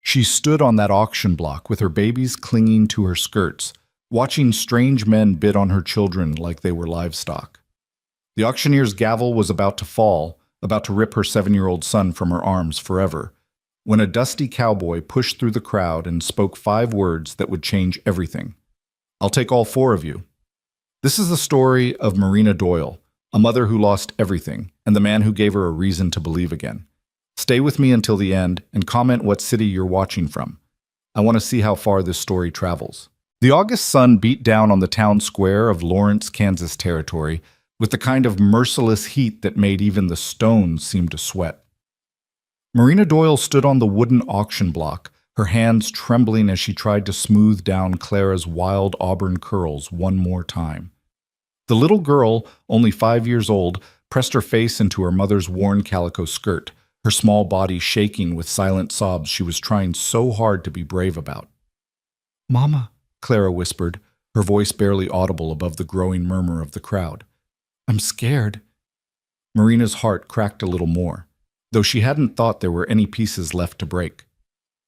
She stood on that auction block with her babies clinging to her skirts, watching strange men bid on her children like they were livestock. The auctioneer's gavel was about to fall, about to rip her 7-year-old son from her arms forever, when a dusty cowboy pushed through the crowd and spoke 5 words that would change everything. "I'll take all 4 of you." This is the story of Marina Doyle, a mother who lost everything, and the man who gave her a reason to believe again. Stay with me until the end and comment what city you're watching from. I want to see how far this story travels. The August sun beat down on the town square of Lawrence, Kansas territory with the kind of merciless heat that made even the stones seem to sweat. Marina Doyle stood on the wooden auction block, her hands trembling as she tried to smooth down Clara's wild auburn curls one more time. The little girl, only 5 years old, pressed her face into her mother's worn calico skirt, her small body shaking with silent sobs she was trying so hard to be brave about. "Mama," Clara whispered, her voice barely audible above the growing murmur of the crowd. "I'm scared." Marina's heart cracked a little more, though she hadn't thought there were any pieces left to break.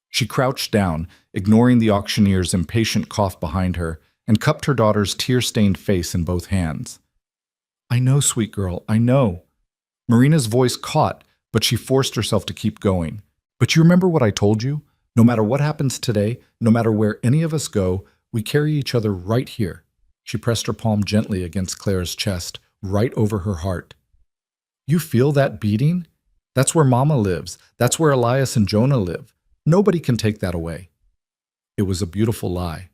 She crouched down, ignoring the auctioneer's impatient cough behind her, and cupped her daughter's tear-stained face in both hands. "I know, sweet girl, I know." Marina's voice caught, but she forced herself to keep going. "But you remember what I told you? No matter what happens today, no matter where any of us go, we carry each other right here." She pressed her palm gently against Clara's chest, right over her heart. "You feel that beating? That's where Mama lives. That's where Elias and Jonah live. Nobody can take that away." It was a beautiful lie,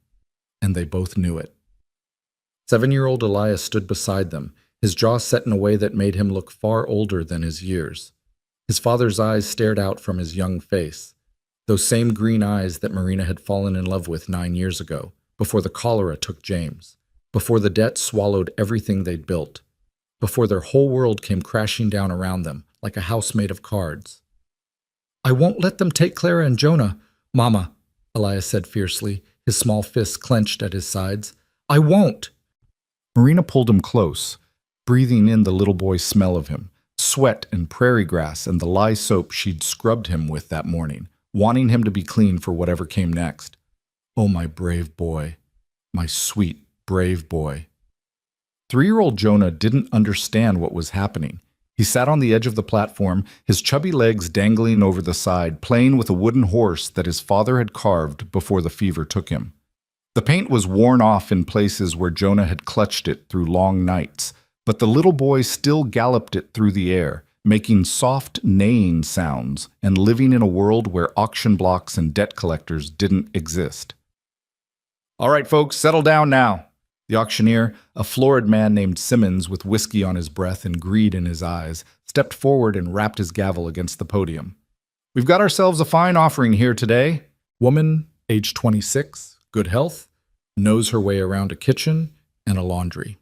and they both knew it. 7-year-old Elias stood beside them, his jaw set in a way that made him look far older than his years. His father's eyes stared out from his young face, those same green eyes that Marina had fallen in love with 9 years ago, before the cholera took James, before the debt swallowed everything they'd built, before their whole world came crashing down around them like a house made of cards. "I won't let them take Clara and Jonah, Mama," Elias said fiercely, his small fists clenched at his sides. "I won't." Marina pulled him close, breathing in the little boy's smell of him, sweat and prairie grass and the lye soap she'd scrubbed him with that morning, wanting him to be clean for whatever came next. "Oh, my brave boy, my sweet, brave boy." 3-year-old Jonah didn't understand what was happening. He sat on the edge of the platform, his chubby legs dangling over the side, playing with a wooden horse that his father had carved before the fever took him. The paint was worn off in places where Jonah had clutched it through long nights, but the little boy still galloped it through the air, making soft neighing sounds and living in a world where auction blocks and debt collectors didn't exist. "All right, folks, settle down now." The auctioneer, a florid man named Simmons with whiskey on his breath and greed in his eyes, stepped forward and rapped his gavel against the podium. "We've got ourselves a fine offering here today." Woman, age 26, good health, knows her way around a kitchen and a laundry.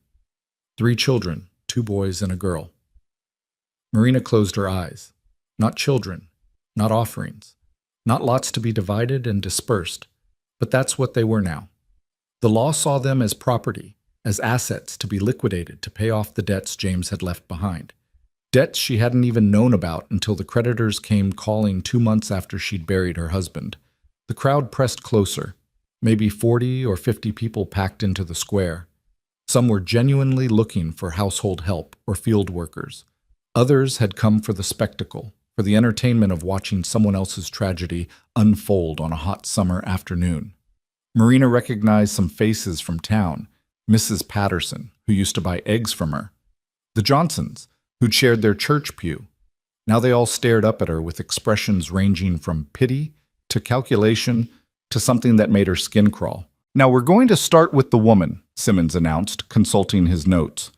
3 children, 2 boys and a girl. Marina closed her eyes. Not children, not offerings, not lots to be divided and dispersed, but that's what they were now. The law saw them as property, as assets to be liquidated to pay off the debts James had left behind. Debts she hadn't even known about until the creditors came calling 2 months after she'd buried her husband. The crowd pressed closer. Maybe 40 or 50 people packed into the square. Some were genuinely looking for household help or field workers. Others had come for the spectacle, for the entertainment of watching someone else's tragedy unfold on a hot summer afternoon. Marina recognized some faces from town. Mrs. Patterson, who used to buy eggs from her. The Johnsons, who'd shared their church pew. Now they all stared up at her with expressions ranging from pity to calculation to something that made her skin crawl. "Now we're going to start with the woman," Simmons announced, consulting his notes.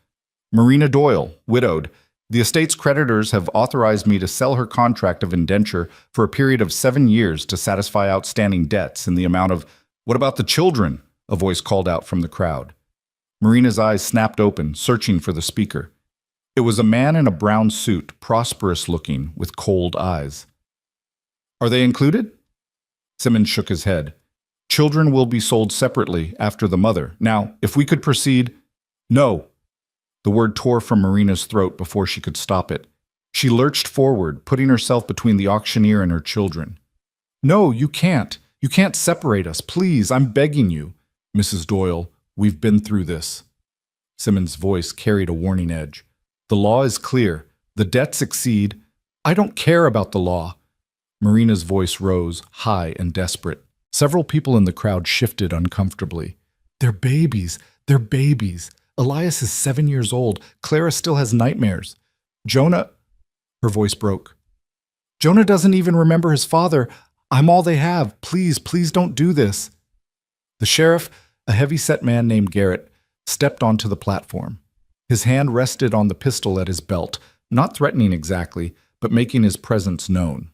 "Marina Doyle, widowed. The estate's creditors have authorized me to sell her contract of indenture for a period of 7 years to satisfy outstanding debts in the amount of—" "What about the children?" a voice called out from the crowd. Marina's eyes snapped open, searching for the speaker. It was a man in a brown suit, prosperous looking, with cold eyes. "Are they included?" Simmons shook his head. "Children will be sold separately after the mother. Now, if we could proceed—" "No!" The word tore from Marina's throat before she could stop it. She lurched forward, putting herself between the auctioneer and her children. No, you can't. You can't separate us. Please, I'm begging you. Mrs. Doyle, we've been through this. Simmons' voice carried a warning edge. The law is clear. The debts exceed. I don't care about the law. Marina's voice rose, high and desperate. Several people in the crowd shifted uncomfortably. They're babies. They're babies. Elias is 7 years old. Clara still has nightmares. Jonah... Her voice broke. Jonah doesn't even remember his father. I'm all they have. Please, please don't do this. The sheriff, a heavy-set man named Garrett, stepped onto the platform. His hand rested on the pistol at his belt, not threatening exactly, but making his presence known.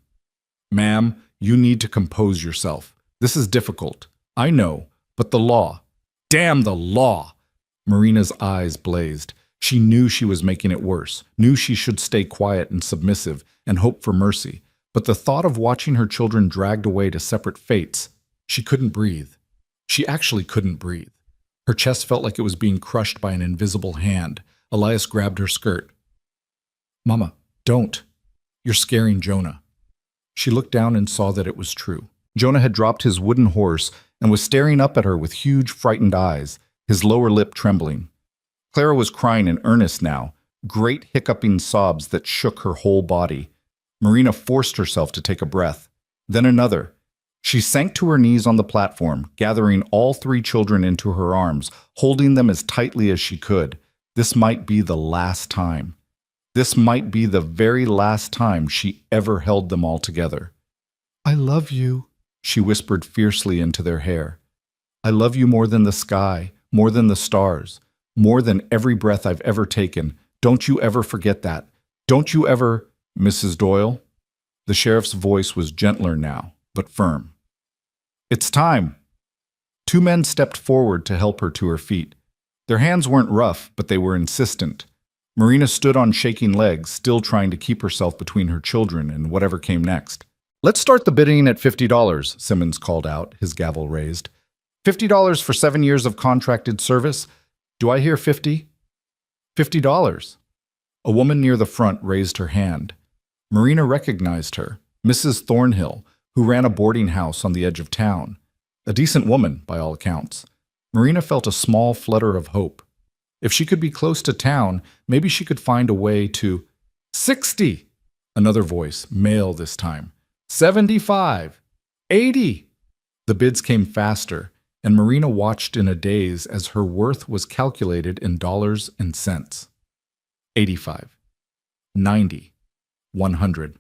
Ma'am, you need to compose yourself. This is difficult. I know, but the law. Damn the law! Marina's eyes blazed. She knew she was making it worse, knew she should stay quiet and submissive and hope for mercy. But the thought of watching her children dragged away to separate fates, she couldn't breathe. She actually couldn't breathe. Her chest felt like it was being crushed by an invisible hand. Elias grabbed her skirt. Mama, don't. You're scaring Jonah. She looked down and saw that it was true. Jonah had dropped his wooden horse and was staring up at her with huge, frightened eyes, his lower lip trembling. Clara was crying in earnest now, great hiccuping sobs that shook her whole body. Marina forced herself to take a breath, then another. She sank to her knees on the platform, gathering all three children into her arms, holding them as tightly as she could. This might be the last time. This might be the very last time she ever held them all together. I love you, she whispered fiercely into their hair. I love you more than the sky, more than the stars, more than every breath I've ever taken. Don't you ever forget that. Don't you ever... Mrs. Doyle? The sheriff's voice was gentler now, but firm. It's time. Two men stepped forward to help her to her feet. Their hands weren't rough, but they were insistent. Marina stood on shaking legs, still trying to keep herself between her children and whatever came next. Let's start the bidding at $50, Simmons called out, his gavel raised. $50 for 7 years of contracted service? Do I hear 50? $50. A woman near the front raised her hand. Marina recognized her, Mrs. Thornhill, who ran a boarding house on the edge of town. A decent woman, by all accounts. Marina felt a small flutter of hope. If she could be close to town, maybe she could find a way to... 60! Another voice, male this time. 75! 80! The bids came faster, and Marina watched in a daze as her worth was calculated in dollars and cents. 85. 90. 100.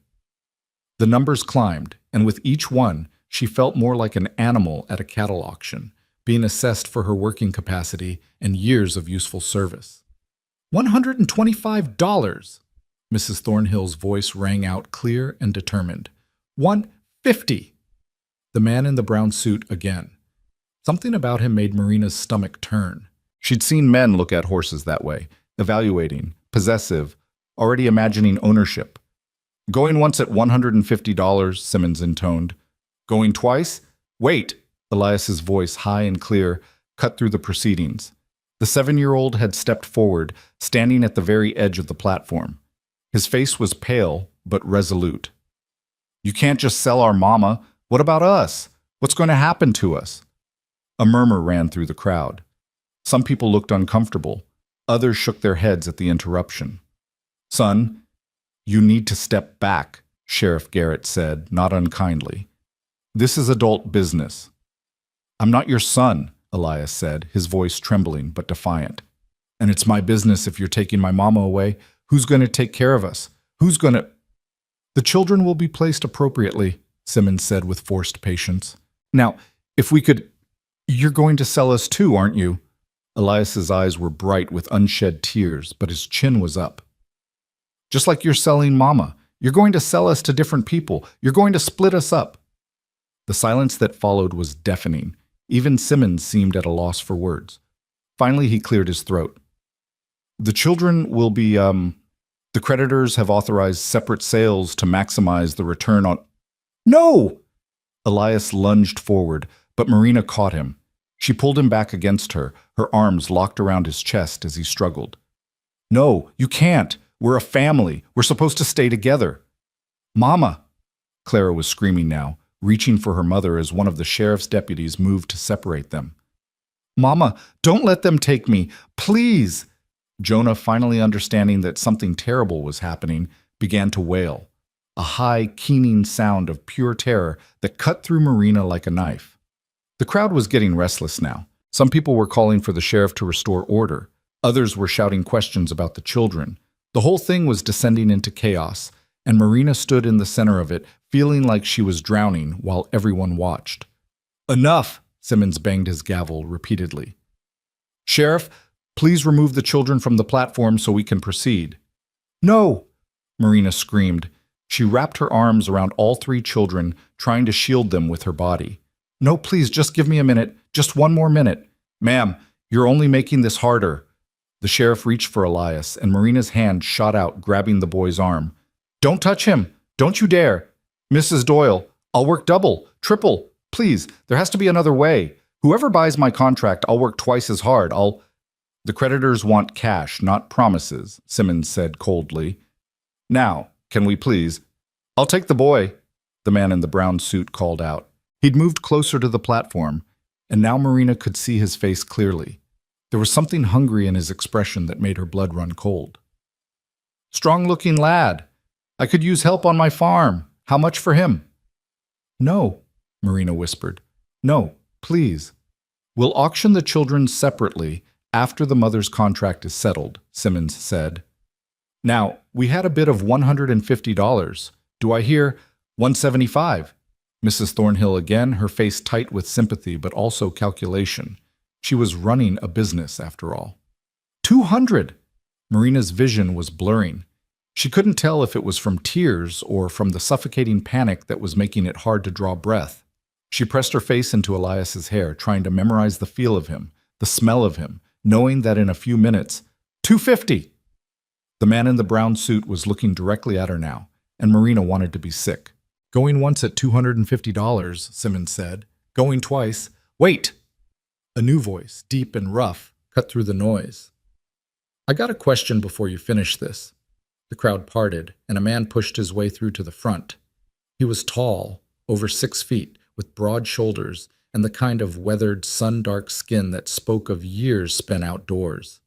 The numbers climbed, and with each one, she felt more like an animal at a cattle auction, being assessed for her working capacity and years of useful service. $125! Mrs. Thornhill's voice rang out clear and determined. $150! The man in the brown suit again. Something about him made Marina's stomach turn. She'd seen men look at horses that way, evaluating, possessive, already imagining ownership. Going once at $150, Simmons intoned. Going twice? Wait! Elias's voice, high and clear, cut through the proceedings. The 7-year-old had stepped forward, standing at the very edge of the platform. His face was pale, but resolute. You can't just sell our mama. What about us? What's going to happen to us? A murmur ran through the crowd. Some people looked uncomfortable. Others shook their heads at the interruption. Son, you need to step back, Sheriff Garrett said, not unkindly. This is adult business. I'm not your son, Elias said, his voice trembling but defiant. And it's my business if you're taking my mama away. Who's going to take care of us? Who's going to... The children will be placed appropriately, Simmons said with forced patience. Now, if we could... You're going to sell us too, aren't you? Elias's eyes were bright with unshed tears, but his chin was up. Just like you're selling Mama. You're going to sell us to different people. You're going to split us up. The silence that followed was deafening. Even Simmons seemed at a loss for words. Finally, he cleared his throat. The children will be, The creditors have authorized separate sales to maximize the return on... No! Elias lunged forward, but Marina caught him. She pulled him back against her, her arms locked around his chest as he struggled. No, you can't. We're a family. We're supposed to stay together. Mama! Clara was screaming now. reaching for her mother as one of the sheriff's deputies moved to separate them. "Mama, don't let them take me, please!" Jonah, finally understanding that something terrible was happening, began to wail, a high, keening sound of pure terror that cut through Marina like a knife. The crowd was getting restless now. Some people were calling for the sheriff to restore order. Others were shouting questions about the children. The whole thing was descending into chaos, and Marina stood in the center of it, feeling like she was drowning while everyone watched. "Enough!" Simmons banged his gavel repeatedly. "Sheriff, please remove the children from the platform so we can proceed." "No!" Marina screamed. She wrapped her arms around all three children, trying to shield them with her body. "No, please, just give me a minute. Just one more minute." "Ma'am, you're only making this harder." The sheriff reached for Elias, and Marina's hand shot out, grabbing the boy's arm. "Don't touch him! Don't you dare! Mrs. Doyle, I'll work double, triple. Please, there has to be another way. Whoever buys my contract, I'll work twice as hard. The creditors want cash, not promises," Simmons said coldly. "Now, can we please?" "I'll take the boy," the man in the brown suit called out. He'd moved closer to the platform, and now Marina could see his face clearly. There was something hungry in his expression that made her blood run cold. "Strong-looking lad. I could use help on my farm. How much for him?" "No," Marina whispered. "No, please." "We'll auction the children separately after the mother's contract is settled," Simmons said. "Now, we had a bid of $150. Do I hear $175? Mrs. Thornhill again, her face tight with sympathy but also calculation. She was running a business, after all. $200! Marina's vision was blurring. She couldn't tell if it was from tears or from the suffocating panic that was making it hard to draw breath. She pressed her face into Elias's hair, trying to memorize the feel of him, the smell of him, knowing that in a few minutes, $250! The man in the brown suit was looking directly at her now, and Marina wanted to be sick. "Going once at $250, Simmons said. Going twice. Wait!" A new voice, deep and rough, cut through the noise. "I got a question before you finish this." The crowd parted, and a man pushed his way through to the front. He was tall, over 6 feet, with broad shoulders and the kind of weathered, sun-dark skin that spoke of years spent outdoors.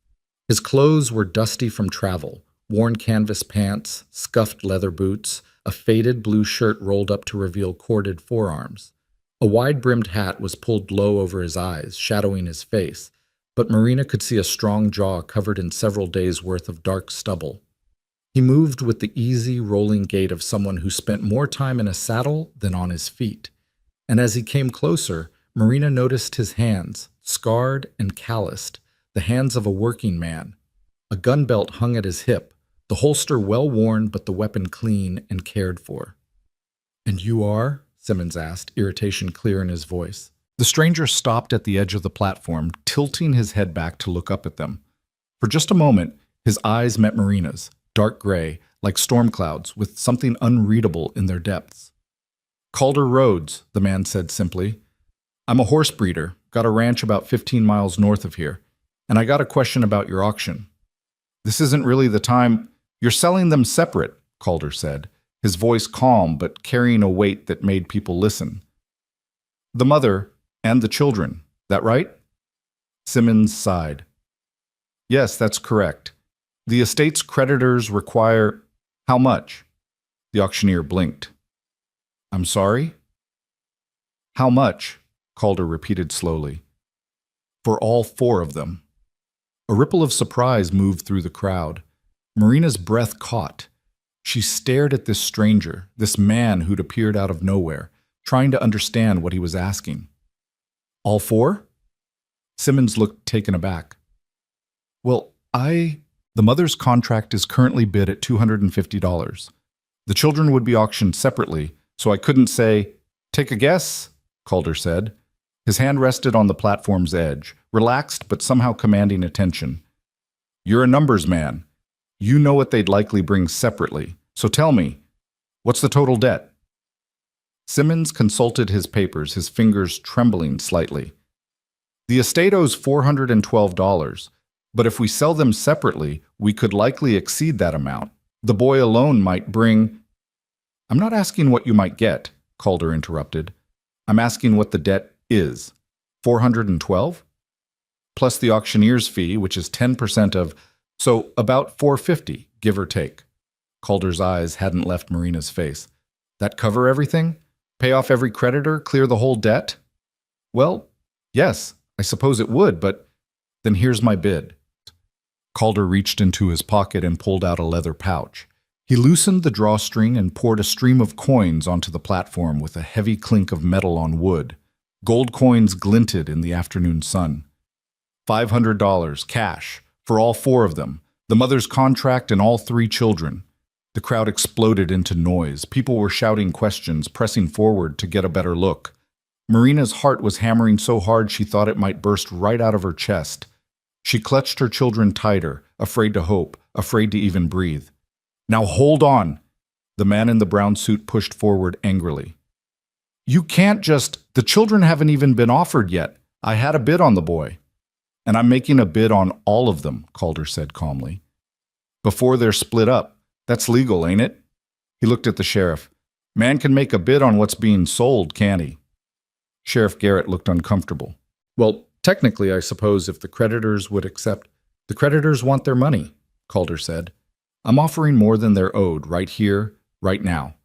His clothes were dusty from travel, worn canvas pants, scuffed leather boots, a faded blue shirt rolled up to reveal corded forearms. A wide-brimmed hat was pulled low over his eyes, shadowing his face, but Marina could see a strong jaw covered in several days' worth of dark stubble. He moved with the easy, rolling gait of someone who spent more time in a saddle than on his feet. And as he came closer, Marina noticed his hands, scarred and calloused, the hands of a working man. A gun belt hung at his hip, the holster well-worn but the weapon clean and cared for. "And you are?" Simmons asked, irritation clear in his voice. The stranger stopped at the edge of the platform, tilting his head back to look up at them. For just a moment, his eyes met Marina's, dark gray, like storm clouds, with something unreadable in their depths. "Calder Rhodes," the man said simply. "I'm a horse breeder, got a ranch about 15 miles north of here, and I got a question about your auction." "This isn't really the time—" "You're selling them separate," Calder said, his voice calm but carrying a weight that made people listen. "The mother and the children, that right?" Simmons sighed. "Yes, that's correct. The estate's creditors require—" "How much?" The auctioneer blinked. "I'm sorry?" "How much?" Calder repeated slowly. "For all 4 of them." A ripple of surprise moved through the crowd. Marina's breath caught. She stared at this stranger, this man who'd appeared out of nowhere, trying to understand what he was asking. "All 4? Simmons looked taken aback. "Well, The mother's contract is currently bid at $250. The children would be auctioned separately, so I couldn't say—" "Take a guess," Calder said. His hand rested on the platform's edge, relaxed but somehow commanding attention. "You're a numbers man. You know what they'd likely bring separately. So tell me, what's the total debt?" Simmons consulted his papers, his fingers trembling slightly. "The estate owes $412, but if we sell them separately, we could likely exceed that amount. The boy alone might bring—" "I'm not asking what you might get," Calder interrupted. I'm asking what the debt is. 412? Plus the auctioneer's fee, which is 10% of, so about 450, give or take. Calder's eyes hadn't left Marina's face. That cover everything? Pay off every creditor? Clear the whole debt? Well, yes, I suppose it would, but then here's my bid. Calder reached into his pocket and pulled out a leather pouch. He loosened the drawstring and poured a stream of coins onto the platform with a heavy clink of metal on wood. Gold coins glinted in the afternoon sun. $500, cash, for all four of them, the mother's contract and all three children. The crowd exploded into noise. People were shouting questions, pressing forward to get a better look. Marina's heart was hammering so hard she thought it might burst right out of her chest. She clutched her children tighter, afraid to hope, afraid to even breathe. Now hold on! The man in the brown suit pushed forward angrily. You can't just... The children haven't even been offered yet. I had a bid on the boy. And I'm making a bid on all of them, Calder said calmly. Before they're split up. That's legal, ain't it? He looked at the sheriff. Man can make a bid on what's being sold, can't he? Sheriff Garrett looked uncomfortable. Well, technically, I suppose if the creditors would accept... The creditors want their money, Calder said. I'm offering more than they're owed right here, right now.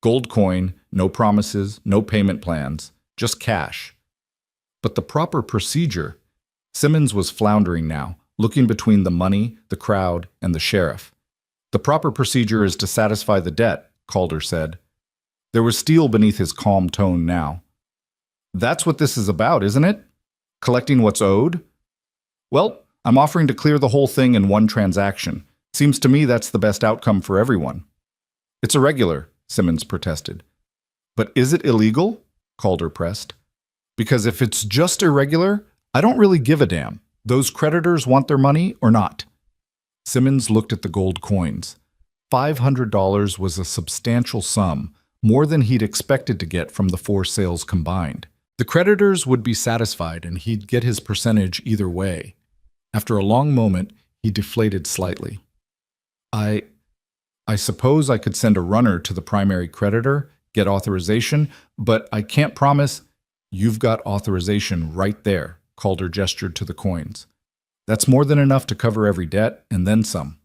Gold coin, no promises, no payment plans, just cash. But the proper procedure... Simmons was floundering now, looking between the money, the crowd, and the sheriff. The proper procedure is to satisfy the debt, Calder said. There was steel beneath his calm tone now. That's what this is about, isn't it? Collecting what's owed? Well, I'm offering to clear the whole thing in one transaction. Seems to me that's the best outcome for everyone. It's irregular, Simmons protested. But is it illegal? Calder pressed. Because if it's just irregular, I don't really give a damn. Those creditors want their money or not. Simmons looked at the gold coins. $500 was a substantial sum, more than he'd expected to get from the four sales combined. The creditors would be satisfied and he'd get his percentage either way. After a long moment, he deflated slightly. I suppose I could send a runner to the primary creditor, get authorization, but I can't promise. You've got authorization right there, Calder gestured to the coins. That's more than enough to cover every debt and then some.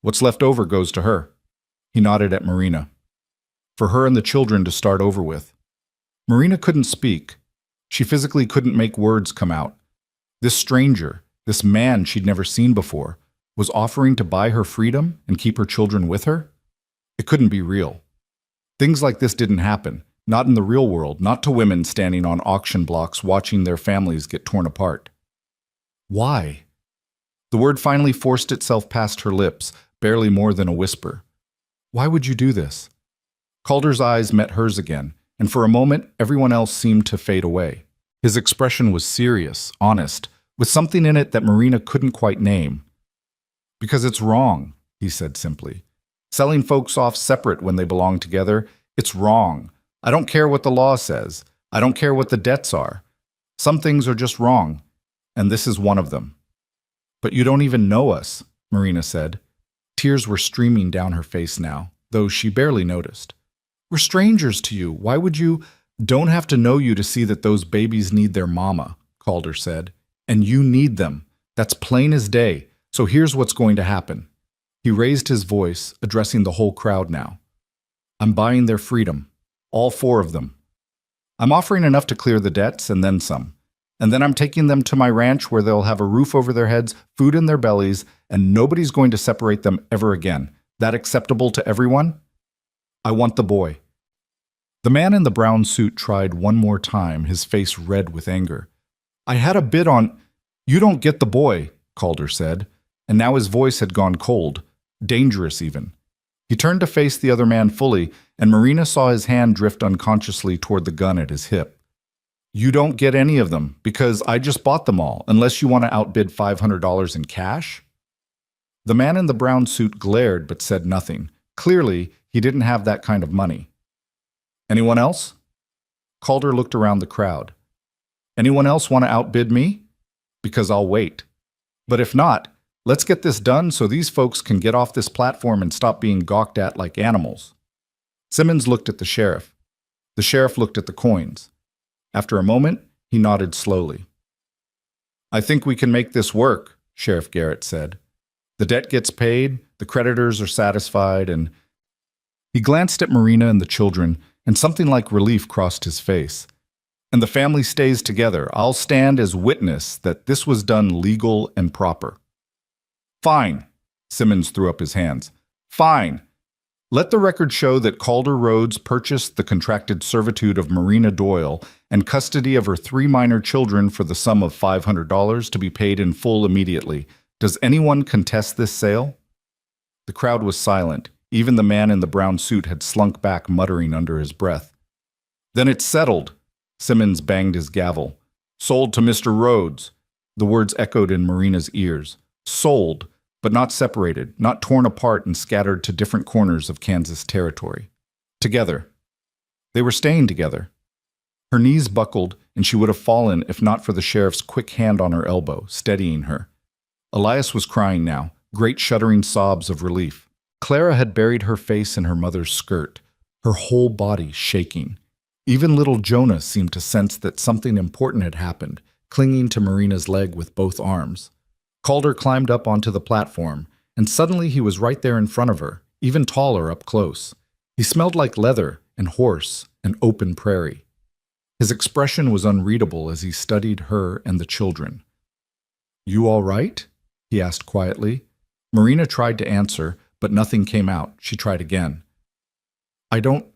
What's left over goes to her. He nodded at Marina. For her and the children to start over with. Marina couldn't speak. She physically couldn't make words come out. This stranger, this man she'd never seen before, was offering to buy her freedom and keep her children with her? It couldn't be real. Things like this didn't happen, not in the real world, not to women standing on auction blocks watching their families get torn apart. Why? The word finally forced itself past her lips, barely more than a whisper. Why would you do this? Calder's eyes met hers again, and for a moment everyone else seemed to fade away. His expression was serious, honest, with something in it that Marina couldn't quite name. Because it's wrong, he said simply. Selling folks off separate when they belong together, it's wrong. I don't care what the law says. I don't care what the debts are. Some things are just wrong, and this is one of them. But you don't even know us, Marina said. Tears were streaming down her face now, though she barely noticed. We're strangers to you. Why would you? Don't have to know you to see that those babies need their mama, Calder said. And you need them. That's plain as day. So here's what's going to happen. He raised his voice, addressing the whole crowd now. I'm buying their freedom. All four of them. I'm offering enough to clear the debts and then some. And then I'm taking them to my ranch where they'll have a roof over their heads, food in their bellies, and nobody's going to separate them ever again. That acceptable to everyone? I want the boy. The man in the brown suit tried one more time, his face red with anger. I had a bid on... You don't get the boy, Calder said, and now his voice had gone cold, dangerous even. He turned to face the other man fully, and Marina saw his hand drift unconsciously toward the gun at his hip. You don't get any of them, because I just bought them all, unless you want to outbid $500 in cash? The man in the brown suit glared but said nothing. Clearly, he didn't have that kind of money. Anyone else? Calder looked around the crowd. Anyone else want to outbid me? Because I'll wait. But if not, let's get this done so these folks can get off this platform and stop being gawked at like animals. Simmons looked at the sheriff. The sheriff looked at the coins. After a moment, he nodded slowly. "I think we can make this work," Sheriff Garrett said. "The debt gets paid, the creditors are satisfied, and—" He glanced at Marina and the children, and something like relief crossed his face. "And the family stays together. I'll stand as witness that this was done legal and proper." "Fine," Simmons threw up his hands. "Fine. Let the record show that Calder Rhodes purchased the contracted servitude of Marina Doyle and custody of her 3 minor children for the sum of $500 to be paid in full immediately. Does anyone contest this sale?" The crowd was silent. Even the man in the brown suit had slunk back, muttering under his breath. "Then it's settled." Simmons banged his gavel. "Sold to Mr. Rhodes." The words echoed in Marina's ears. Sold, but not separated, not torn apart and scattered to different corners of Kansas territory. Together. They were staying together. Her knees buckled, and she would have fallen if not for the sheriff's quick hand on her elbow, steadying her. Elias was crying now, great shuddering sobs of relief. Clara had buried her face in her mother's skirt, her whole body shaking. Even little Jonah seemed to sense that something important had happened, clinging to Marina's leg with both arms. Calder climbed up onto the platform, and suddenly he was right there in front of her, even taller up close. He smelled like leather and horse and open prairie. His expression was unreadable as he studied her and the children. "You all right?" he asked quietly. Marina tried to answer, but nothing came out. She tried again. I don't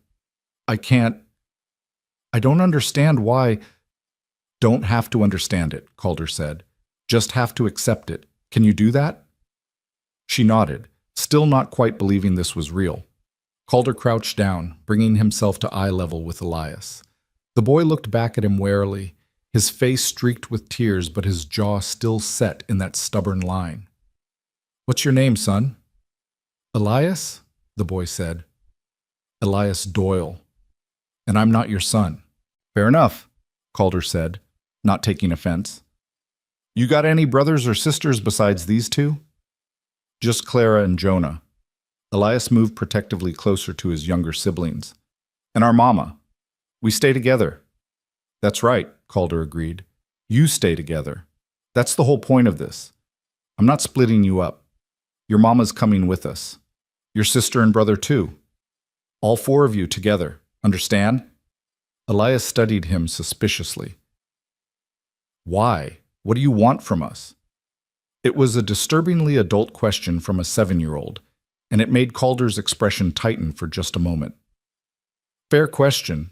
understand why." "Don't have to understand it," Calder said. "Just have to accept it. Can you do that?" She nodded, still not quite believing this was real. Calder crouched down, bringing himself to eye level with Elias. The boy looked back at him warily, his face streaked with tears, but his jaw still set in that stubborn line. "What's your name, son?" "Elias," the boy said. "Elias Doyle. And I'm not your son." "Fair enough," Calder said, not taking offense. "You got any brothers or sisters besides these two?" "Just Clara and Jonah." Elias moved protectively closer to his younger siblings. "And our mama. We stay together." "That's right," Calder agreed. "You stay together. That's the whole point of this. I'm not splitting you up. Your mama's coming with us. Your sister and brother too. All 4 of you together. Understand?" Elias studied him suspiciously. "Why? What do you want from us?" It was a disturbingly adult question from a 7-year-old, and it made Calder's expression tighten for just a moment. "Fair question,"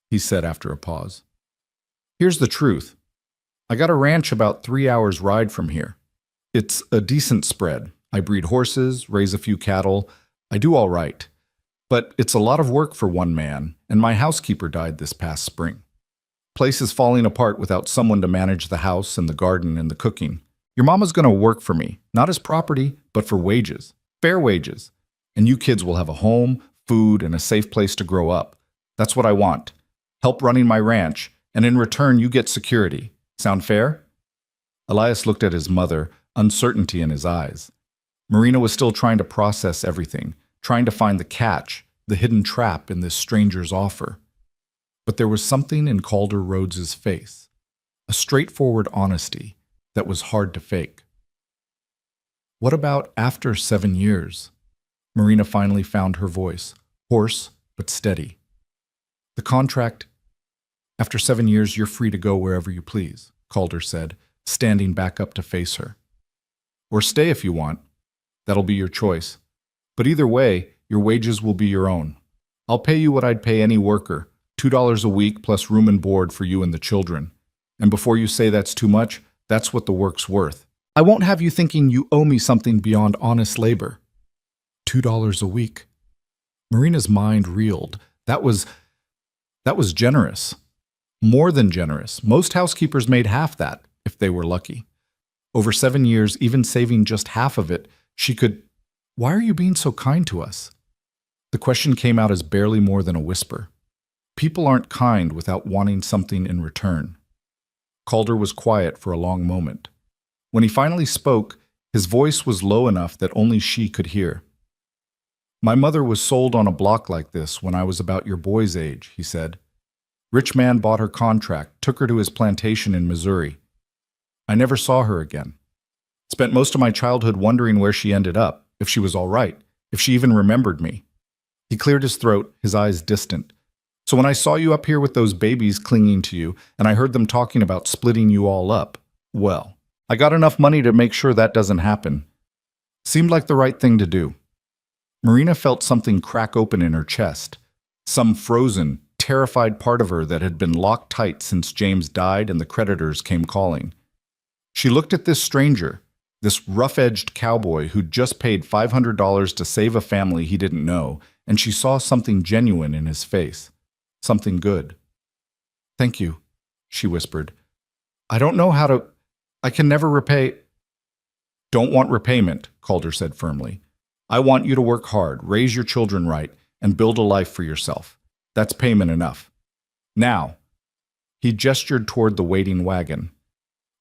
he said after a pause. "Here's the truth. I got a ranch about 3 hours' ride from here. It's a decent spread. I breed horses, raise a few cattle. I do all right. But it's a lot of work for one man, and my housekeeper died this past spring. Place is falling apart without someone to manage the house and the garden and the cooking. Your mama's going to work for me, not as property, but for wages. Fair wages. And you kids will have a home, food, and a safe place to grow up. That's what I want. Help running my ranch, and in return you get security. Sound fair?" Elias looked at his mother, uncertainty in his eyes. Marina was still trying to process everything, trying to find the catch, the hidden trap in this stranger's offer. But there was something in Calder Rhodes's face, a straightforward honesty that was hard to fake. "What about after 7 years?" Marina finally found her voice, hoarse but steady. "The contract, after 7 years you're free to go wherever you please," Calder said, standing back up to face her. "Or stay if you want. That'll be your choice. But either way, your wages will be your own. I'll pay you what I'd pay any worker, $2 a week plus room and board for you and the children. And before you say that's too much, that's what the work's worth. I won't have you thinking you owe me something beyond honest labor." $2 a week. Marina's mind reeled. That was generous. More than generous. Most housekeepers made half that, if they were lucky. Over 7 years, even saving just half of it, she could... "Why are you being so kind to us?" The question came out as barely more than a whisper. People aren't kind without wanting something in return. Calder was quiet for a long moment. When he finally spoke, his voice was low enough that only she could hear. "My mother was sold on a block like this when I was about your boy's age," he said. Rich man bought her contract, took her to his plantation in Missouri. I never saw her again. Spent most of my childhood wondering where she ended up, if she was all right, if she even remembered me. He cleared his throat, his eyes distant. So when I saw you up here with those babies clinging to you, and I heard them talking about splitting you all up, well, I got enough money to make sure that doesn't happen. Seemed like the right thing to do. Marina felt something crack open in her chest. Some frozen, terrified part of her that had been locked tight since James died and the creditors came calling. She looked at this stranger, this rough-edged cowboy who'd just paid $500 to save a family he didn't know, and she saw something genuine in his face. Something good. "Thank you," she whispered. "I don't know how to... I can never repay..." "Don't want repayment," Calder said firmly. "I want you to work hard, raise your children right, and build a life for yourself. That's payment enough. Now," he gestured toward the waiting wagon.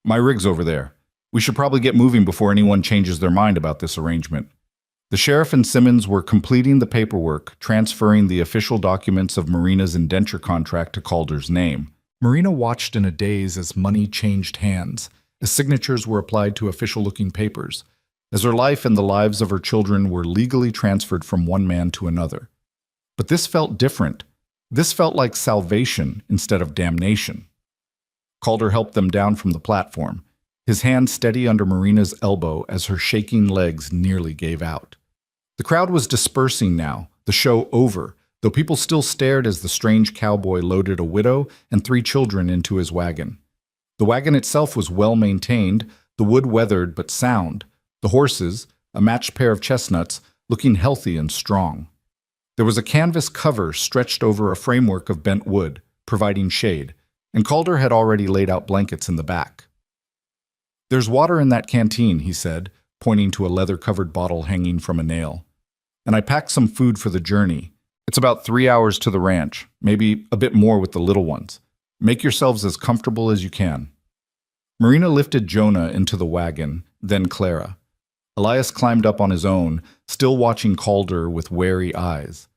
"My rig's over there. We should probably get moving before anyone changes their mind about this arrangement." The sheriff and Simmons were completing the paperwork, transferring the official documents of Marina's indenture contract to Calder's name. Marina watched in a daze as money changed hands, as signatures were applied to official-looking papers, as her life and the lives of her children were legally transferred from one man to another. But this felt different. This felt like salvation instead of damnation. Calder helped them down from the platform, his hand steady under Marina's elbow as her shaking legs nearly gave out. The crowd was dispersing now, the show over, though people still stared as the strange cowboy loaded a widow and 3 children into his wagon. The wagon itself was well maintained, the wood weathered but sound, the horses, a matched pair of chestnuts, looking healthy and strong. There was a canvas cover stretched over a framework of bent wood, providing shade, and Calder had already laid out blankets in the back. "There's water in that canteen," he said, pointing to a leather-covered bottle hanging from a nail. "And I packed some food for the journey. It's about 3 hours to the ranch, maybe a bit more with the little ones. Make yourselves as comfortable as you can." Marina lifted Jonah into the wagon, then Clara. Elias climbed up on his own, still watching Calder with wary eyes.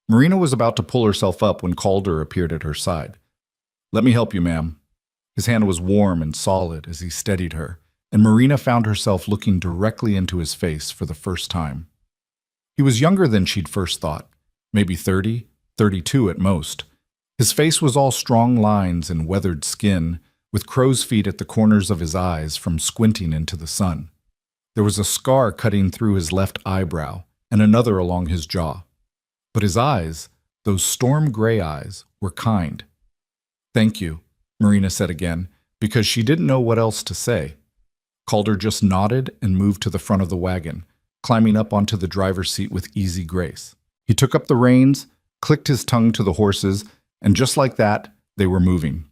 Marina was about to pull herself up when Calder appeared at her side. "Let me help you, ma'am." His hand was warm and solid as he steadied her, and Marina found herself looking directly into his face for the first time. He was younger than she'd first thought, maybe 30, 32 at most. His face was all strong lines and weathered skin, with crow's feet at the corners of his eyes from squinting into the sun. There was a scar cutting through his left eyebrow, and another along his jaw. But his eyes, those storm-gray eyes, were kind. "Thank you," Marina said again, because she didn't know what else to say. Calder just nodded and moved to the front of the wagon, climbing up onto the driver's seat with easy grace. He took up the reins, clicked his tongue to the horses, and just like that, they were moving.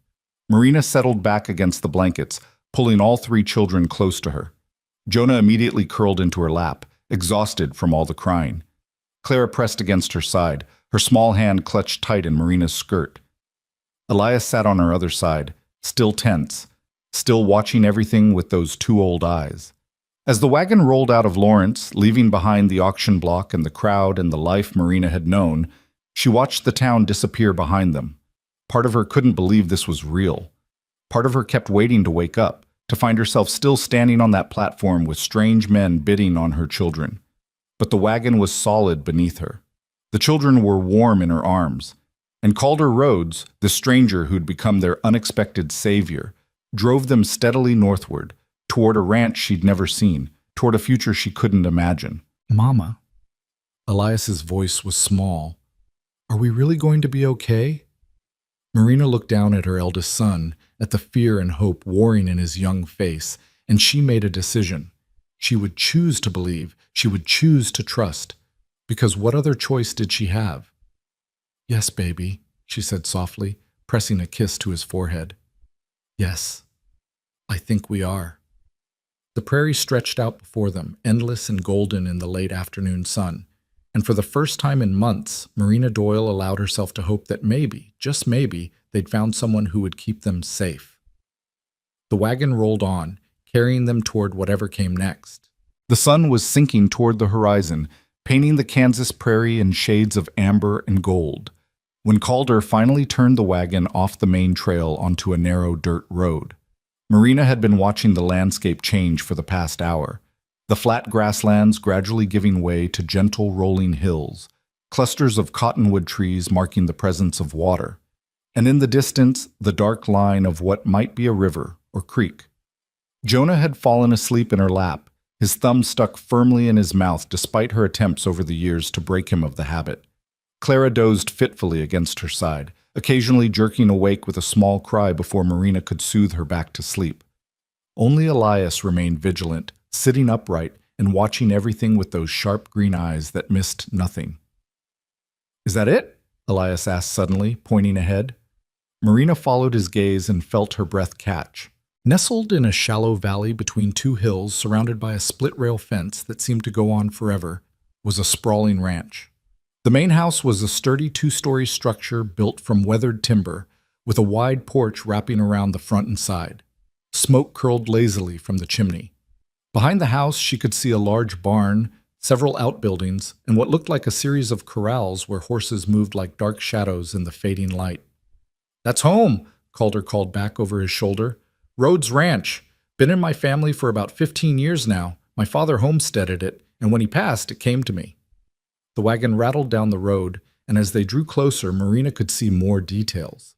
Marina settled back against the blankets, pulling all 3 children close to her. Jonah immediately curled into her lap, exhausted from all the crying. Clara pressed against her side, her small hand clutched tight in Marina's skirt. Elias sat on her other side, still tense, still watching everything with those 2 old eyes. As the wagon rolled out of Lawrence, leaving behind the auction block and the crowd and the life Marina had known, she watched the town disappear behind them. Part of her couldn't believe this was real. Part of her kept waiting to wake up, to find herself still standing on that platform with strange men bidding on her children. But the wagon was solid beneath her. The children were warm in her arms. And Calder Rhodes, the stranger who'd become their unexpected savior, drove them steadily northward, toward a ranch she'd never seen, toward a future she couldn't imagine. "Mama." Elias's voice was small. "Are we really going to be okay?" Marina looked down at her eldest son, at the fear and hope warring in his young face, and she made a decision. She would choose to believe, she would choose to trust, because what other choice did she have? "Yes, baby," she said softly, pressing a kiss to his forehead. "Yes, I think we are." The prairie stretched out before them, endless and golden in the late afternoon sun, and for the first time in months, Marina Doyle allowed herself to hope that maybe, just maybe, they'd found someone who would keep them safe. The wagon rolled on, carrying them toward whatever came next. The sun was sinking toward the horizon, painting the Kansas prairie in shades of amber and gold. When Calder finally turned the wagon off the main trail onto a narrow dirt road, Marina had been watching the landscape change for the past hour, the flat grasslands gradually giving way to gentle rolling hills, clusters of cottonwood trees marking the presence of water, and in the distance, the dark line of what might be a river or creek. Jonah had fallen asleep in her lap, his thumb stuck firmly in his mouth despite her attempts over the years to break him of the habit. Clara dozed fitfully against her side, occasionally jerking awake with a small cry before Marina could soothe her back to sleep. Only Elias remained vigilant, sitting upright and watching everything with those sharp green eyes that missed nothing. "Is that it?" Elias asked suddenly, pointing ahead. Marina followed his gaze and felt her breath catch. Nestled in a shallow valley between two hills surrounded by a split-rail fence that seemed to go on forever, was a sprawling ranch. The main house was a sturdy two-story structure built from weathered timber, with a wide porch wrapping around the front and side. Smoke curled lazily from the chimney. Behind the house, she could see a large barn, several outbuildings, and what looked like a series of corrals where horses moved like dark shadows in the fading light. "That's home," Calder called back over his shoulder. "Rhodes Ranch. Been in my family for about 15 years now. My father homesteaded it, and when he passed, it came to me." The wagon rattled down the road, and as they drew closer, Marina could see more details.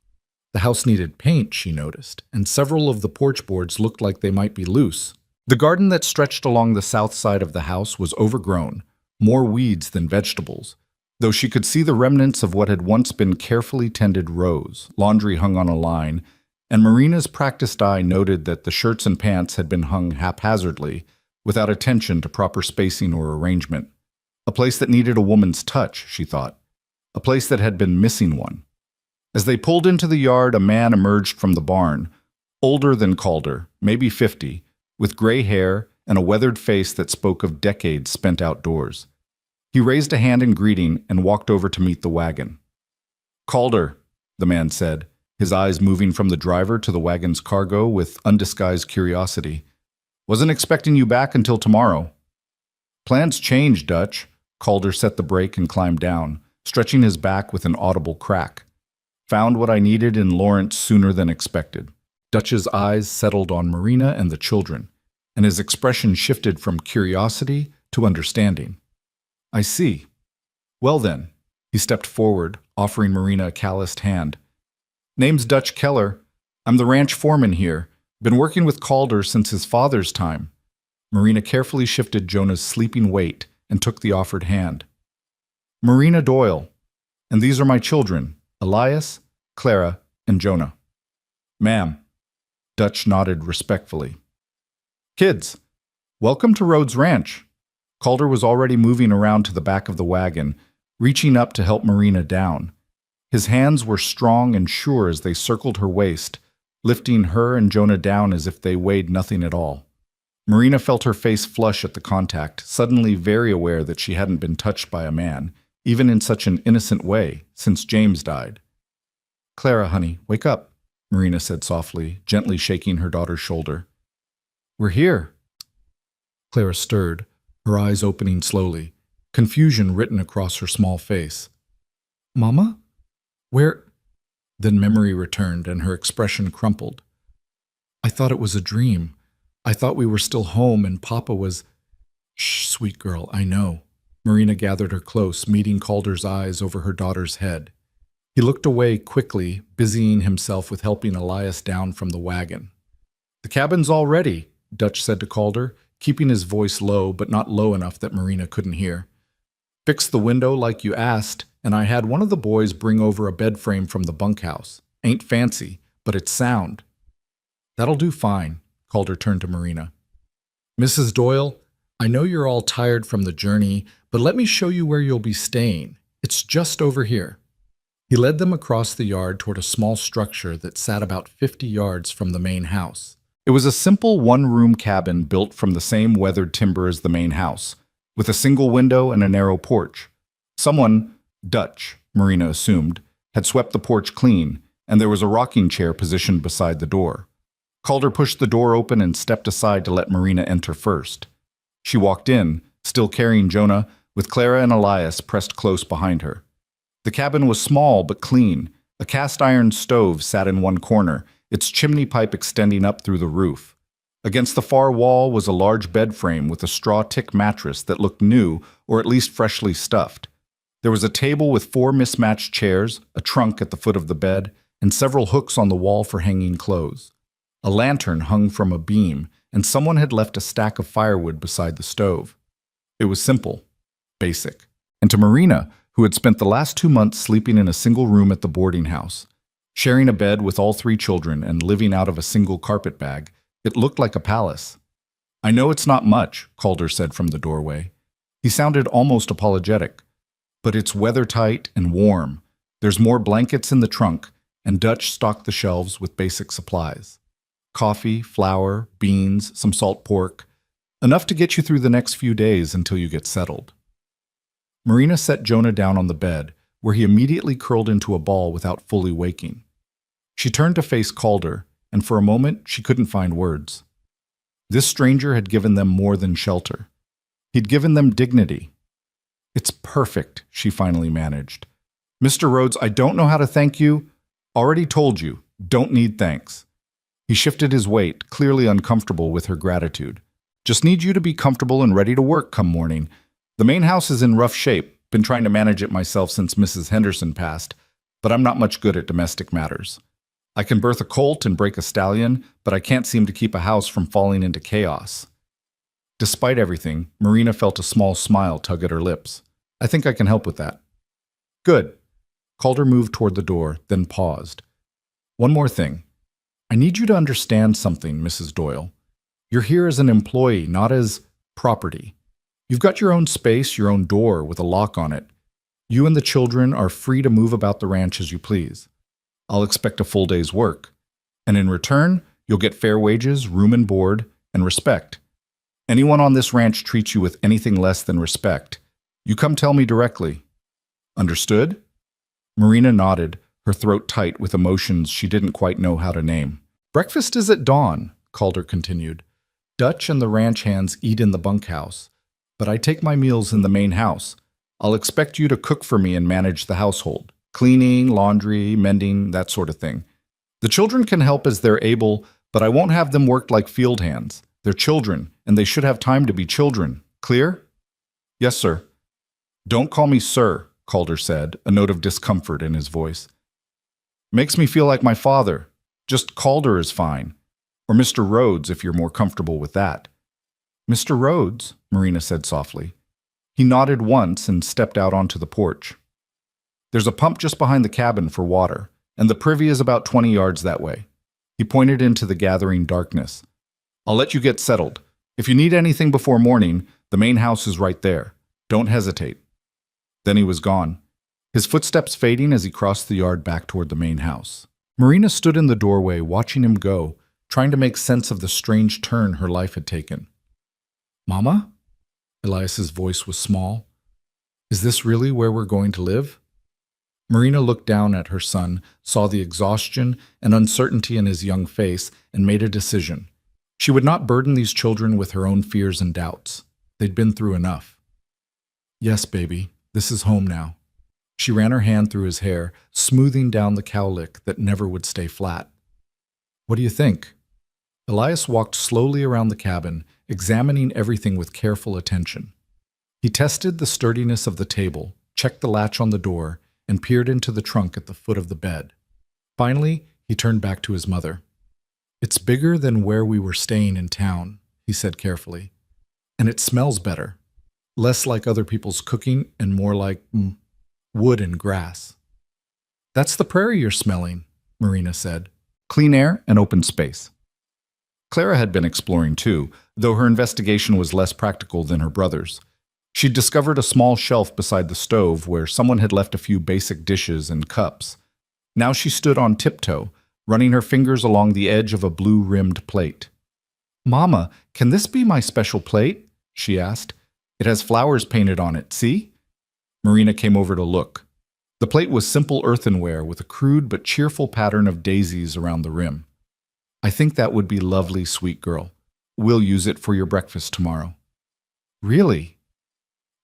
The house needed paint, she noticed, and several of the porch boards looked like they might be loose. The garden that stretched along the south side of the house was overgrown, more weeds than vegetables, though she could see the remnants of what had once been carefully tended rows, laundry hung on a line, and Marina's practiced eye noted that the shirts and pants had been hung haphazardly, without attention to proper spacing or arrangement. A place that needed a woman's touch, she thought. A place that had been missing one. As they pulled into the yard, a man emerged from the barn, older than Calder, maybe 50, with gray hair and a weathered face that spoke of decades spent outdoors. He raised a hand in greeting and walked over to meet the wagon. "Calder," the man said, his eyes moving from the driver to the wagon's cargo with undisguised curiosity. "Wasn't expecting you back until tomorrow." "Plans changed, Dutch." Calder set the brake and climbed down, stretching his back with an audible crack. "Found what I needed in Lawrence sooner than expected." Dutch's eyes settled on Marina and the children, and his expression shifted from curiosity to understanding. "I see. Well then," he stepped forward, offering Marina a calloused hand. "Name's Dutch Keller. I'm the ranch foreman here. Been working with Calder since his father's time." Marina carefully shifted Jonah's sleeping weight and took the offered hand. "Marina Doyle, and these are my children, Elias, Clara, and Jonah." "Ma'am." Dutch nodded respectfully. "Kids, welcome to Rhodes Ranch." Calder was already moving around to the back of the wagon, reaching up to help Marina down. His hands were strong and sure as they circled her waist, lifting her and Jonah down as if they weighed nothing at all. Marina felt her face flush at the contact, suddenly very aware that she hadn't been touched by a man, even in such an innocent way, since James died. "Clara, honey, wake up," Marina said softly, gently shaking her daughter's shoulder. "We're here." Clara stirred, her eyes opening slowly, confusion written across her small face. "Mama? Where?" Then memory returned and her expression crumpled. "I thought it was a dream. I thought we were still home and Papa was—" "Shh, sweet girl, I know." Marina gathered her close, meeting Calder's eyes over her daughter's head. He looked away quickly, busying himself with helping Elias down from the wagon. "The cabin's all ready," Dutch said to Calder, keeping his voice low but not low enough that Marina couldn't hear. "Fixed the window like you asked, and I had one of the boys bring over a bed frame from the bunkhouse. Ain't fancy, but it's sound." "That'll do fine." Calder turned to Marina. "Mrs. Doyle, I know you're all tired from the journey, but let me show you where you'll be staying. It's just over here." He led them across the yard toward a small structure that sat about 50 yards from the main house. It was a simple one-room cabin built from the same weathered timber as the main house, with a single window and a narrow porch. Someone, Dutch, Marina assumed, had swept the porch clean, and there was a rocking chair positioned beside the door. Calder pushed the door open and stepped aside to let Marina enter first. She walked in, still carrying Jonah, with Clara and Elias pressed close behind her. The cabin was small but clean. A cast-iron stove sat in one corner, its chimney pipe extending up through the roof. Against the far wall was a large bed frame with a straw tick mattress that looked new, or at least freshly stuffed. There was a table with 4 mismatched chairs, a trunk at the foot of the bed, and several hooks on the wall for hanging clothes. A lantern hung from a beam, and someone had left a stack of firewood beside the stove. It was simple, basic. And to Marina, who had spent the last 2 months sleeping in a single room at the boarding house, sharing a bed with all 3 children and living out of a single carpet bag, it looked like a palace. "I know it's not much," Calder said from the doorway. He sounded almost apologetic. "But it's weather-tight and warm. There's more blankets in the trunk, and Dutch stocked the shelves with basic supplies. Coffee, flour, beans, some salt pork. Enough to get you through the next few days until you get settled." Marina set Jonah down on the bed, where he immediately curled into a ball without fully waking. She turned to face Calder, and for a moment she couldn't find words. This stranger had given them more than shelter. He'd given them dignity. "It's perfect," she finally managed. "Mr. Rhodes, I don't know how to thank you. Already told you, don't need thanks." He shifted his weight, clearly uncomfortable with her gratitude. "Just need you to be comfortable and ready to work come morning. The main house is in rough shape. Been trying to manage it myself since Mrs. Henderson passed, but I'm not much good at domestic matters. I can birth a colt and break a stallion, but I can't seem to keep a house from falling into chaos." Despite everything, Marina felt a small smile tug at her lips. "I think I can help with that." "Good." Calder moved toward the door, then paused. "One more thing. I need you to understand something, Mrs. Doyle. You're here as an employee, not as property. You've got your own space, your own door with a lock on it. You and the children are free to move about the ranch as you please. I'll expect a full day's work. And in return, you'll get fair wages, room and board, and respect. Anyone on this ranch treats you with anything less than respect. You come tell me directly. Understood?" Marina nodded, her throat tight with emotions she didn't quite know how to name. "Breakfast is at dawn," Calder continued. "Dutch and the ranch hands eat in the bunkhouse, but I take my meals in the main house. I'll expect you to cook for me and manage the household. Cleaning, laundry, mending, that sort of thing. The children can help as they're able, but I won't have them worked like field hands. They're children, and they should have time to be children. Clear?" "Yes, sir." "Don't call me sir," Calder said, a note of discomfort in his voice. "Makes me feel like my father. Just Calder is fine. Or Mr. Rhodes, if you're more comfortable with that." "Mr. Rhodes," Marina said softly. He nodded once and stepped out onto the porch. "There's a pump just behind the cabin for water, and the privy is about 20 yards that way." He pointed into the gathering darkness. "I'll let you get settled. If you need anything before morning, the main house is right there. Don't hesitate." Then he was gone, his footsteps fading as he crossed the yard back toward the main house. Marina stood in the doorway watching him go, trying to make sense of the strange turn her life had taken. "Mama?" Elias's voice was small. "Is this really where we're going to live?" Marina looked down at her son, saw the exhaustion and uncertainty in his young face, and made a decision. She would not burden these children with her own fears and doubts. They'd been through enough. "Yes, baby, this is home now." She ran her hand through his hair, smoothing down the cowlick that never would stay flat. "What do you think?" Elias walked slowly around the cabin, examining everything with careful attention. He tested the sturdiness of the table, checked the latch on the door, and peered into the trunk at the foot of the bed. Finally, he turned back to his mother. "It's bigger than where we were staying in town," he said carefully. "And it smells better. Less like other people's cooking and more like wood and grass." "That's the prairie you're smelling," Marina said. "Clean air and open space." Clara had been exploring too, though her investigation was less practical than her brother's. She'd discovered a small shelf beside the stove where someone had left a few basic dishes and cups. Now she stood on tiptoe, running her fingers along the edge of a blue-rimmed plate. "Mama, can this be my special plate?" she asked. "It has flowers painted on it, see?" Marina came over to look. The plate was simple earthenware with a crude but cheerful pattern of daisies around the rim. "I think that would be lovely, sweet girl. We'll use it for your breakfast tomorrow." "Really?"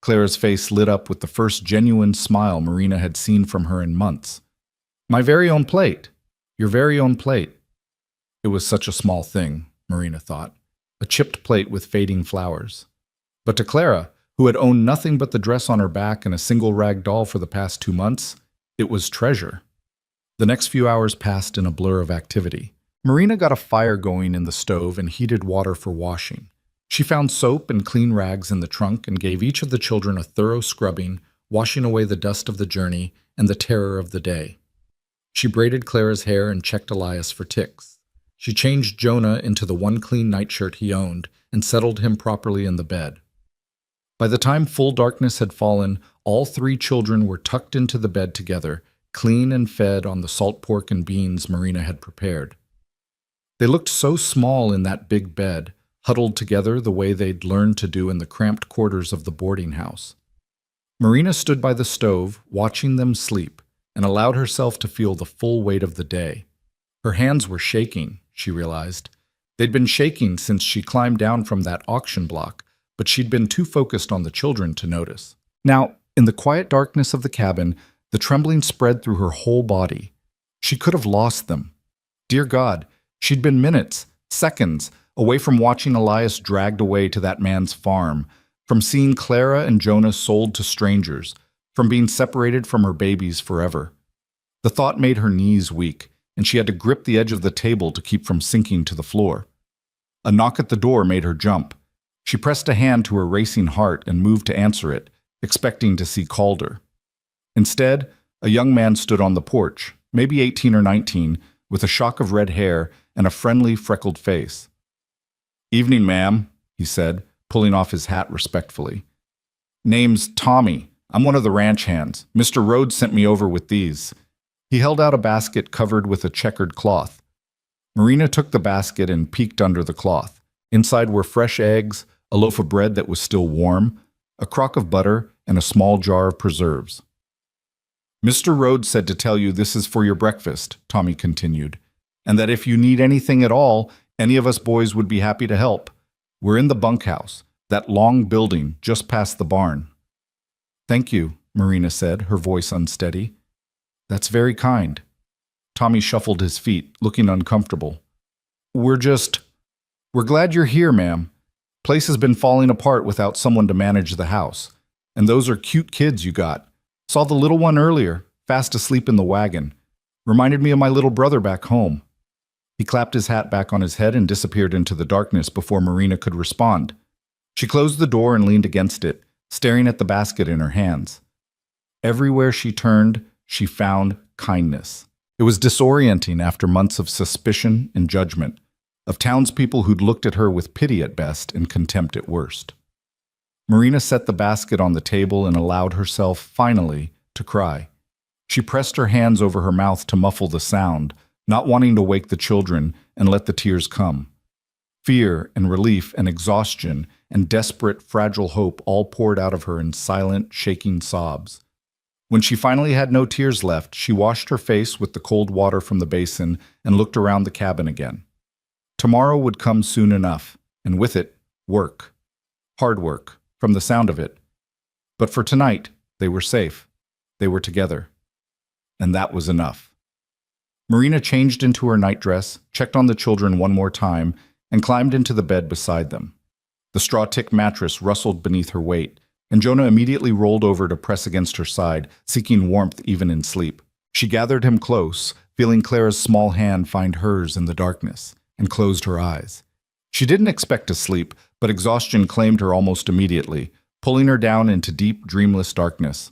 Clara's face lit up with the first genuine smile Marina had seen from her in months. "My very own plate. Your very own plate." It was such a small thing, Marina thought. A chipped plate with fading flowers. But to Clara, who had owned nothing but the dress on her back and a single rag doll for the past 2 months, it was treasure. The next few hours passed in a blur of activity. Marina got a fire going in the stove and heated water for washing. She found soap and clean rags in the trunk and gave each of the children a thorough scrubbing, washing away the dust of the journey and the terror of the day. She braided Clara's hair and checked Elias for ticks. She changed Jonah into the one clean nightshirt he owned and settled him properly in the bed. By the time full darkness had fallen, all 3 children were tucked into the bed together, clean and fed on the salt pork and beans Marina had prepared. They looked so small in that big bed, huddled together the way they'd learned to do in the cramped quarters of the boarding house. Marina stood by the stove, watching them sleep, and allowed herself to feel the full weight of the day. Her hands were shaking, she realized. They'd been shaking since she climbed down from that auction block, but she'd been too focused on the children to notice. Now, in the quiet darkness of the cabin, the trembling spread through her whole body. She could have lost them. Dear God, she'd been minutes, seconds, away from watching Elias dragged away to that man's farm, from seeing Clara and Jonah sold to strangers, from being separated from her babies forever. The thought made her knees weak, and she had to grip the edge of the table to keep from sinking to the floor. A knock at the door made her jump. She pressed a hand to her racing heart and moved to answer it, expecting to see Calder. Instead, a young man stood on the porch, maybe 18 or 19, with a shock of red hair and a friendly, freckled face. "Evening, ma'am," he said, pulling off his hat respectfully. "Name's Tommy. I'm one of the ranch hands. Mr. Rhodes sent me over with these." He held out a basket covered with a checkered cloth. Marina took the basket and peeked under the cloth. Inside were fresh eggs, a loaf of bread that was still warm, a crock of butter, and a small jar of preserves. "Mr. Rhodes said to tell you this is for your breakfast," Tommy continued, "and that if you need anything at all, any of us boys would be happy to help. We're in the bunkhouse, that long building just past the barn." "Thank you," Marina said, her voice unsteady. "That's very kind." Tommy shuffled his feet, looking uncomfortable. We're glad you're here, ma'am. Place has been falling apart without someone to manage the house. And those are cute kids you got. Saw the little one earlier, fast asleep in the wagon. Reminded me of my little brother back home." He clapped his hat back on his head and disappeared into the darkness before Marina could respond. She closed the door and leaned against it, staring at the basket in her hands. Everywhere she turned, she found kindness. It was disorienting after months of suspicion and judgment, of townspeople who'd looked at her with pity at best and contempt at worst. Marina set the basket on the table and allowed herself, finally, to cry. She pressed her hands over her mouth to muffle the sound, not wanting to wake the children and let the tears come. Fear and relief and exhaustion and desperate, fragile hope all poured out of her in silent, shaking sobs. When she finally had no tears left, she washed her face with the cold water from the basin and looked around the cabin again. Tomorrow would come soon enough, and with it, work. Hard work, from the sound of it. But for tonight, they were safe. They were together. And that was enough. Marina changed into her nightdress, checked on the children one more time, and climbed into the bed beside them. The straw-tick mattress rustled beneath her weight, and Jonah immediately rolled over to press against her side, seeking warmth even in sleep. She gathered him close, feeling Clara's small hand find hers in the darkness, and closed her eyes. She didn't expect to sleep, but exhaustion claimed her almost immediately, pulling her down into deep, dreamless darkness.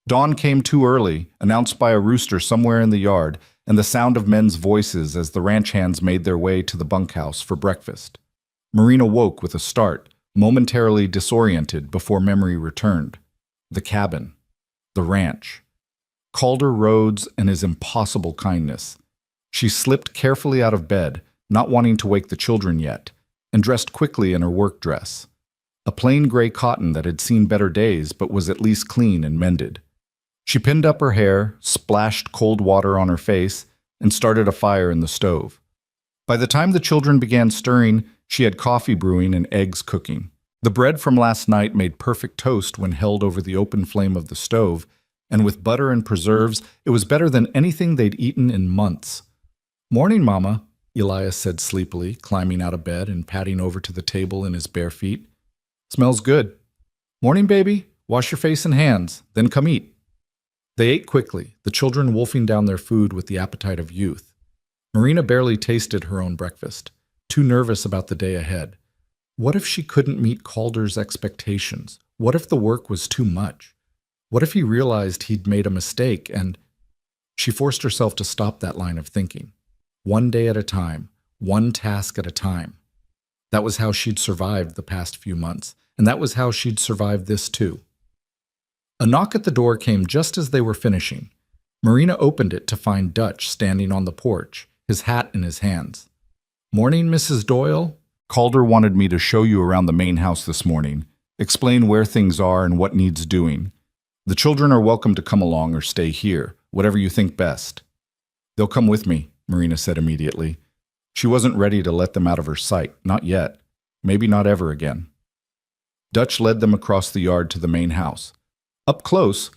Dawn came too early, announced by a rooster somewhere in the yard, and the sound of men's voices as the ranch hands made their way to the bunkhouse for breakfast. Marina woke with a start, momentarily disoriented before memory returned. The cabin. The ranch. Calder Rhodes and his impossible kindness. She slipped carefully out of bed, not wanting to wake the children yet, and dressed quickly in her work dress. A plain gray cotton that had seen better days but was at least clean and mended. She pinned up her hair, splashed cold water on her face, and started a fire in the stove. By the time the children began stirring, she had coffee brewing and eggs cooking. The bread from last night made perfect toast when held over the open flame of the stove, and with butter and preserves, it was better than anything they'd eaten in months. "Morning, Mama," Elias said sleepily, climbing out of bed and padding over to the table in his bare feet. "Smells good." "Morning, baby. Wash your face and hands, then come eat." They ate quickly, the children wolfing down their food with the appetite of youth. Marina barely tasted her own breakfast, too nervous about the day ahead. What if she couldn't meet Calder's expectations? What if the work was too much? What if he realized he'd made a mistake and... She forced herself to stop that line of thinking. One day at a time, one task at a time. That was how she'd survived the past few months, and that was how she'd survived this too. A knock at the door came just as they were finishing. Marina opened it to find Dutch standing on the porch, his hat in his hands. "Morning, Mrs. Doyle. Calder wanted me to show you around the main house this morning, explain where things are and what needs doing. The children are welcome to come along or stay here, whatever you think best." "They'll come with me," Marina said immediately. She wasn't ready to let them out of her sight, not yet. Maybe not ever again. Dutch led them across the yard to the main house. Up close,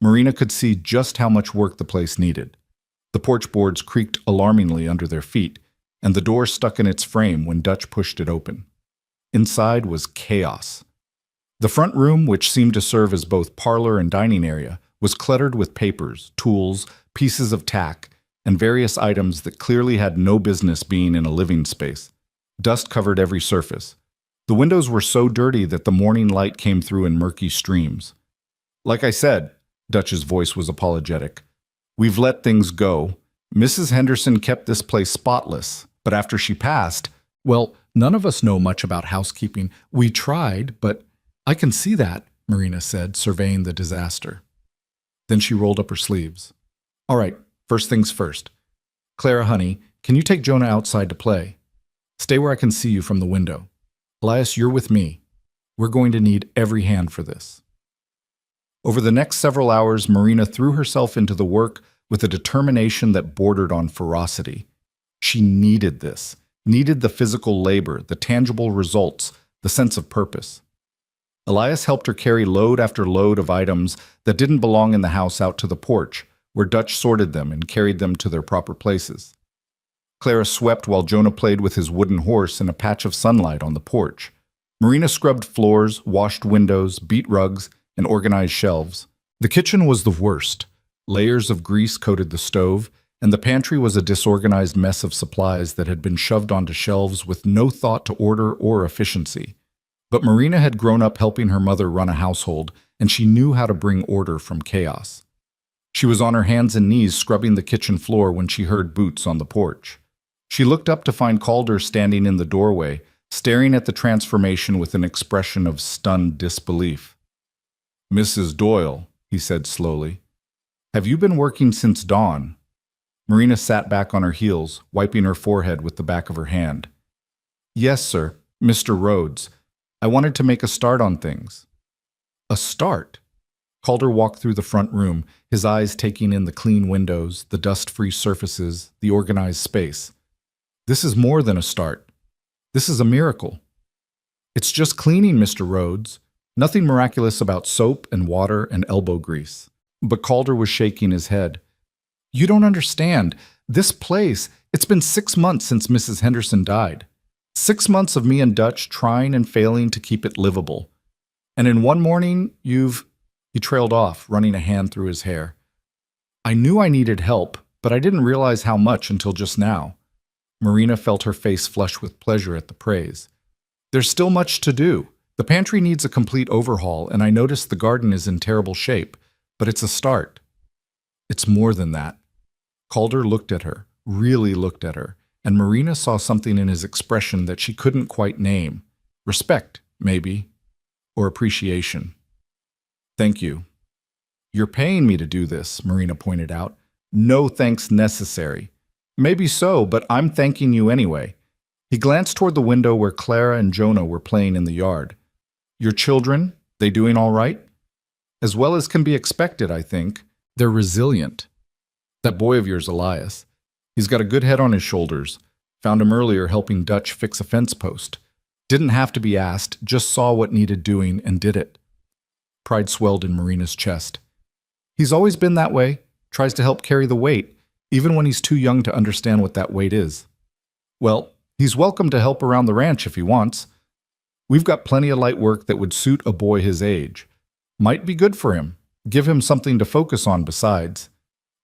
Marina could see just how much work the place needed. The porch boards creaked alarmingly under their feet, and the door stuck in its frame when Dutch pushed it open. Inside was chaos. The front room, which seemed to serve as both parlor and dining area, was cluttered with papers, tools, pieces of tack, and various items that clearly had no business being in a living space. Dust covered every surface. The windows were so dirty that the morning light came through in murky streams. "Like I said," Dutch's voice was apologetic, "we've let things go. Mrs. Henderson kept this place spotless, but after she passed, well, none of us know much about housekeeping. We tried, but I can see that," Marina said, surveying the disaster. Then she rolled up her sleeves. "All right, first things first. Clara, honey, can you take Jonah outside to play? Stay where I can see you from the window. Elias, you're with me. We're going to need every hand for this." Over the next several hours, Marina threw herself into the work with a determination that bordered on ferocity. She needed this, needed the physical labor, the tangible results, the sense of purpose. Elias helped her carry load after load of items that didn't belong in the house out to the porch, where Dutch sorted them and carried them to their proper places. Clara swept while Jonah played with his wooden horse in a patch of sunlight on the porch. Marina scrubbed floors, washed windows, beat rugs, and organized shelves. The kitchen was the worst. Layers of grease coated the stove, and the pantry was a disorganized mess of supplies that had been shoved onto shelves with no thought to order or efficiency. But Marina had grown up helping her mother run a household, and she knew how to bring order from chaos. She was on her hands and knees scrubbing the kitchen floor when she heard boots on the porch. She looked up to find Calder standing in the doorway, staring at the transformation with an expression of stunned disbelief. "Mrs. Doyle," he said slowly, "have you been working since dawn?" Marina sat back on her heels, wiping her forehead with the back of her hand. "Yes, sir, Mr. Rhodes. I wanted to make a start on things." "A start?" Calder walked through the front room, his eyes taking in the clean windows, the dust-free surfaces, the organized space. "This is more than a start. This is a miracle." "It's just cleaning, Mr. Rhodes. Nothing miraculous about soap and water and elbow grease." But Calder was shaking his head. "You don't understand. This place, it's been 6 months since Mrs. Henderson died. 6 months of me and Dutch trying and failing to keep it livable. And in one morning, you've..." He trailed off, running a hand through his hair. "I knew I needed help, but I didn't realize how much until just now." Marina felt her face flush with pleasure at the praise. "There's still much to do. The pantry needs a complete overhaul, and I noticed the garden is in terrible shape, but it's a start." "It's more than that." Calder looked at her, really looked at her, and Marina saw something in his expression that she couldn't quite name. Respect, maybe, or appreciation. "Thank you." "You're paying me to do this," Marina pointed out. "No thanks necessary." "Maybe so, but I'm thanking you anyway." He glanced toward the window where Clara and Jonah were playing in the yard. "Your children, they doing all right?" "As well as can be expected, I think. They're resilient. That boy of yours, Elias, he's got a good head on his shoulders. Found him earlier helping Dutch fix a fence post. Didn't have to be asked, just saw what needed doing and did it. Pride swelled in Marina's chest. He's always been that way, tries to help carry the weight, even when he's too young to understand what that weight is. Well, he's welcome to help around the ranch if he wants. We've got plenty of light work that would suit a boy his age. Might be good for him. Give him something to focus on besides.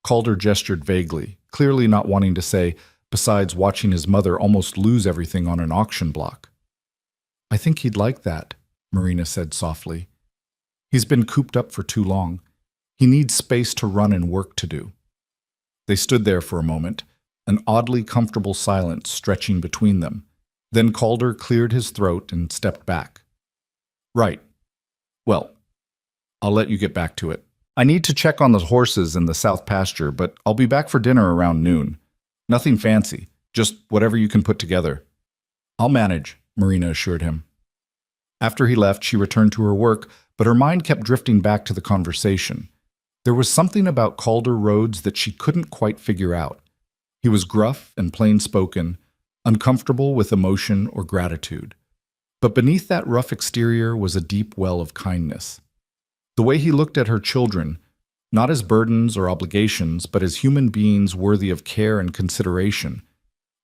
Calder gestured vaguely, clearly not wanting to say, besides watching his mother almost lose everything on an auction block. I think he'd like that, Marina said softly. He's been cooped up for too long. He needs space to run and work to do. They stood there for a moment, an oddly comfortable silence stretching between them. Then Calder cleared his throat and stepped back. Right. Well, I'll let you get back to it. I need to check on the horses in the south pasture, but I'll be back for dinner around noon. Nothing fancy, just whatever you can put together. I'll manage, Marina assured him. After he left, she returned to her work, but her mind kept drifting back to the conversation. There was something about Calder Rhodes that she couldn't quite figure out. He was gruff and plain-spoken, uncomfortable with emotion or gratitude. But beneath that rough exterior was a deep well of kindness. The way he looked at her children, not as burdens or obligations, but as human beings worthy of care and consideration,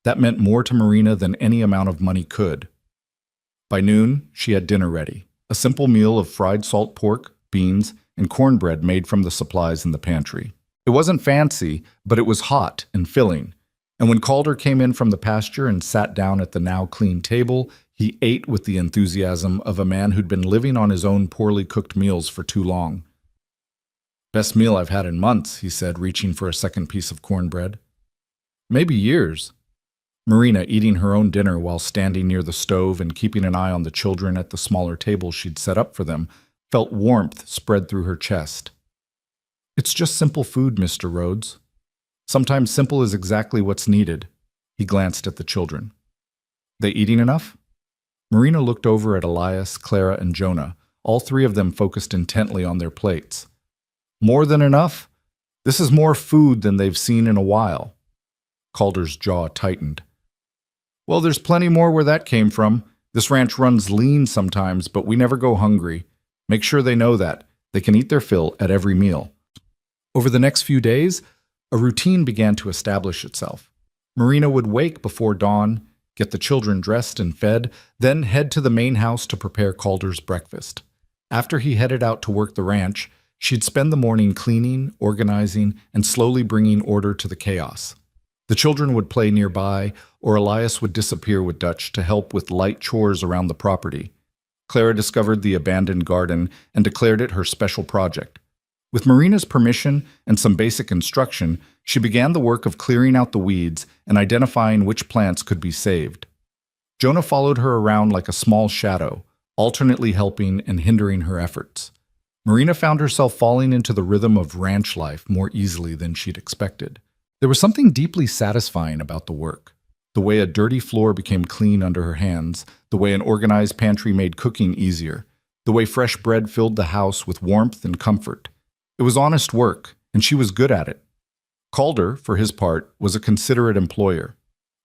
that meant more to Marina than any amount of money could. By noon, she had dinner ready, a simple meal of fried salt pork, beans, and cornbread made from the supplies in the pantry. It wasn't fancy, but it was hot and filling, and when Calder came in from the pasture and sat down at the now clean table, he ate with the enthusiasm of a man who'd been living on his own poorly cooked meals for too long. Best meal I've had in months, he said, reaching for a second piece of cornbread. Maybe years. Marina, eating her own dinner while standing near the stove and keeping an eye on the children at the smaller table she'd set up for them, felt warmth spread through her chest. It's just simple food, Mr. Rhodes. Sometimes simple is exactly what's needed. He glanced at the children. They eating enough? Marina looked over at Elias, Clara, and Jonah, all three of them focused intently on their plates. More than enough? This is more food than they've seen in a while. Calder's jaw tightened. Well, there's plenty more where that came from. This ranch runs lean sometimes, but we never go hungry. Make sure they know that. They can eat their fill at every meal. Over the next few days, a routine began to establish itself. Marina would wake before dawn, get the children dressed and fed, then head to the main house to prepare Calder's breakfast. After he headed out to work the ranch, she'd spend the morning cleaning, organizing, and slowly bringing order to the chaos. The children would play nearby, or Elias would disappear with Dutch to help with light chores around the property. Clara discovered the abandoned garden and declared it her special project. With Marina's permission and some basic instruction, she began the work of clearing out the weeds and identifying which plants could be saved. Jonah followed her around like a small shadow, alternately helping and hindering her efforts. Marina found herself falling into the rhythm of ranch life more easily than she'd expected. There was something deeply satisfying about the work. The way a dirty floor became clean under her hands, the way an organized pantry made cooking easier, the way fresh bread filled the house with warmth and comfort. It was honest work, and she was good at it. Calder, for his part, was a considerate employer.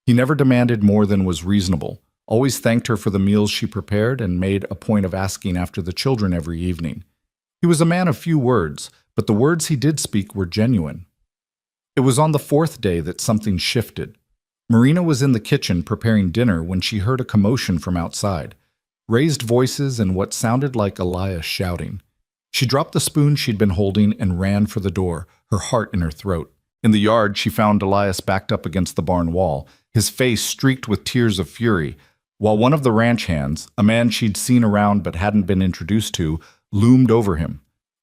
He never demanded more than was reasonable, always thanked her for the meals she prepared, and made a point of asking after the children every evening. He was a man of few words, but the words he did speak were genuine. It was on the fourth day that something shifted. Marina was in the kitchen preparing dinner when she heard a commotion from outside, raised voices and what sounded like Elias shouting. She dropped the spoon she'd been holding and ran for the door, her heart in her throat. In the yard, she found Elias backed up against the barn wall, his face streaked with tears of fury, while one of the ranch hands, a man she'd seen around but hadn't been introduced to, loomed over him.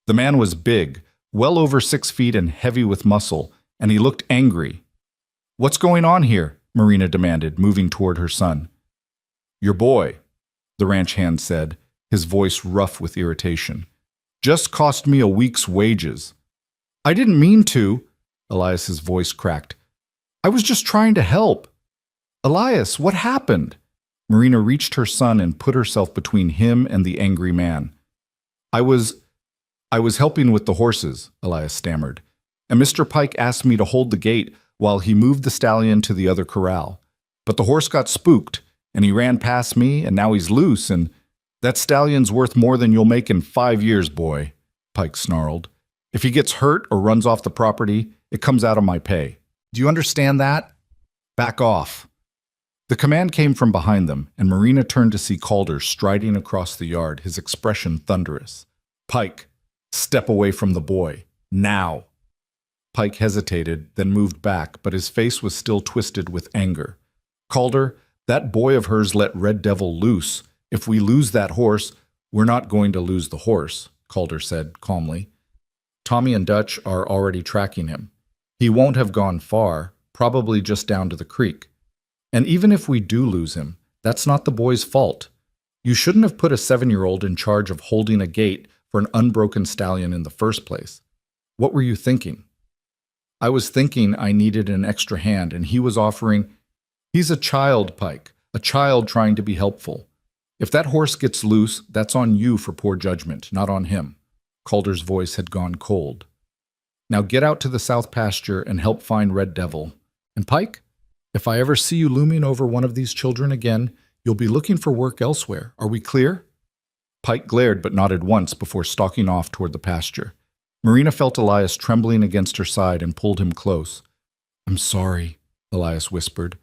The man was big, well over 6 feet and heavy with muscle, and he looked angry. "What's going on here?" Marina demanded, moving toward her son. "Your boy," the ranch hand said, his voice rough with irritation. "Just cost me a week's wages." "I didn't mean to," Elias's voice cracked. "I was just trying to help." "Elias, what happened?" Marina reached her son and put herself between him and the angry man. I was helping with the horses," Elias stammered, "and Mr. Pike asked me to hold the gate while he moved the stallion to the other corral. But the horse got spooked, and he ran past me, and now he's loose, and that stallion's worth more than you'll make in 5 years, boy, Pike snarled. If he gets hurt or runs off the property, it comes out of my pay. Do you understand that? Back off. The command came from behind them, and Marina turned to see Calder striding across the yard, his expression thunderous. Pike, step away from the boy. Now. Pike hesitated, then moved back, but his face was still twisted with anger. Calder, that boy of hers let Red Devil loose. If we lose that horse, we're not going to lose the horse, Calder said calmly. Tommy and Dutch are already tracking him. He won't have gone far, probably just down to the creek. And even if we do lose him, that's not the boy's fault. You shouldn't have put a 7-year-old in charge of holding a gate for an unbroken stallion in the first place. What were you thinking? I was thinking I needed an extra hand, and he was offering. He's a child, Pike, a child trying to be helpful. If that horse gets loose, that's on you for poor judgment, not on him. Calder's voice had gone cold. Now get out to the south pasture and help find Red Devil. And Pike, if I ever see you looming over one of these children again, you'll be looking for work elsewhere. Are we clear? Pike glared but nodded once before stalking off toward the pasture. Marina felt Elias trembling against her side and pulled him close. I'm sorry, Elias whispered.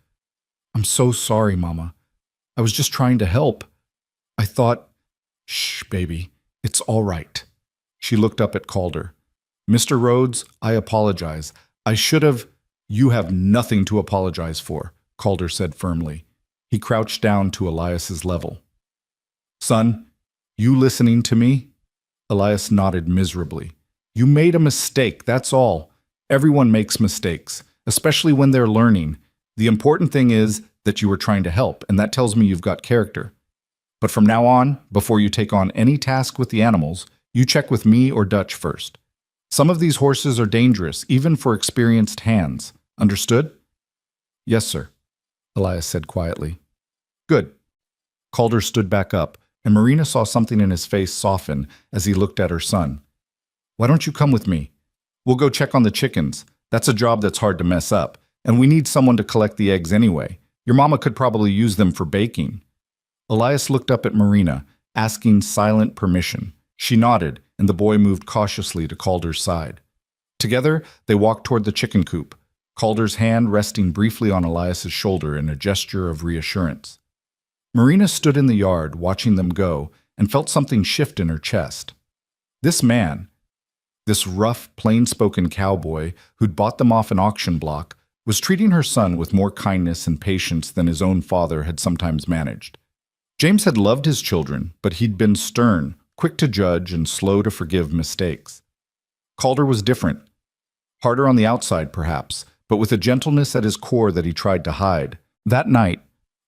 I'm so sorry, Mama. I was just trying to help. I thought, shh, baby, it's all right. She looked up at Calder. Mr. Rhodes, I apologize. I should have. You have nothing to apologize for, Calder said firmly. He crouched down to Elias's level. Son, you listening to me? Elias nodded miserably. You made a mistake, that's all. Everyone makes mistakes, especially when they're learning. The important thing is that you were trying to help, and that tells me you've got character. But from now on, before you take on any task with the animals, you check with me or Dutch first. Some of these horses are dangerous, even for experienced hands. Understood? Yes, sir, Elias said quietly. Good. Calder stood back up, and Marina saw something in his face soften as he looked at her son. Why don't you come with me? We'll go check on the chickens. That's a job that's hard to mess up, and we need someone to collect the eggs anyway. Your mama could probably use them for baking. Elias looked up at Marina, asking silent permission. She nodded, and the boy moved cautiously to Calder's side. Together, they walked toward the chicken coop, Calder's hand resting briefly on Elias's shoulder in a gesture of reassurance. Marina stood in the yard, watching them go, and felt something shift in her chest. This man, this rough, plain-spoken cowboy who'd bought them off an auction block, was treating her son with more kindness and patience than his own father had sometimes managed. James had loved his children, but he'd been stern, quick to judge, and slow to forgive mistakes. Calder was different. Harder on the outside, perhaps, but with a gentleness at his core that he tried to hide. That night,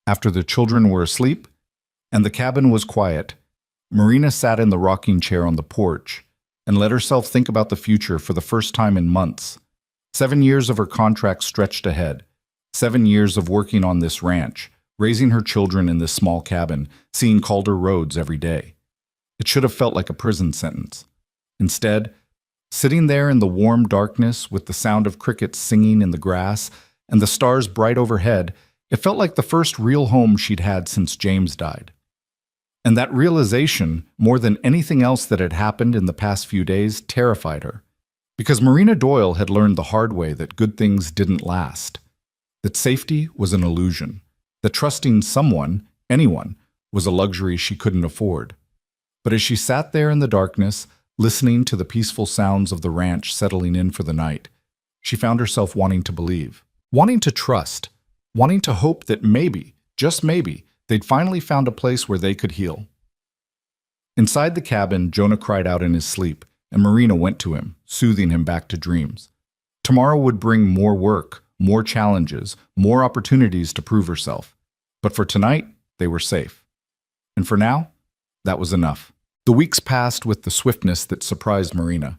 after the children were asleep and the cabin was quiet, Marina sat in the rocking chair on the porch and let herself think about the future for the first time in months. 7 years of her contract stretched ahead. 7 years of working on this ranch, raising her children in this small cabin, seeing Calder Rhodes every day. It should have felt like a prison sentence. Instead, sitting there in the warm darkness with the sound of crickets singing in the grass and the stars bright overhead, it felt like the first real home she'd had since James died. And that realization, more than anything else that had happened in the past few days, terrified her. Because Marina Doyle had learned the hard way that good things didn't last, that safety was an illusion, that trusting someone, anyone, was a luxury she couldn't afford. But as she sat there in the darkness, listening to the peaceful sounds of the ranch settling in for the night, she found herself wanting to believe, wanting to trust, wanting to hope that maybe, just maybe, they'd finally found a place where they could heal. Inside the cabin, Jonah cried out in his sleep, and Marina went to him, soothing him back to dreams. Tomorrow would bring more work, more challenges, more opportunities to prove herself. But for tonight, they were safe. And for now, that was enough. The weeks passed with the swiftness that surprised Marina.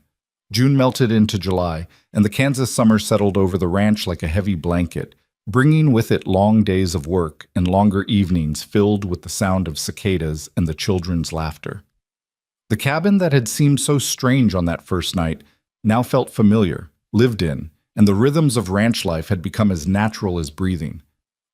June melted into July, and the Kansas summer settled over the ranch like a heavy blanket, bringing with it long days of work and longer evenings filled with the sound of cicadas and the children's laughter. The cabin that had seemed so strange on that first night now felt familiar, lived in, and the rhythms of ranch life had become as natural as breathing.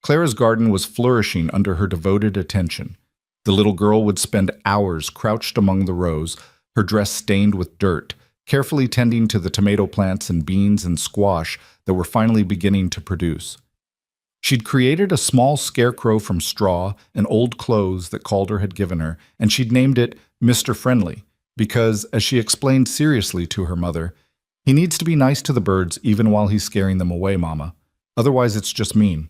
Clara's garden was flourishing under her devoted attention. The little girl would spend hours crouched among the rows, her dress stained with dirt, carefully tending to the tomato plants and beans and squash that were finally beginning to produce. She'd created a small scarecrow from straw and old clothes that Calder had given her, and she'd named it Mr. Friendly, because, as she explained seriously to her mother, he needs to be nice to the birds even while he's scaring them away, Mama. Otherwise it's just mean.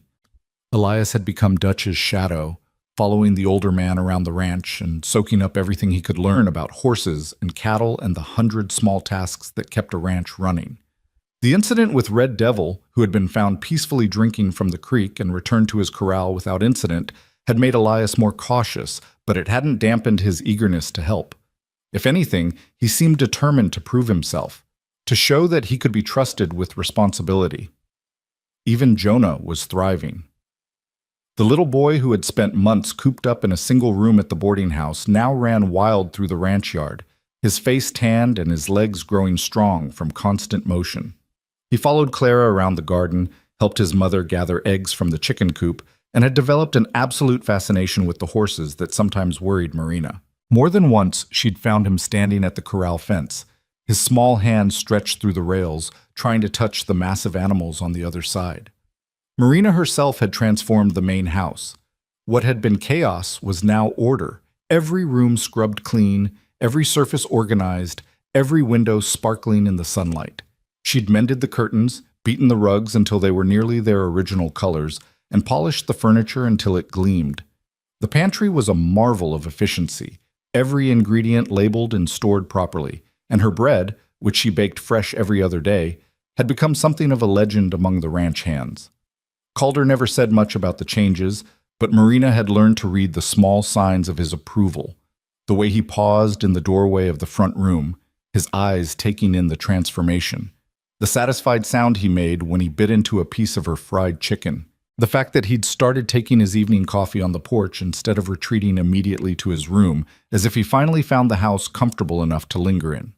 Elias had become Dutch's shadow, following the older man around the ranch and soaking up everything he could learn about horses and cattle and the 100 small tasks that kept a ranch running. The incident with Red Devil, who had been found peacefully drinking from the creek and returned to his corral without incident, had made Elias more cautious, but it hadn't dampened his eagerness to help. If anything, he seemed determined to prove himself, to show that he could be trusted with responsibility. Even Jonah was thriving. The little boy who had spent months cooped up in a single room at the boarding house now ran wild through the ranch yard, his face tanned and his legs growing strong from constant motion. He followed Clara around the garden, helped his mother gather eggs from the chicken coop, and had developed an absolute fascination with the horses that sometimes worried Marina. More than once, she'd found him standing at the corral fence, his small hands stretched through the rails, trying to touch the massive animals on the other side. Marina herself had transformed the main house. What had been chaos was now order, every room scrubbed clean, every surface organized, every window sparkling in the sunlight. She'd mended the curtains, beaten the rugs until they were nearly their original colors, and polished the furniture until it gleamed. The pantry was a marvel of efficiency, every ingredient labeled and stored properly, and her bread, which she baked fresh every other day, had become something of a legend among the ranch hands. Calder never said much about the changes, but Marina had learned to read the small signs of his approval, the way he paused in the doorway of the front room, his eyes taking in the transformation, the satisfied sound he made when he bit into a piece of her fried chicken, the fact that he'd started taking his evening coffee on the porch instead of retreating immediately to his room, as if he finally found the house comfortable enough to linger in.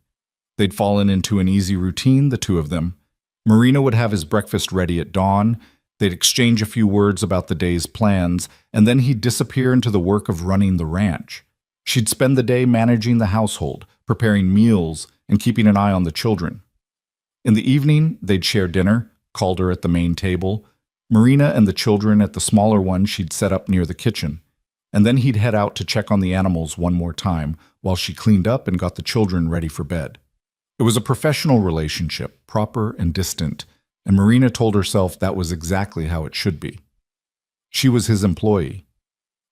They'd fallen into an easy routine, the two of them. Marina would have his breakfast ready at dawn, they'd exchange a few words about the day's plans, and then he'd disappear into the work of running the ranch. She'd spend the day managing the household, preparing meals, and keeping an eye on the children. In the evening, they'd share dinner, Calder at the main table, Marina and the children at the smaller one she'd set up near the kitchen, and then he'd head out to check on the animals one more time while she cleaned up and got the children ready for bed. It was a professional relationship, proper and distant, and Marina told herself that was exactly how it should be. She was his employee.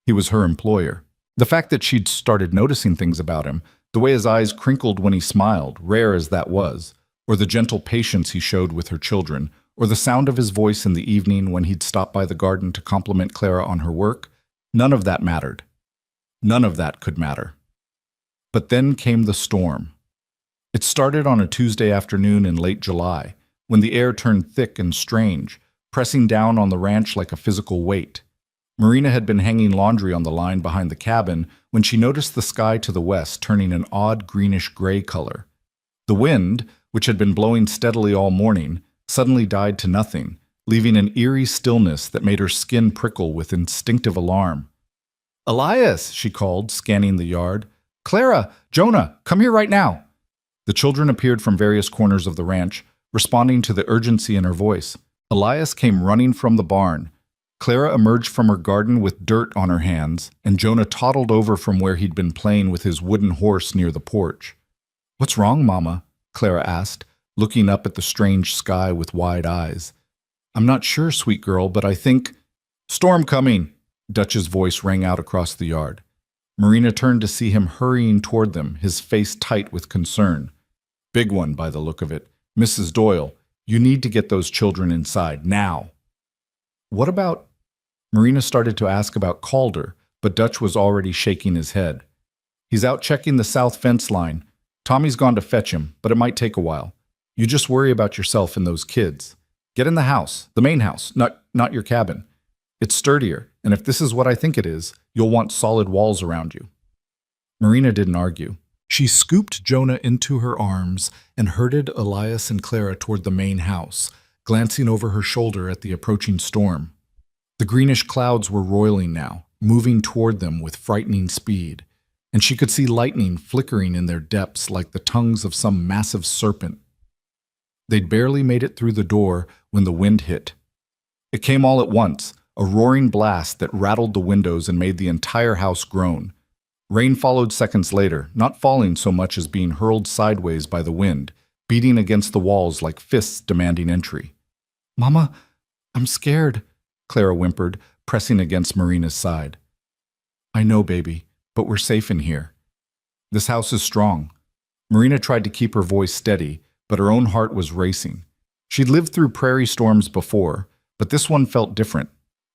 He was her employer. The fact that she'd started noticing things about him, the way his eyes crinkled when he smiled, rare as that was, or the gentle patience he showed with her children, or the sound of his voice in the evening when he'd stop by the garden to compliment Clara on her work, none of that mattered. None of that could matter. But then came the storm. It started on a Tuesday afternoon in late July, when the air turned thick and strange, pressing down on the ranch like a physical weight. Marina had been hanging laundry on the line behind the cabin when she noticed the sky to the west turning an odd greenish-gray color. The wind, which had been blowing steadily all morning, suddenly died to nothing, leaving an eerie stillness that made her skin prickle with instinctive alarm. "Elias," she called, scanning the yard. "Clara! Jonah! Come here right now!" The children appeared from various corners of the ranch, responding to the urgency in her voice. Elias came running from the barn. Clara emerged from her garden with dirt on her hands, and Jonah toddled over from where he'd been playing with his wooden horse near the porch. "What's wrong, Mama?" Clara asked, looking up at the strange sky with wide eyes. "I'm not sure, sweet girl, but I think—" "Storm coming!" Dutch's voice rang out across the yard. Marina turned to see him hurrying toward them, his face tight with concern. "Big one, by the look of it. Mrs. Doyle, you need to get those children inside, now." "What about—" Marina started to ask about Calder, but Dutch was already shaking his head. "He's out checking the south fence line. Tommy's gone to fetch him, but it might take a while. You just worry about yourself and those kids. Get in the house, the main house, not your cabin. It's sturdier, and if this is what I think it is, you'll want solid walls around you." Marina didn't argue. She scooped Jonah into her arms and herded Elias and Clara toward the main house, glancing over her shoulder at the approaching storm. The greenish clouds were roiling now, moving toward them with frightening speed, and she could see lightning flickering in their depths like the tongues of some massive serpent. They'd barely made it through the door when the wind hit. It came all at once, a roaring blast that rattled the windows and made the entire house groan. Rain followed seconds later, not falling so much as being hurled sideways by the wind, beating against the walls like fists demanding entry. "Mama, I'm scared," Clara whimpered, pressing against Marina's side. "I know, baby, but we're safe in here. This house is strong." Marina tried to keep her voice steady, but her own heart was racing. She'd lived through prairie storms before, but this one felt different,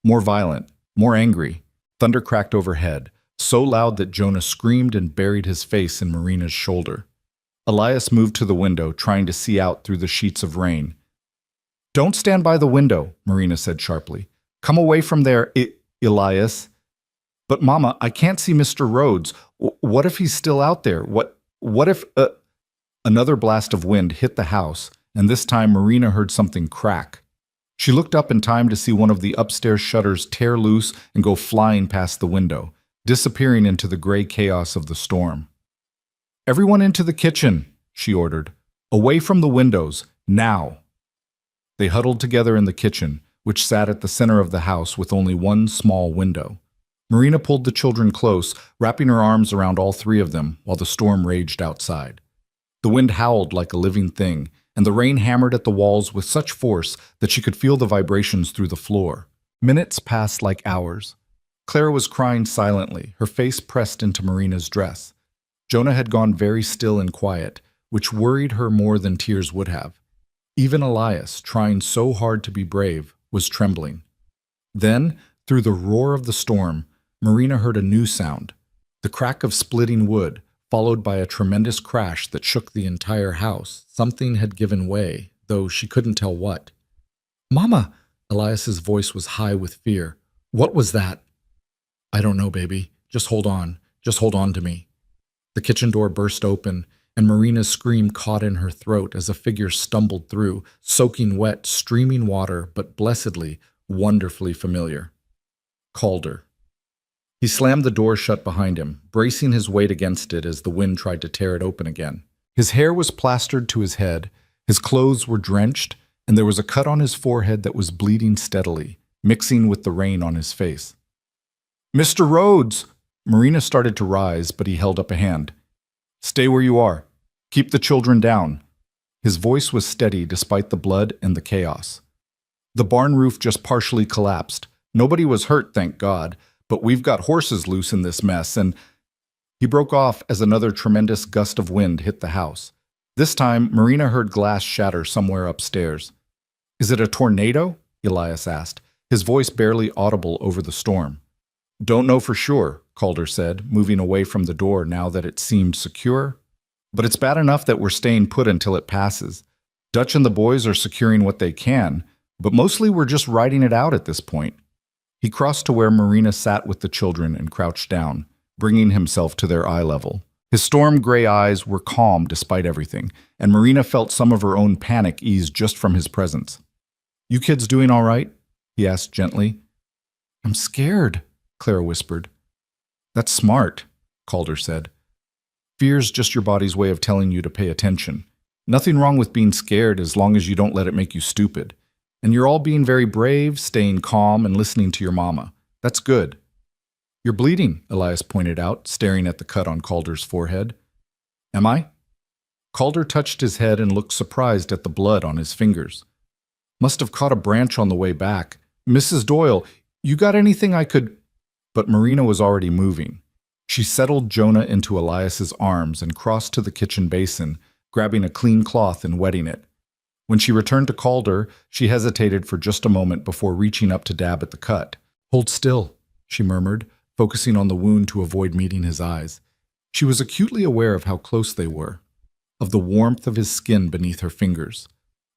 more violent, more angry. Thunder cracked overhead, so loud that Jonah screamed and buried his face in Marina's shoulder. Elias moved to the window, trying to see out through the sheets of rain. "Don't stand by the window," Marina said sharply. "Come away from there, Elias." "But Mama, I can't see Mr. Rhodes. What if he's still out there? What if—" Another blast of wind hit the house, and this time Marina heard something crack. She looked up in time to see one of the upstairs shutters tear loose and go flying past the window, disappearing into the gray chaos of the storm. "Everyone into the kitchen," she ordered. "Away from the windows, now." They huddled together in the kitchen, which sat at the center of the house with only one small window. Marina pulled the children close, wrapping her arms around all three of them while the storm raged outside. The wind howled like a living thing, and the rain hammered at the walls with such force that she could feel the vibrations through the floor. Minutes passed like hours. Clara was crying silently, her face pressed into Marina's dress. Jonah had gone very still and quiet, which worried her more than tears would have. Even Elias, trying so hard to be brave, was trembling. Then, through the roar of the storm, Marina heard a new sound, the crack of splitting wood, followed by a tremendous crash that shook the entire house. Something had given way, though she couldn't tell what. "Mama!" Elias's voice was high with fear. "What was that?" "I don't know, baby. Just hold on. Just hold on to me." The kitchen door burst open, and Marina's scream caught in her throat as a figure stumbled through, soaking wet, streaming water, but blessedly, wonderfully familiar. Calder. He slammed the door shut behind him, bracing his weight against it as the wind tried to tear it open again. His hair was plastered to his head, his clothes were drenched, and there was a cut on his forehead that was bleeding steadily, mixing with the rain on his face. "Mr. Rhodes!" Marina started to rise, but he held up a hand. "Stay where you are. Keep the children down." His voice was steady despite the blood and the chaos. "The barn roof just partially collapsed. Nobody was hurt, thank God, but we've got horses loose in this mess, and—" He broke off as another tremendous gust of wind hit the house. This time, Marina heard glass shatter somewhere upstairs. "Is it a tornado?" Elias asked, his voice barely audible over the storm. "Don't know for sure," Calder said, moving away from the door now that it seemed secure. "But it's bad enough that we're staying put until it passes. Dutch and the boys are securing what they can, but mostly we're just riding it out at this point." He crossed to where Marina sat with the children and crouched down, bringing himself to their eye level. His storm-gray eyes were calm despite everything, and Marina felt some of her own panic ease just from his presence. "You kids doing all right?" he asked gently. "I'm scared," Clara whispered. "That's smart," Calder said. "Fear's just your body's way of telling you to pay attention. Nothing wrong with being scared as long as you don't let it make you stupid. And you're all being very brave, staying calm, and listening to your mama. That's good." "You're bleeding," Elias pointed out, staring at the cut on Calder's forehead. "Am I?" Calder touched his head and looked surprised at the blood on his fingers. "Must have caught a branch on the way back. Mrs. Doyle, you got anything I could—" But Marina was already moving. She settled Jonah into Elias's arms and crossed to the kitchen basin, grabbing a clean cloth and wetting it. When she returned to Calder, she hesitated for just a moment before reaching up to dab at the cut. "Hold still," she murmured, focusing on the wound to avoid meeting his eyes. She was acutely aware of how close they were, of the warmth of his skin beneath her fingers,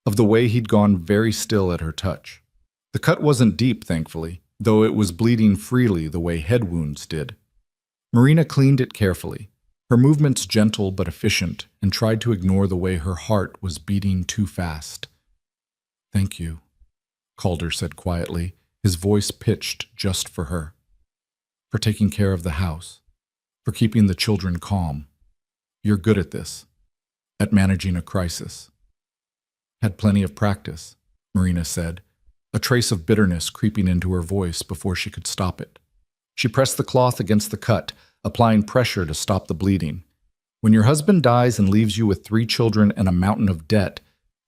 of the way he'd gone very still at her touch. The cut wasn't deep, thankfully, though it was bleeding freely the way head wounds did. Marina cleaned it carefully, her movements gentle but efficient, and tried to ignore the way her heart was beating too fast. "Thank you," Calder said quietly, his voice pitched just for her. For taking care of the house. For keeping the children calm. You're good at this. At managing a crisis. Had plenty of practice, Marina said, a trace of bitterness creeping into her voice before she could stop it. She pressed the cloth against the cut, applying pressure to stop the bleeding. When your husband dies and leaves you with 3 children and a mountain of debt,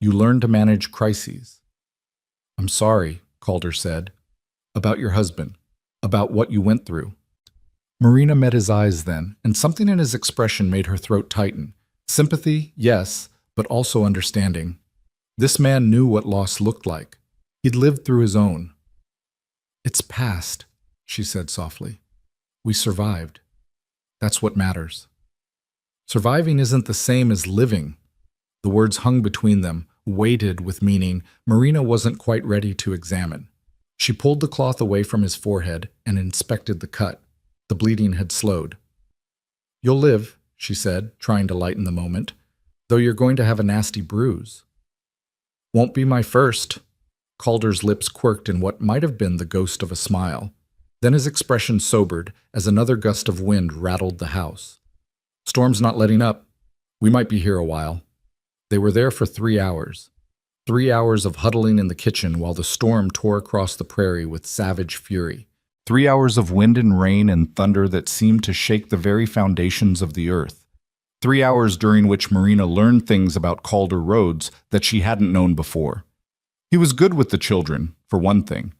you learn to manage crises. I'm sorry, Calder said, about your husband, about what you went through. Marina met his eyes then, and something in his expression made her throat tighten. Sympathy, yes, but also understanding. This man knew what loss looked like. He'd lived through his own. It's past, she said softly. We survived. That's what matters. Surviving isn't the same as living. The words hung between them, weighted with meaning Marina wasn't quite ready to examine. She pulled the cloth away from his forehead and inspected the cut. The bleeding had slowed. You'll live, she said, trying to lighten the moment, though you're going to have a nasty bruise. Won't be my first. Calder's lips quirked in what might have been the ghost of a smile. Then his expression sobered as another gust of wind rattled the house. Storm's not letting up. We might be here a while. They were there for 3 hours. 3 hours of huddling in the kitchen while the storm tore across the prairie with savage fury. 3 hours of wind and rain and thunder that seemed to shake the very foundations of the earth. 3 hours during which Marina learned things about Calder roads that she hadn't known before. He was good with the children, for one thing.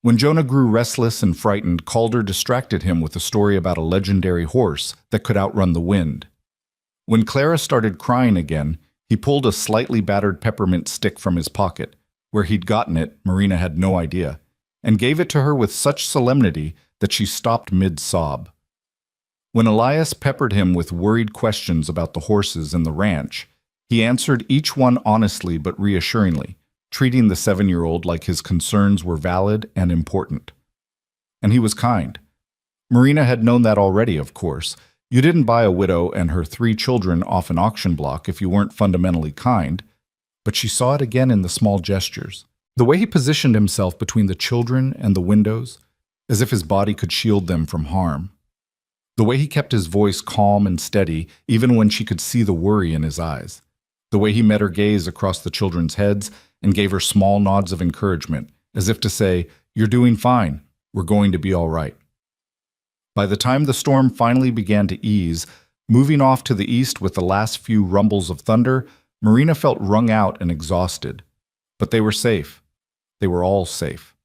When Jonah grew restless and frightened, Calder distracted him with a story about a legendary horse that could outrun the wind. When Clara started crying again, he pulled a slightly battered peppermint stick from his pocket. Where he'd gotten it, Marina had no idea, and gave it to her with such solemnity that she stopped mid-sob. When Elias peppered him with worried questions about the horses and the ranch, he answered each one honestly but reassuringly, treating the 7-year-old like his concerns were valid and important. And he was kind. Marina had known that already, of course. You didn't buy a widow and her 3 children off an auction block if you weren't fundamentally kind, but she saw it again in the small gestures. The way he positioned himself between the children and the windows, as if his body could shield them from harm. The way he kept his voice calm and steady, even when she could see the worry in his eyes. The way he met her gaze across the children's heads and gave her small nods of encouragement, as if to say, "You're doing fine. We're going to be all right." By the time the storm finally began to ease, moving off to the east with the last few rumbles of thunder, Marina felt wrung out and exhausted. But they were safe. They were all safe.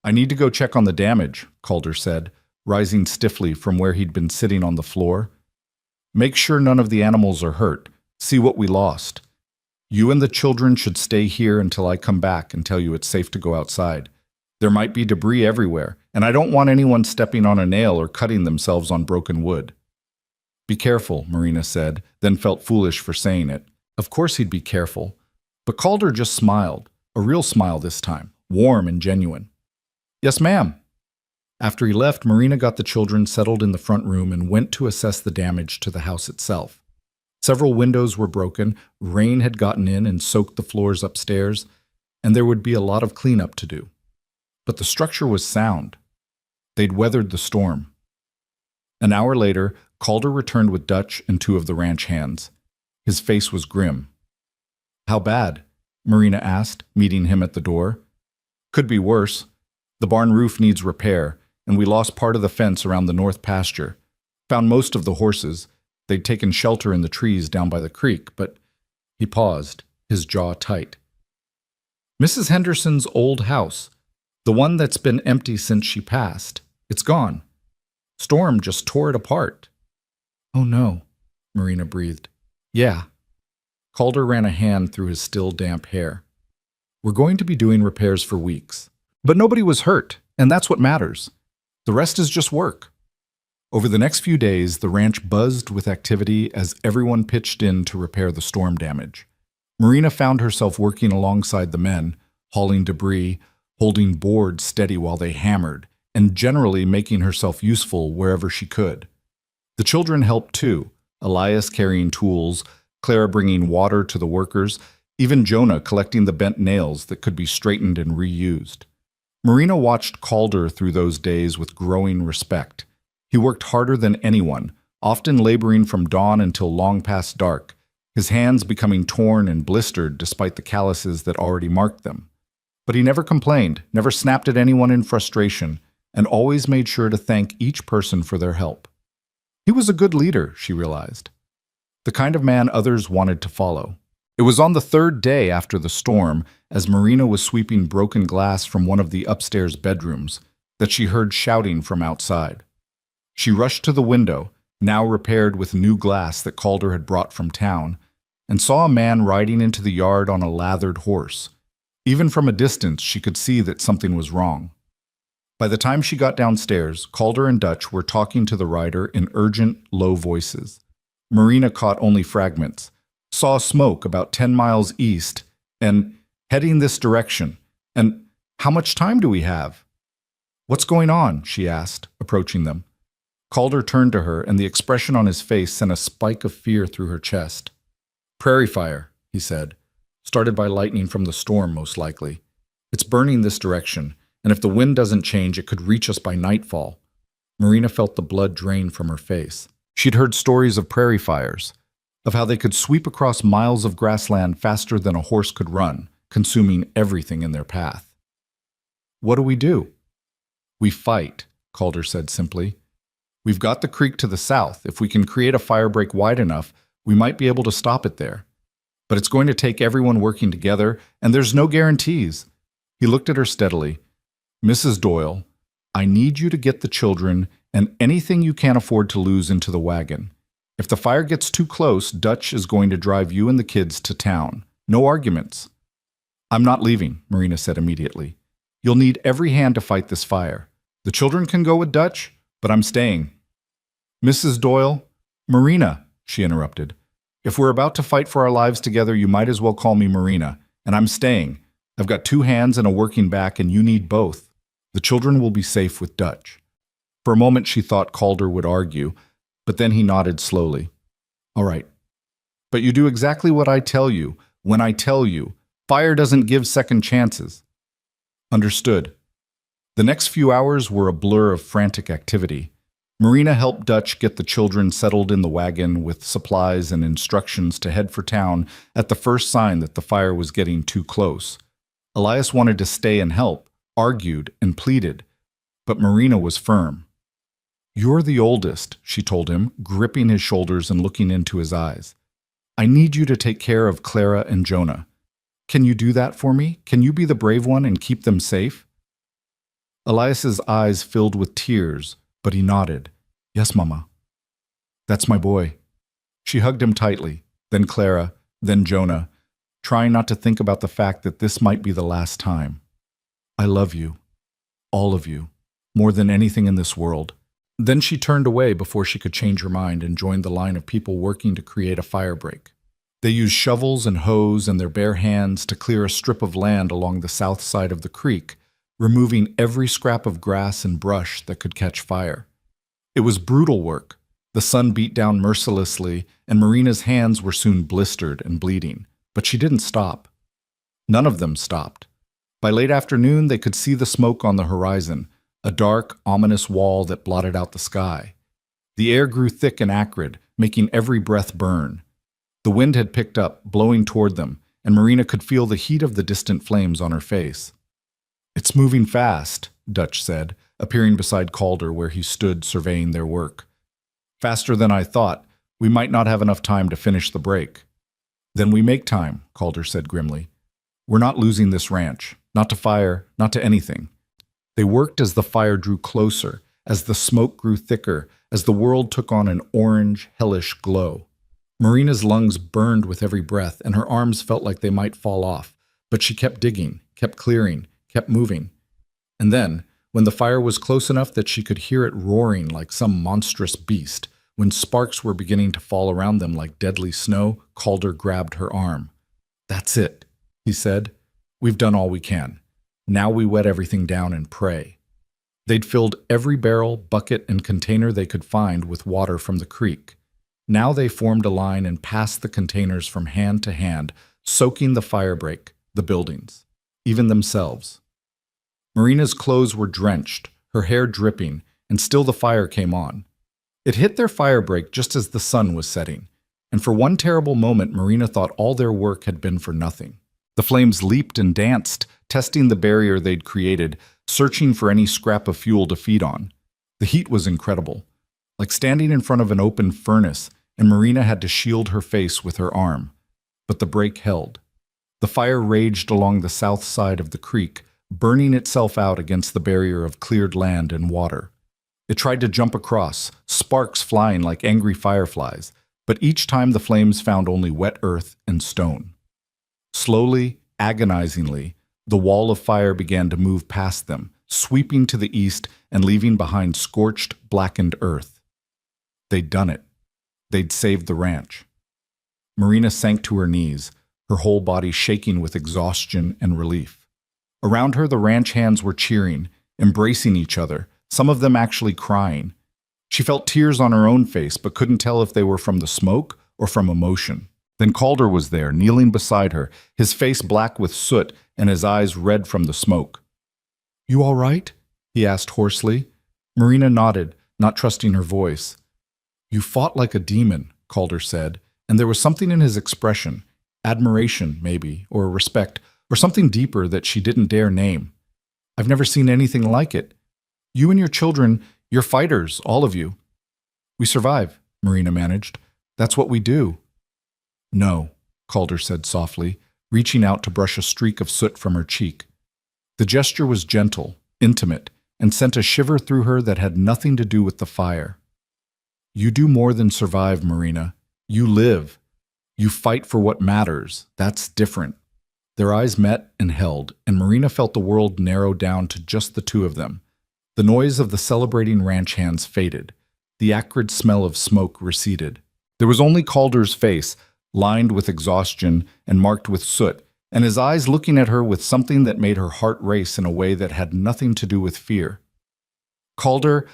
"I need to go check on the damage," Calder said, rising stiffly from where he'd been sitting on the floor. "Make sure none of the animals are hurt. See what we lost. You and the children should stay here until I come back and tell you it's safe to go outside. There might be debris everywhere, and I don't want anyone stepping on a nail or cutting themselves on broken wood." "Be careful," Marina said, then felt foolish for saying it. Of course he'd be careful. But Calder just smiled, a real smile this time, warm and genuine. "Yes, ma'am." After he left, Marina got the children settled in the front room and went to assess the damage to the house itself. Several windows were broken, rain had gotten in and soaked the floors upstairs, and there would be a lot of cleanup to do. But the structure was sound. They'd weathered the storm. An hour later, Calder returned with Dutch and 2 of the ranch hands. His face was grim. "How bad?" Marina asked, meeting him at the door. "Could be worse. The barn roof needs repair, and we lost part of the fence around the north pasture. Found most of the horses. They'd taken shelter in the trees down by the creek, but..." He paused, his jaw tight. "Mrs. Henderson's old house, the one that's been empty since she passed. It's gone. Storm just tore it apart." "Oh no," Marina breathed. "Yeah." Calder ran a hand through his still damp hair. "We're going to be doing repairs for weeks. But nobody was hurt, and that's what matters. The rest is just work." Over the next few days, the ranch buzzed with activity as everyone pitched in to repair the storm damage. Marina found herself working alongside the men, hauling debris, holding boards steady while they hammered, and generally making herself useful wherever she could. The children helped too, Elias carrying tools, Clara bringing water to the workers, even Jonah collecting the bent nails that could be straightened and reused. Marina watched Calder through those days with growing respect. He worked harder than anyone, often laboring from dawn until long past dark, his hands becoming torn and blistered despite the calluses that already marked them. But he never complained, never snapped at anyone in frustration, and always made sure to thank each person for their help. He was a good leader, she realized. The kind of man others wanted to follow. It was on the third day after the storm, as Marina was sweeping broken glass from one of the upstairs bedrooms, that she heard shouting from outside. She rushed to the window, now repaired with new glass that Calder had brought from town, and saw a man riding into the yard on a lathered horse. Even from a distance, she could see that something was wrong. By the time she got downstairs, Calder and Dutch were talking to the rider in urgent, low voices. Marina caught only fragments, saw smoke about 10 miles east, and heading this direction. And how much time do we have? What's going on? She asked, approaching them. Calder turned to her, and the expression on his face sent a spike of fear through her chest. Prairie fire, he said. Started by lightning from the storm, most likely. It's burning this direction, and if the wind doesn't change, it could reach us by nightfall. Marina felt the blood drain from her face. She'd heard stories of prairie fires, of how they could sweep across miles of grassland faster than a horse could run, consuming everything in their path. What do? We fight, Calder said simply. We've got the creek to the south. If we can create a firebreak wide enough, we might be able to stop it there. But it's going to take everyone working together, and there's no guarantees. He looked at her steadily. Mrs. Doyle, I need you to get the children and anything you can't afford to lose into the wagon. If the fire gets too close, Dutch is going to drive you and the kids to town. No arguments. I'm not leaving, Marina said immediately. You'll need every hand to fight this fire. The children can go with Dutch, but I'm staying. Mrs. Doyle, Marina, she interrupted. If we're about to fight for our lives together, you might as well call me Marina, and I'm staying. I've got 2 hands and a working back, and you need both. The children will be safe with Dutch. For a moment she thought Calder would argue, but then he nodded slowly. All right. But you do exactly what I tell you, when I tell you. Fire doesn't give second chances. Understood. The next few hours were a blur of frantic activity. Marina helped Dutch get the children settled in the wagon with supplies and instructions to head for town at the first sign that the fire was getting too close. Elias wanted to stay and help, argued and pleaded, but Marina was firm. You're the oldest, she told him, gripping his shoulders and looking into his eyes. I need you to take care of Clara and Jonah. Can you do that for me? Can you be the brave one and keep them safe? Elias's eyes filled with tears, but he nodded. Yes, Mama. That's my boy. She hugged him tightly, then Clara, then Jonah, trying not to think about the fact that this might be the last time. I love you, all of you, more than anything in this world. Then she turned away before she could change her mind and joined the line of people working to create a firebreak. They used shovels and hoes and their bare hands to clear a strip of land along the south side of the creek, removing every scrap of grass and brush that could catch fire. It was brutal work. The sun beat down mercilessly, and Marina's hands were soon blistered and bleeding. But she didn't stop. None of them stopped. By late afternoon, they could see the smoke on the horizon, a dark, ominous wall that blotted out the sky. The air grew thick and acrid, making every breath burn. The wind had picked up, blowing toward them, and Marina could feel the heat of the distant flames on her face. It's moving fast, Dutch said, appearing beside Calder where he stood surveying their work. Faster than I thought. We might not have enough time to finish the break. Then we make time, Calder said grimly. We're not losing this ranch. Not to fire, not to anything. They worked as the fire drew closer, as the smoke grew thicker, as the world took on an orange, hellish glow. Marina's lungs burned with every breath, and her arms felt like they might fall off, but she kept digging, kept clearing, kept moving. And then, when the fire was close enough that she could hear it roaring like some monstrous beast, when sparks were beginning to fall around them like deadly snow, Calder grabbed her arm. That's it, he said. We've done all we can. Now we wet everything down and pray. They'd filled every barrel, bucket, and container they could find with water from the creek. Now they formed a line and passed the containers from hand to hand, soaking the firebreak, the buildings, even themselves. Marina's clothes were drenched, her hair dripping, and still the fire came on. It hit their fire break just as the sun was setting, and for one terrible moment Marina thought all their work had been for nothing. The flames leaped and danced, testing the barrier they'd created, searching for any scrap of fuel to feed on. The heat was incredible, like standing in front of an open furnace, and Marina had to shield her face with her arm. But the break held. The fire raged along the south side of the creek, burning itself out against the barrier of cleared land and water. It tried to jump across, sparks flying like angry fireflies, but each time the flames found only wet earth and stone. Slowly, agonizingly, the wall of fire began to move past them, sweeping to the east and leaving behind scorched, blackened earth. They'd done it. They'd saved the ranch. Marina sank to her knees, her whole body shaking with exhaustion and relief. Around her, the ranch hands were cheering, embracing each other, some of them actually crying. She felt tears on her own face, but couldn't tell if they were from the smoke or from emotion. Then Calder was there, kneeling beside her, his face black with soot and his eyes red from the smoke. "You all right?" he asked hoarsely. Marina nodded, not trusting her voice. "You fought like a demon," Calder said, and there was something in his expression, admiration maybe, or respect, or something deeper that she didn't dare name. "I've never seen anything like it. You and your children, you're fighters, all of you." "We survive," Marina managed. "That's what we do." "No," Calder said softly, reaching out to brush a streak of soot from her cheek. The gesture was gentle, intimate, and sent a shiver through her that had nothing to do with the fire. "You do more than survive, Marina. You live. You fight for what matters. That's different." Their eyes met and held, and Marina felt the world narrow down to just the two of them. The noise of the celebrating ranch hands faded. The acrid smell of smoke receded. There was only Calder's face, lined with exhaustion and marked with soot, and his eyes looking at her with something that made her heart race in a way that had nothing to do with fear. "Calder,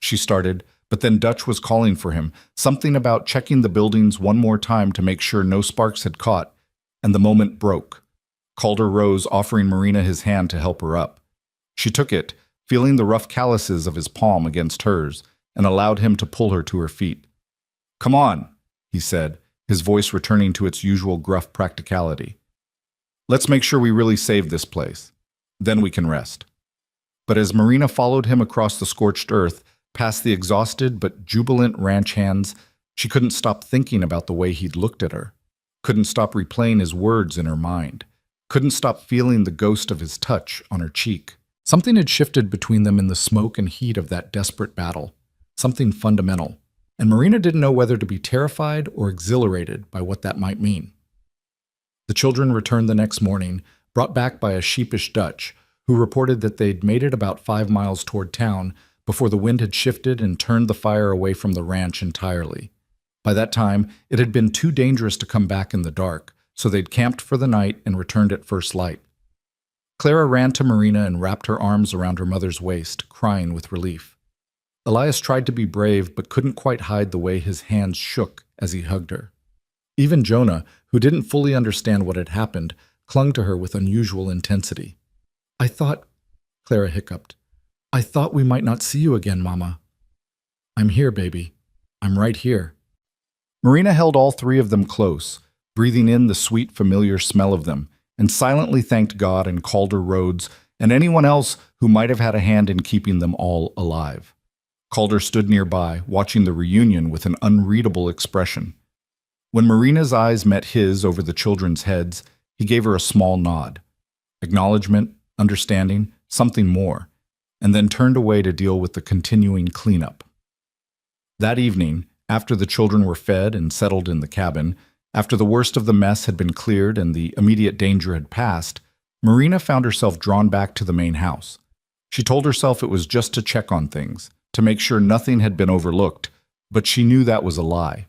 she started, but then Dutch was calling for him, something about checking the buildings one more time to make sure no sparks had caught, and the moment broke. Calder rose, offering Marina his hand to help her up. She took it, feeling the rough calluses of his palm against hers, and allowed him to pull her to her feet. "Come on," he said, his voice returning to its usual gruff practicality. "Let's make sure we really save this place. Then we can rest." But as Marina followed him across the scorched earth, past the exhausted but jubilant ranch hands, she couldn't stop thinking about the way he'd looked at her, couldn't stop replaying his words in her mind, couldn't stop feeling the ghost of his touch on her cheek. Something had shifted between them in the smoke and heat of that desperate battle, something fundamental, and Marina didn't know whether to be terrified or exhilarated by what that might mean. The children returned the next morning, brought back by a sheepish Dutch, who reported that they'd made it about 5 miles toward town before the wind had shifted and turned the fire away from the ranch entirely. By that time, it had been too dangerous to come back in the dark, so they'd camped for the night and returned at first light. Clara ran to Marina and wrapped her arms around her mother's waist, crying with relief. Elias tried to be brave but couldn't quite hide the way his hands shook as he hugged her. Even Jonah, who didn't fully understand what had happened, clung to her with unusual intensity. "I thought," Clara hiccuped, "I thought we might not see you again, Mama." "I'm here, baby. I'm right here." Marina held all 3 of them close, breathing in the sweet, familiar smell of them, and silently thanked God and Calder Rhodes and anyone else who might have had a hand in keeping them all alive. Calder stood nearby, watching the reunion with an unreadable expression. When Marina's eyes met his over the children's heads, he gave her a small nod. Acknowledgement, understanding, something more, and then turned away to deal with the continuing cleanup. That evening, after the children were fed and settled in the cabin, after the worst of the mess had been cleared and the immediate danger had passed, Marina found herself drawn back to the main house. She told herself it was just to check on things, to make sure nothing had been overlooked, but she knew that was a lie.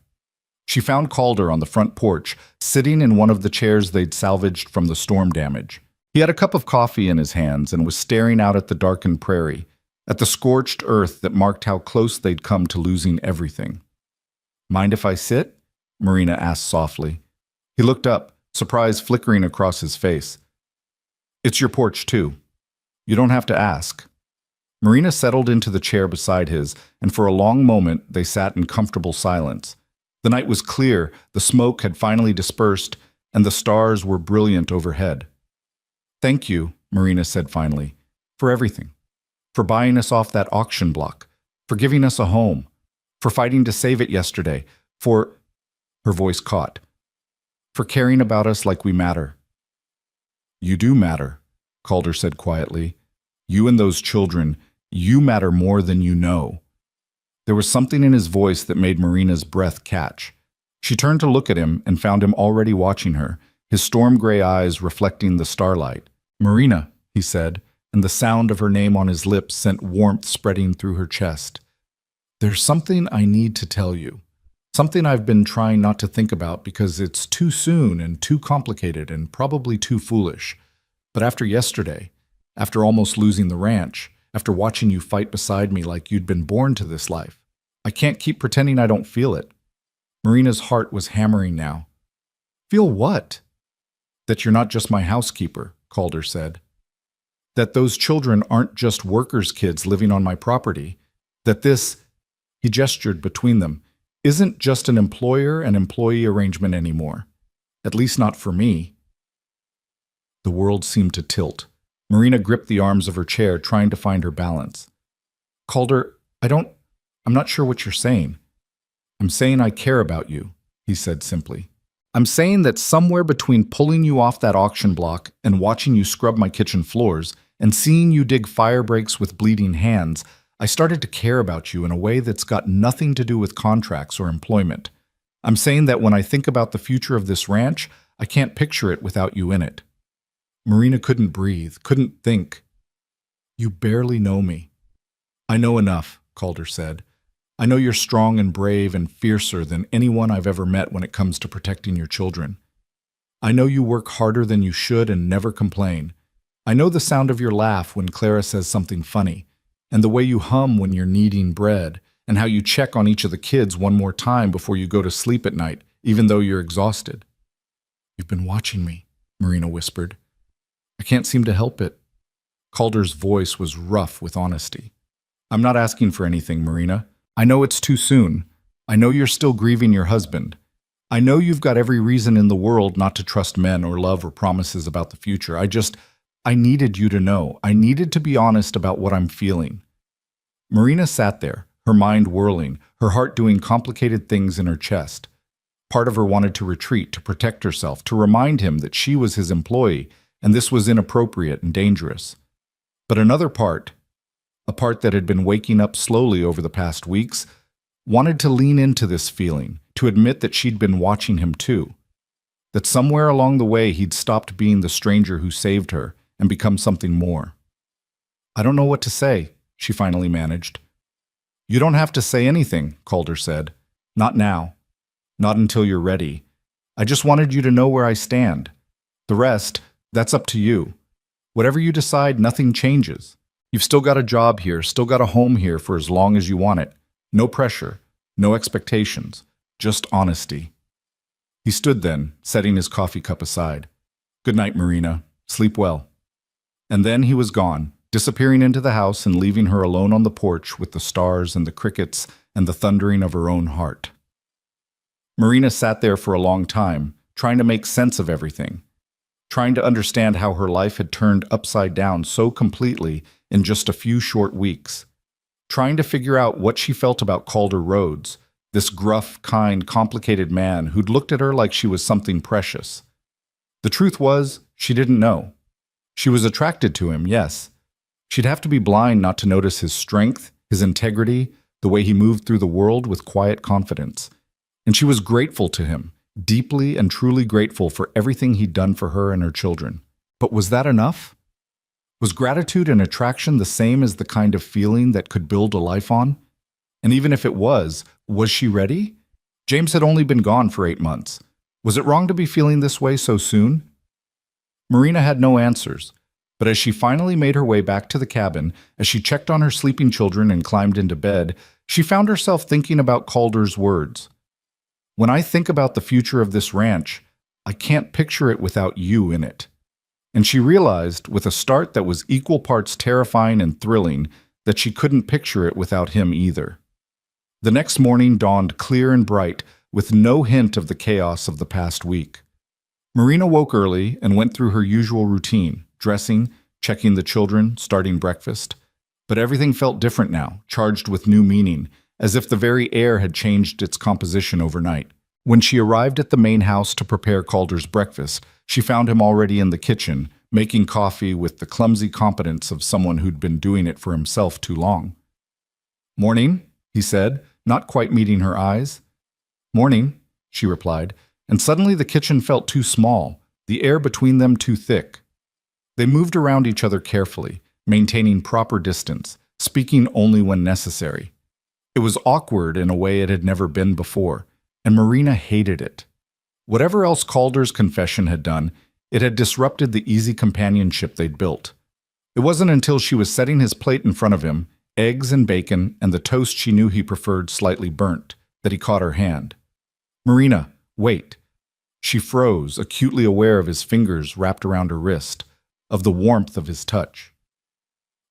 She found Calder on the front porch, sitting in one of the chairs they'd salvaged from the storm damage. He had a cup of coffee in his hands and was staring out at the darkened prairie, at the scorched earth that marked how close they'd come to losing everything. "Mind if I sit?" Marina asked softly. He looked up, surprise flickering across his face. "It's your porch, too." You don't have to ask. Marina settled into the chair beside his, and for a long moment they sat in comfortable silence. The night was clear, the smoke had finally dispersed, and the stars were brilliant overhead. "Thank you," Marina said finally, "for everything. For buying us off that auction block, for giving us a home, for fighting to save it yesterday, for—" her voice caught, "for caring about us like we matter." "You do matter," Calder said quietly. "You and those children, you matter more than you know." There was something in his voice that made Marina's breath catch. She turned to look at him and found him already watching her, his storm-gray eyes reflecting the starlight. "Marina," he said, and the sound of her name on his lips sent warmth spreading through her chest. "There's something I need to tell you. Something I've been trying not to think about because it's too soon and too complicated and probably too foolish. But after yesterday, after almost losing the ranch, after watching you fight beside me like you'd been born to this life, I can't keep pretending I don't feel it." Marina's heart was hammering now. "Feel what?" "That you're not just my housekeeper," Calder said. "That those children aren't just workers' kids living on my property. That this," he gestured between them, "isn't just an employer and employee arrangement anymore. At least not for me." The world seemed to tilt. Marina gripped the arms of her chair, trying to find her balance. "Calder, I'm not sure what you're saying." "I'm saying I care about you," he said simply. "I'm saying that somewhere between pulling you off that auction block and watching you scrub my kitchen floors and seeing you dig fire breaks with bleeding hands, I started to care about you in a way that's got nothing to do with contracts or employment. I'm saying that when I think about the future of this ranch, I can't picture it without you in it." Marina couldn't breathe, couldn't think. "You barely know me." "I know enough," Calder said. "I know you're strong and brave and fiercer than anyone I've ever met when it comes to protecting your children. I know you work harder than you should and never complain. I know the sound of your laugh when Clara says something funny, and the way you hum when you're kneading bread, and how you check on each of the kids one more time before you go to sleep at night, even though you're exhausted." "You've been watching me," Marina whispered. "I can't seem to help it." Calder's voice was rough with honesty. "I'm not asking for anything, Marina. I know it's too soon. I know you're still grieving your husband. I know you've got every reason in the world not to trust men or love or promises about the future. I needed you to know. I needed to be honest about what I'm feeling." Marina sat there, her mind whirling, her heart doing complicated things in her chest. Part of her wanted to retreat, to protect herself, to remind him that she was his employee, and this was inappropriate and dangerous. But another part, a part that had been waking up slowly over the past weeks, wanted to lean into this feeling, to admit that she'd been watching him too. That somewhere along the way he'd stopped being the stranger who saved her and become something more. "I don't know what to say," she finally managed. "You don't have to say anything," Calder said. "Not now. Not until you're ready. I just wanted you to know where I stand. The rest, that's up to you. Whatever you decide, nothing changes. You've still got a job here, still got a home here for as long as you want it. No pressure, no expectations, just honesty." He stood then, setting his coffee cup aside. "Good night, Marina. Sleep well." And then he was gone, disappearing into the house and leaving her alone on the porch with the stars and the crickets and the thundering of her own heart. Marina sat there for a long time, trying to make sense of everything, trying to understand how her life had turned upside down so completely in just a few short weeks, trying to figure out what she felt about Calder Rhodes, this gruff, kind, complicated man who'd looked at her like she was something precious. The truth was, she didn't know. She was attracted to him, yes. She'd have to be blind not to notice his strength, his integrity, the way he moved through the world with quiet confidence. And she was grateful to him, deeply and truly grateful for everything he'd done for her and her children. But was that enough? Was gratitude and attraction the same as the kind of feeling that could build a life on? And even if it was she ready? James had only been gone for 8 months. Was it wrong to be feeling this way so soon? Marina had no answers, but as she finally made her way back to the cabin, as she checked on her sleeping children and climbed into bed, she found herself thinking about Calder's words. "When I think about the future of this ranch, I can't picture it without you in it." and she realized, with a start that was equal parts terrifying and thrilling, that she couldn't picture it without him either. The next morning dawned clear and bright, with no hint of the chaos of the past week. Marina woke early and went through her usual routine, dressing, checking the children, starting breakfast. But everything felt different now, charged with new meaning, as if the very air had changed its composition overnight. When she arrived at the main house to prepare Calder's breakfast, she found him already in the kitchen, making coffee with the clumsy competence of someone who'd been doing it for himself too long. "Morning," he said, not quite meeting her eyes. "Morning," she replied, and suddenly the kitchen felt too small, the air between them too thick. They moved around each other carefully, maintaining proper distance, speaking only when necessary. It was awkward in a way it had never been before, and Marina hated it. Whatever else Calder's confession had done, it had disrupted the easy companionship they'd built. It wasn't until she was setting his plate in front of him, eggs and bacon and the toast she knew he preferred slightly burnt, that he caught her hand. "Marina, wait." She froze, acutely aware of his fingers wrapped around her wrist, of the warmth of his touch.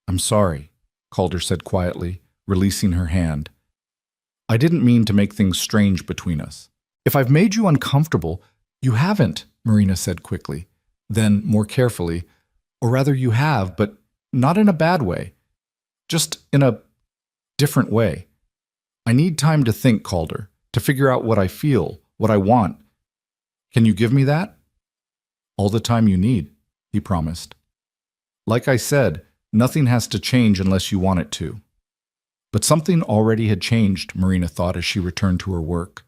"I'm sorry," Calder said quietly, releasing her hand. "I didn't mean to make things strange between us. If I've made you uncomfortable—" "You haven't," Marina said quickly. Then, more carefully, "Or rather you have, but not in a bad way. Just in a different way. I need time to think, Calder, to figure out what I feel, what I want. Can you give me that?" "All the time you need," he promised. "Like I said, nothing has to change unless you want it to." But something already had changed, Marina thought as she returned to her work.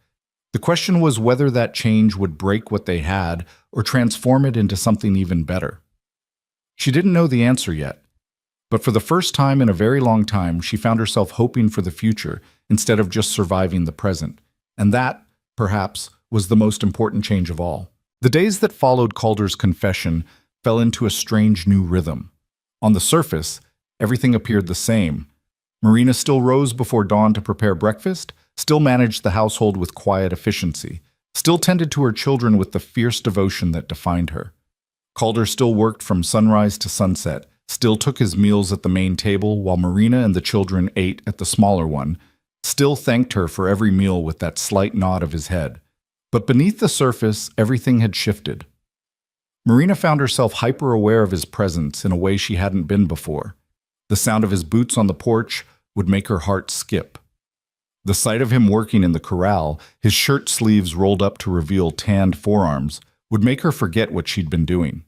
The question was whether that change would break what they had or transform it into something even better. She didn't know the answer yet, but for the first time in a very long time, she found herself hoping for the future instead of just surviving the present. And that, perhaps, was the most important change of all. The days that followed Calder's confession fell into a strange new rhythm. On the surface, everything appeared the same. Marina still rose before dawn to prepare breakfast, still managed the household with quiet efficiency, still tended to her children with the fierce devotion that defined her. Calder still worked from sunrise to sunset, still took his meals at the main table while Marina and the children ate at the smaller one, still thanked her for every meal with that slight nod of his head. But beneath the surface, everything had shifted. Marina found herself hyper-aware of his presence in a way she hadn't been before. The sound of his boots on the porch would make her heart skip. The sight of him working in the corral, his shirt sleeves rolled up to reveal tanned forearms, would make her forget what she'd been doing.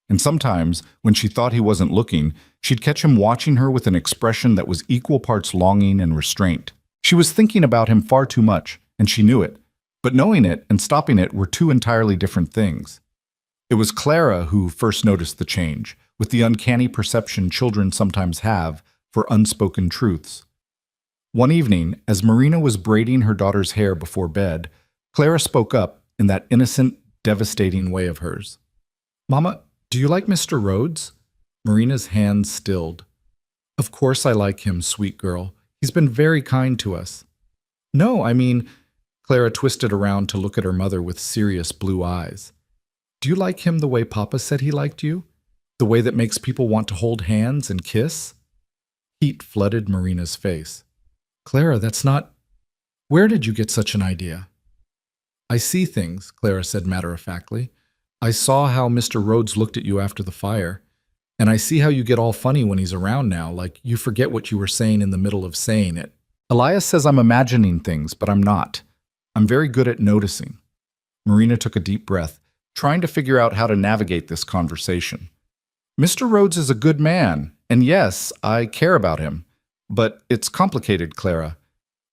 And sometimes, when she thought he wasn't looking, she'd catch him watching her with an expression that was equal parts longing and restraint. She was thinking about him far too much, and she knew it. But knowing it and stopping it were two entirely different things. It was Clara who first noticed the change, with the uncanny perception children sometimes have for unspoken truths. One evening, as Marina was braiding her daughter's hair before bed, Clara spoke up in that innocent, devastating way of hers. "Mama, do you like Mr. Rhodes?" Marina's hands stilled. "Of course I like him, sweet girl. He's been very kind to us." "No, I mean—" Clara twisted around to look at her mother with serious blue eyes. "Do you like him the way Papa said he liked you? The way that makes people want to hold hands and kiss?" Heat flooded Marina's face. "Clara, that's not— Where did you get such an idea?" "I see things," Clara said matter-of-factly. "I saw how Mr. Rhodes looked at you after the fire, and I see how you get all funny when he's around now, like you forget what you were saying in the middle of saying it. Elias says I'm imagining things, but I'm not. I'm very good at noticing." Marina took a deep breath, trying to figure out how to navigate this conversation. "Mr. Rhodes is a good man, and yes, I care about him. But it's complicated, Clara.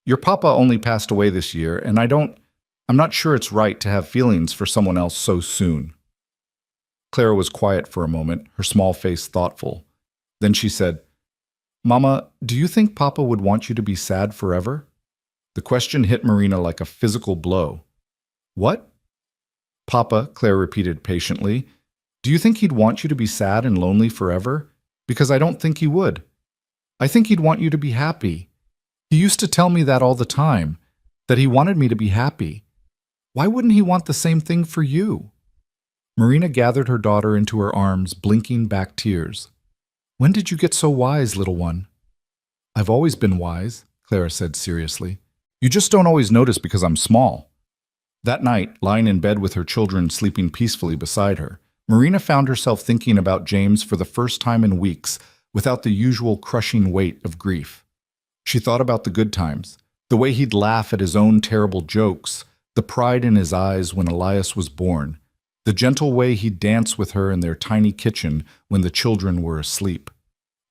Your papa only passed away this year, and I'm not sure it's right to have feelings for someone else so soon." Clara was quiet for a moment, her small face thoughtful. Then she said, "Mama, do you think Papa would want you to be sad forever?" The question hit Marina like a physical blow. "What?" "Papa," Claire repeated patiently, "do you think he'd want you to be sad and lonely forever? Because I don't think he would. I think he'd want you to be happy. He used to tell me that all the time, that he wanted me to be happy. Why wouldn't he want the same thing for you?" Marina gathered her daughter into her arms, blinking back tears. "When did you get so wise, little one?" "I've always been wise," Clara said seriously. "You just don't always notice because I'm small." That night, lying in bed with her children sleeping peacefully beside her, Marina found herself thinking about James for the first time in weeks, without the usual crushing weight of grief. She thought about the good times, the way he'd laugh at his own terrible jokes, the pride in his eyes when Elias was born, the gentle way he'd dance with her in their tiny kitchen when the children were asleep.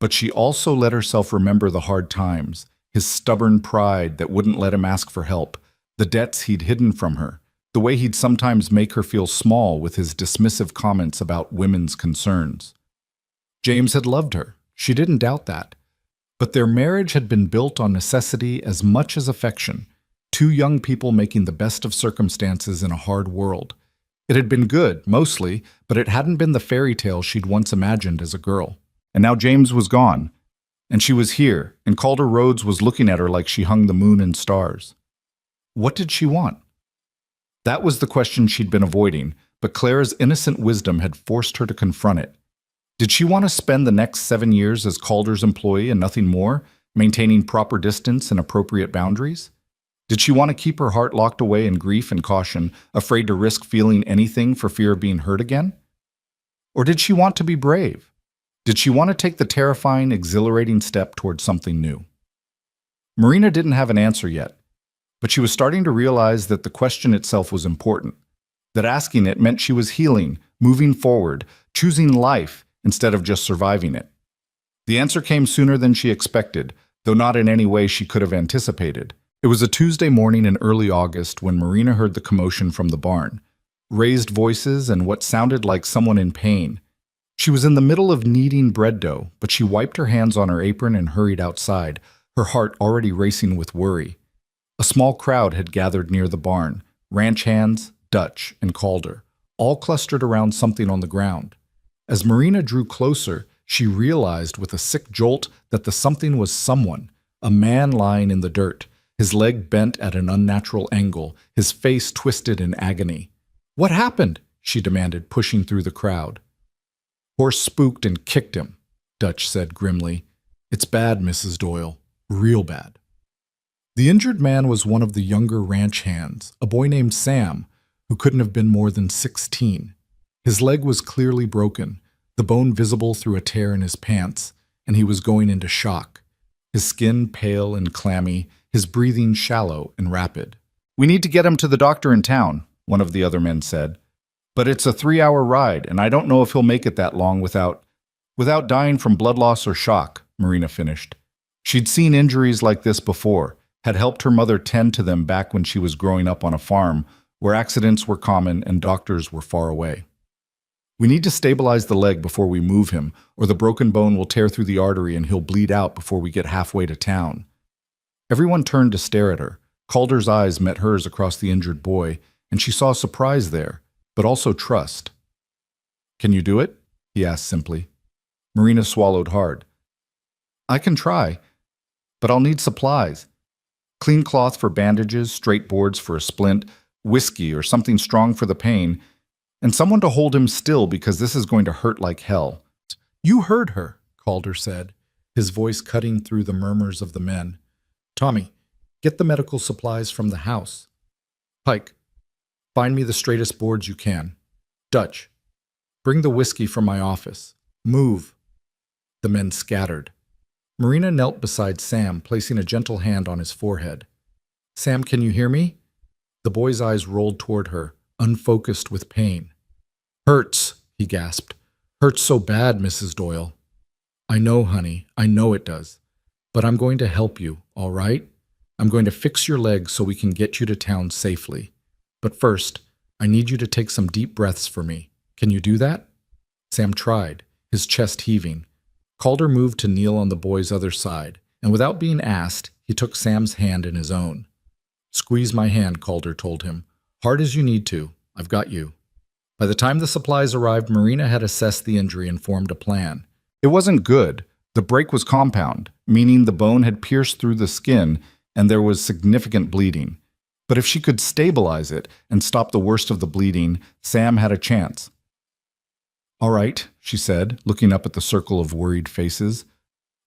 But she also let herself remember the hard times, his stubborn pride that wouldn't let him ask for help, the debts he'd hidden from her, the way he'd sometimes make her feel small with his dismissive comments about women's concerns. James had loved her. She didn't doubt that. But their marriage had been built on necessity as much as affection, two young people making the best of circumstances in a hard world. It had been good, mostly, but it hadn't been the fairy tale she'd once imagined as a girl. And now James was gone, and she was here, and Calder Rhodes was looking at her like she hung the moon and stars. What did she want? That was the question she'd been avoiding, but Clara's innocent wisdom had forced her to confront it. Did she want to spend the next 7 years as Calder's employee and nothing more, maintaining proper distance and appropriate boundaries? Did she want to keep her heart locked away in grief and caution, afraid to risk feeling anything for fear of being hurt again? Or did she want to be brave? Did she want to take the terrifying, exhilarating step towards something new? Marina didn't have an answer yet, but she was starting to realize that the question itself was important, that asking it meant she was healing, moving forward, choosing life instead of just surviving it. The answer came sooner than she expected, though not in any way she could have anticipated. It was a Tuesday morning in early August when Marina heard the commotion from the barn, raised voices and what sounded like someone in pain. She was in the middle of kneading bread dough, but she wiped her hands on her apron and hurried outside, her heart already racing with worry. A small crowd had gathered near the barn, ranch hands, Dutch, and Calder, all clustered around something on the ground. As Marina drew closer, she realized with a sick jolt that the something was someone, a man lying in the dirt, his leg bent at an unnatural angle, his face twisted in agony. "What happened?" she demanded, pushing through the crowd. "Horse spooked and kicked him," Dutch said grimly. "It's bad, Mrs. Doyle. Real bad." The injured man was one of the younger ranch hands, a boy named Sam, who couldn't have been more than 16. His leg was clearly broken, the bone visible through a tear in his pants, and he was going into shock. His skin pale and clammy, his breathing shallow and rapid. "We need to get him to the doctor in town," one of the other men said. "But it's a 3-hour ride, and I don't know if he'll make it that long without dying from blood loss or shock," Marina finished. She'd seen injuries like this before, had helped her mother tend to them back when she was growing up on a farm where accidents were common and doctors were far away. "We need to stabilize the leg before we move him, or the broken bone will tear through the artery and he'll bleed out before we get halfway to town." Everyone turned to stare at her. Calder's eyes met hers across the injured boy, and she saw surprise there, but also trust. "Can you do it?" he asked simply. Marina swallowed hard. "I can try, but I'll need supplies. Clean cloth for bandages, straight boards for a splint, whiskey or something strong for the pain, and someone to hold him still because this is going to hurt like hell." "You heard her," Calder said, his voice cutting through the murmurs of the men. "Tommy, get the medical supplies from the house. Pike, find me the straightest boards you can. Dutch, bring the whiskey from my office. Move." The men scattered. Marina knelt beside Sam, placing a gentle hand on his forehead. "Sam, can you hear me?" The boy's eyes rolled toward her, unfocused with pain. "Hurts," he gasped. "Hurts so bad, Mrs. Doyle." "I know, honey, I know it does. But I'm going to help you, all right? I'm going to fix your leg so we can get you to town safely. But first, I need you to take some deep breaths for me. Can you do that?" Sam tried, his chest heaving. Calder moved to kneel on the boy's other side, and without being asked, he took Sam's hand in his own. "Squeeze my hand," Calder told him. "Hard as you need to. I've got you." By the time the supplies arrived, Marina had assessed the injury and formed a plan. It wasn't good. The break was compound, meaning the bone had pierced through the skin and there was significant bleeding. But if she could stabilize it and stop the worst of the bleeding, Sam had a chance. All right, she said, looking up at the circle of worried faces.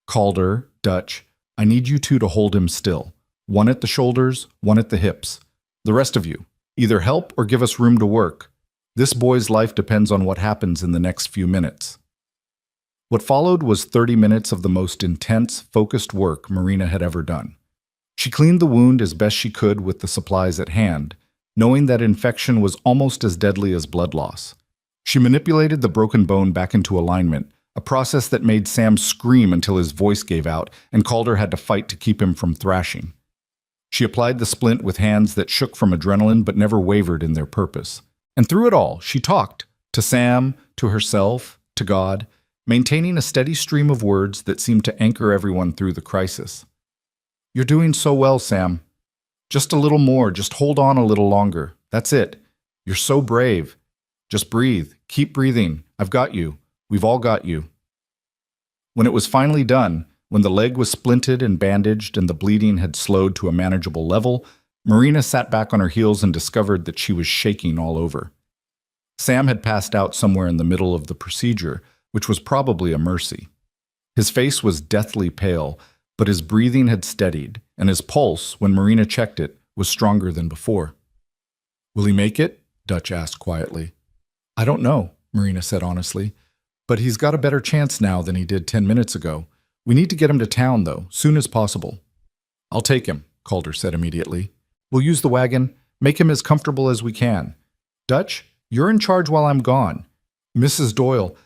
Calder, Dutch, I need you two to hold him still. One at the shoulders, one at the hips. The rest of you, either help or give us room to work. This boy's life depends on what happens in the next few minutes. What followed was 30 minutes of the most intense, focused work Marina had ever done. She cleaned the wound as best she could with the supplies at hand, knowing that infection was almost as deadly as blood loss. She manipulated the broken bone back into alignment, a process that made Sam scream until his voice gave out and Calder had to fight to keep him from thrashing. She applied the splint with hands that shook from adrenaline but never wavered in their purpose. And through it all, she talked, to Sam, to herself, to God, maintaining a steady stream of words that seemed to anchor everyone through the crisis. You're doing so well, Sam. Just a little more, just hold on a little longer. That's it. You're so brave. Just breathe. Keep breathing. I've got you. We've all got you. When it was finally done, when the leg was splinted and bandaged and the bleeding had slowed to a manageable level, Marina sat back on her heels and discovered that she was shaking all over. Sam had passed out somewhere in the middle of the procedure, which was probably a mercy. His face was deathly pale, but his breathing had steadied, and his pulse, when Marina checked it, was stronger than before. Will he make it? Dutch asked quietly. I don't know, Marina said honestly, but he's got a better chance now than he did 10 minutes ago. We need to get him to town, though, soon as possible. I'll take him, Calder said immediately. We'll use the wagon, make him as comfortable as we can. Dutch, you're in charge while I'm gone. Mrs. Doyle.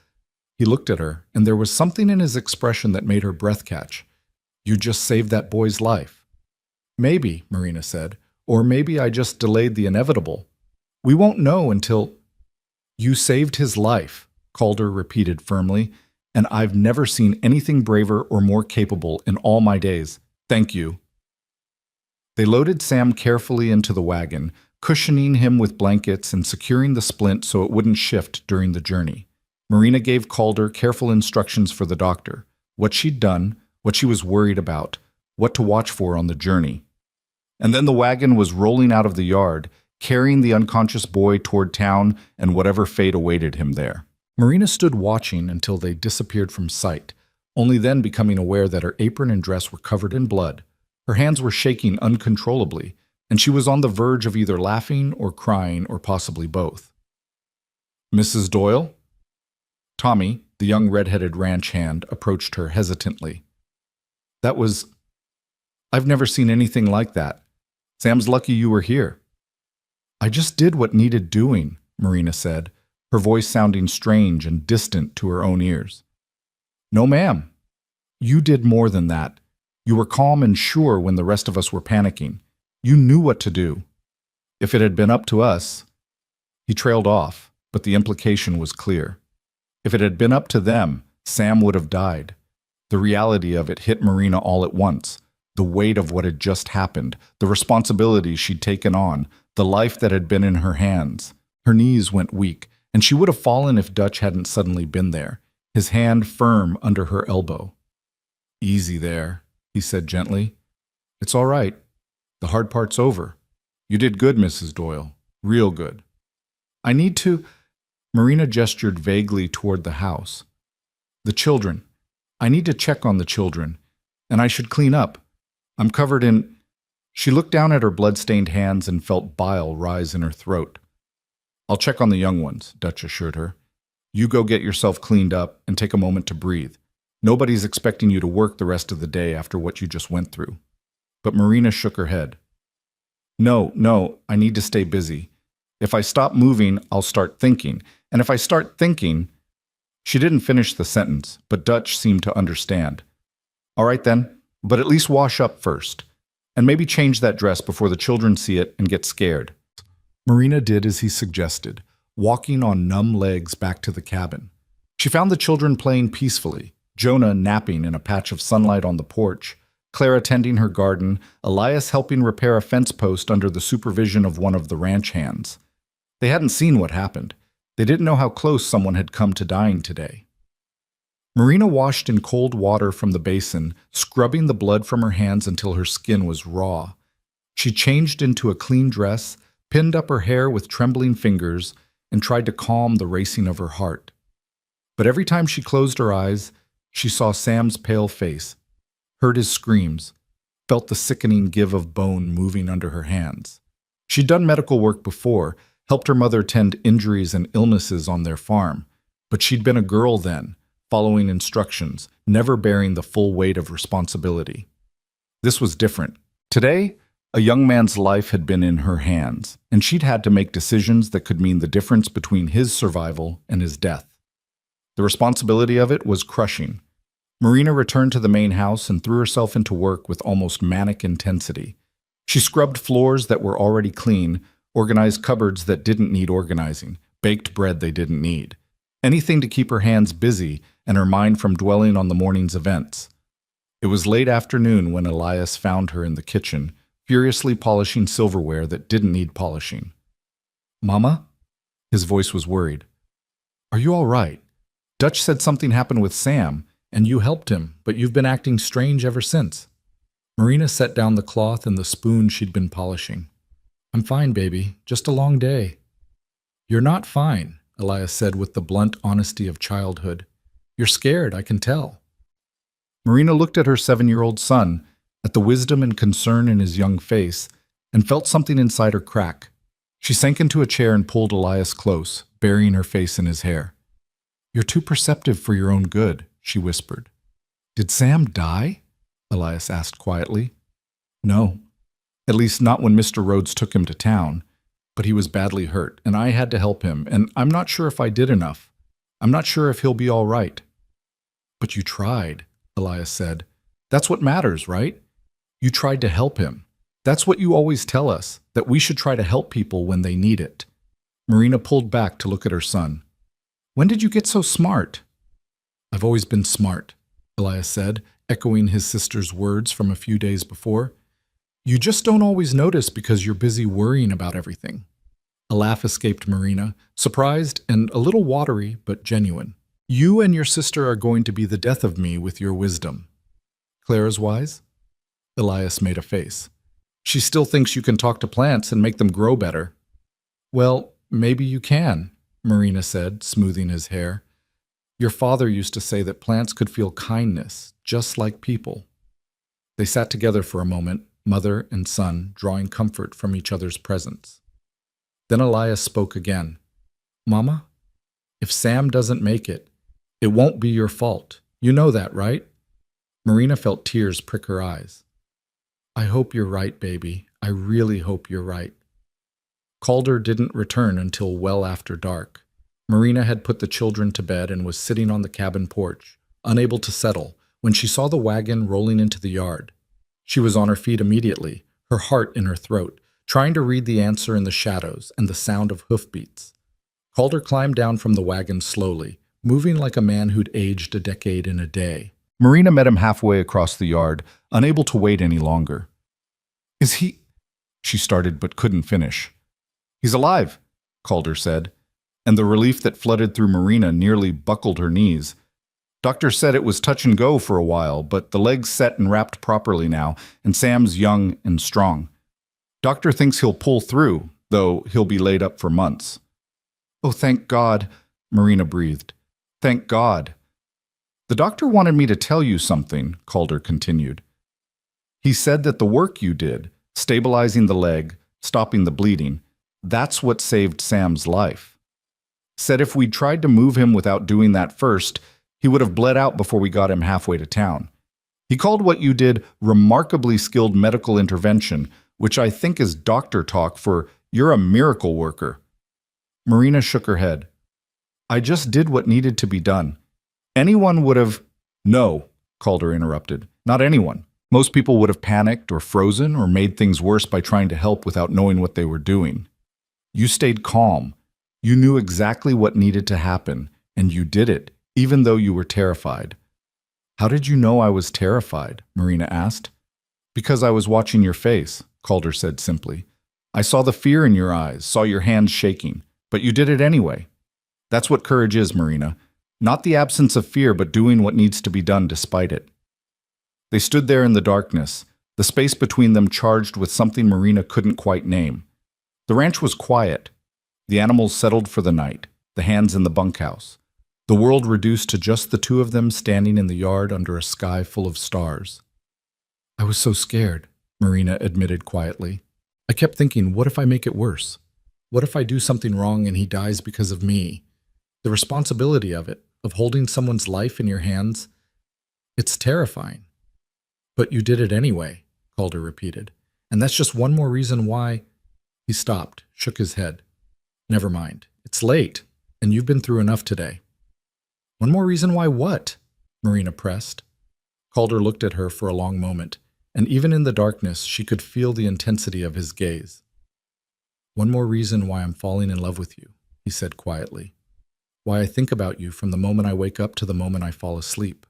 He looked at her, and there was something in his expression that made her breath catch. You just saved that boy's life. Maybe, Marina said, or maybe I just delayed the inevitable. We won't know until... You saved his life, Calder repeated firmly, and I've never seen anything braver or more capable in all my days. Thank you. They loaded Sam carefully into the wagon, cushioning him with blankets and securing the splint so it wouldn't shift during the journey. Marina gave Calder careful instructions for the doctor, what she'd done, what she was worried about, what to watch for on the journey. And then the wagon was rolling out of the yard, carrying the unconscious boy toward town and whatever fate awaited him there. Marina stood watching until they disappeared from sight, only then becoming aware that her apron and dress were covered in blood. Her hands were shaking uncontrollably, and she was on the verge of either laughing or crying or possibly both. Mrs. Doyle? Tommy, the young red-headed ranch hand, approached her hesitantly. I've never seen anything like that. Sam's lucky you were here. I just did what needed doing, Marina said, her voice sounding strange and distant to her own ears. No, ma'am. You did more than that. You were calm and sure when the rest of us were panicking. You knew what to do. If it had been up to us... He trailed off, but the implication was clear. If it had been up to them, Sam would have died. The reality of it hit Marina all at once. The weight of what had just happened, the responsibility she'd taken on, the life that had been in her hands. Her knees went weak, and she would have fallen if Dutch hadn't suddenly been there, his hand firm under her elbow. Easy there, he said gently. It's all right. The hard part's over. You did good, Mrs. Doyle. Real good. I need to... Marina gestured vaguely toward the house. The children. I need to check on the children. And I should clean up. I'm covered in... She looked down at her blood-stained hands and felt bile rise in her throat. I'll check on the young ones, Dutch assured her. You go get yourself cleaned up and take a moment to breathe. Nobody's expecting you to work the rest of the day after what you just went through. But Marina shook her head. No, I need to stay busy. If I stop moving, I'll start thinking. And if I start thinking... She didn't finish the sentence, but Dutch seemed to understand. All right then, but at least wash up first. And maybe change that dress before the children see it and get scared. Marina did as he suggested, walking on numb legs back to the cabin. She found the children playing peacefully, Jonah napping in a patch of sunlight on the porch, Clara tending her garden, Elias helping repair a fence post under the supervision of one of the ranch hands. They hadn't seen what happened. They didn't know how close someone had come to dying today. Marina washed in cold water from the basin, scrubbing the blood from her hands until her skin was raw. She changed into a clean dress, pinned up her hair with trembling fingers, and tried to calm the racing of her heart. But every time she closed her eyes, she saw Sam's pale face, heard his screams, felt the sickening give of bone moving under her hands. She'd done medical work before, helped her mother tend injuries and illnesses on their farm, but she'd been a girl then, following instructions, never bearing the full weight of responsibility. This was different. Today, a young man's life had been in her hands, and she'd had to make decisions that could mean the difference between his survival and his death. The responsibility of it was crushing. Marina returned to the main house and threw herself into work with almost manic intensity. She scrubbed floors that were already clean, organized cupboards that didn't need organizing, baked bread they didn't need. Anything to keep her hands busy and her mind from dwelling on the morning's events. It was late afternoon when Elias found her in the kitchen, furiously polishing silverware that didn't need polishing. "Mama?" His voice was worried. "Are you all right? Dutch said something happened with Sam, and you helped him, but you've been acting strange ever since." Marina set down the cloth and the spoon she'd been polishing. "I'm fine, baby. Just a long day." "You're not fine," Elias said with the blunt honesty of childhood. "You're scared, I can tell." Marina looked at her 7-year-old son, at the wisdom and concern in his young face, and felt something inside her crack. She sank into a chair and pulled Elias close, burying her face in his hair. "You're too perceptive for your own good," she whispered. "Did Sam die?" Elias asked quietly. "No. At least not when Mr. Rhodes took him to town. But he was badly hurt, and I had to help him, and I'm not sure if I did enough. I'm not sure if he'll be all right." "But you tried," Elias said. "That's what matters, right? You tried to help him. That's what you always tell us, that we should try to help people when they need it." Marina pulled back to look at her son. "When did you get so smart?" "I've always been smart," Elias said, echoing his sister's words from a few days before. "You just don't always notice because you're busy worrying about everything." A laugh escaped Marina, surprised and a little watery, but genuine. "You and your sister are going to be the death of me with your wisdom." "Clara's wise?" Elias made a face. "She still thinks you can talk to plants and make them grow better." "Well, maybe you can," Marina said, smoothing his hair. "Your father used to say that plants could feel kindness, just like people." They sat together for a moment, mother and son, drawing comfort from each other's presence. Then Elias spoke again. "Mama, if Sam doesn't make it, it won't be your fault. You know that, right?" Marina felt tears prick her eyes. "I hope you're right, baby. I really hope you're right." Calder didn't return until well after dark. Marina had put the children to bed and was sitting on the cabin porch, unable to settle, when she saw the wagon rolling into the yard. She was on her feet immediately, her heart in her throat, trying to read the answer in the shadows and the sound of hoofbeats. Calder climbed down from the wagon slowly, moving like a man who'd aged a decade in a day. Marina met him halfway across the yard, unable to wait any longer. "Is he—" she started but couldn't finish. "He's alive," Calder said, and the relief that flooded through Marina nearly buckled her knees. "Doctor said it was touch and go for a while, but the leg's set and wrapped properly now, and Sam's young and strong. Doctor thinks he'll pull through, though he'll be laid up for months." "Oh, thank God," Marina breathed. "Thank God." "The doctor wanted me to tell you something," Calder continued. "He said that the work you did, stabilizing the leg, stopping the bleeding, that's what saved Sam's life. Said if we'd tried to move him without doing that first, he would have bled out before we got him halfway to town. He called what you did remarkably skilled medical intervention, which I think is doctor talk for you're a miracle worker." Marina shook her head. "I just did what needed to be done. Anyone would have—" "No," Calder interrupted. "Not anyone. Most people would have panicked or frozen or made things worse by trying to help without knowing what they were doing. You stayed calm. You knew exactly what needed to happen, and you did it, even though you were terrified." "How did you know I was terrified?" Marina asked. "Because I was watching your face," Calder said simply. "I saw the fear in your eyes, saw your hands shaking, but you did it anyway. That's what courage is, Marina. Not the absence of fear, but doing what needs to be done despite it." They stood there in the darkness, the space between them charged with something Marina couldn't quite name. The ranch was quiet. The animals settled for the night, the hands in the bunkhouse. The world reduced to just the two of them standing in the yard under a sky full of stars. I was so scared, Marina admitted quietly. I kept thinking, what if I make it worse? What if I do something wrong and he dies because of me? The responsibility of it, of holding someone's life in your hands, it's terrifying. But you did it anyway, Calder repeated. And that's just one more reason why. He stopped, shook his head. Never mind. It's late, and you've been through enough today. One more reason why what? Marina pressed. Calder looked at her for a long moment, and even in the darkness she could feel the intensity of his gaze. One more reason why I'm falling in love with you, he said quietly. Why I think about you from the moment I wake up to the moment I fall asleep.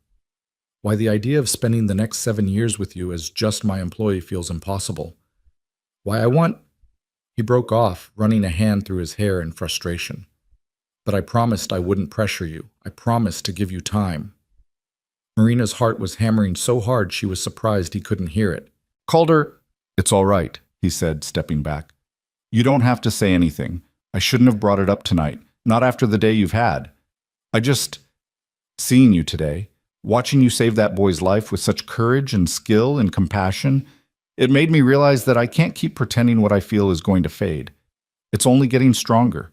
Why the idea of spending the next 7 years with you as just my employee feels impossible. Why I want... He broke off, running a hand through his hair in frustration. But I promised I wouldn't pressure you. I promised to give you time. Marina's heart was hammering so hard she was surprised he couldn't hear it. Calder, it's all right, he said, stepping back. You don't have to say anything. I shouldn't have brought it up tonight, not after the day you've had. Seeing you today, watching you save that boy's life with such courage and skill and compassion, it made me realize that I can't keep pretending what I feel is going to fade. It's only getting stronger.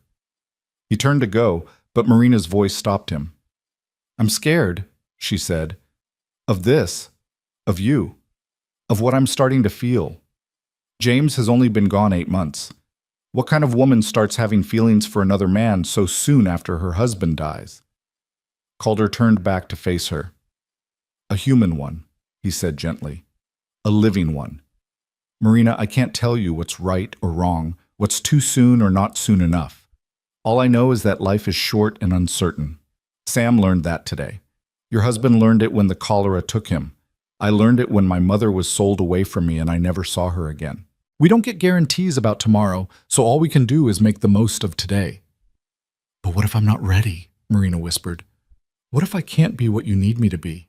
He turned to go, but Marina's voice stopped him. I'm scared, she said, of this, of you, of what I'm starting to feel. James has only been gone 8 months. What kind of woman starts having feelings for another man so soon after her husband dies? Calder turned back to face her. A human one, he said gently. A living one. Marina, I can't tell you what's right or wrong, what's too soon or not soon enough. All I know is that life is short and uncertain. Sam learned that today. Your husband learned it when the cholera took him. I learned it when my mother was sold away from me and I never saw her again. We don't get guarantees about tomorrow, so all we can do is make the most of today. But what if I'm not ready? Marina whispered. What if I can't be what you need me to be?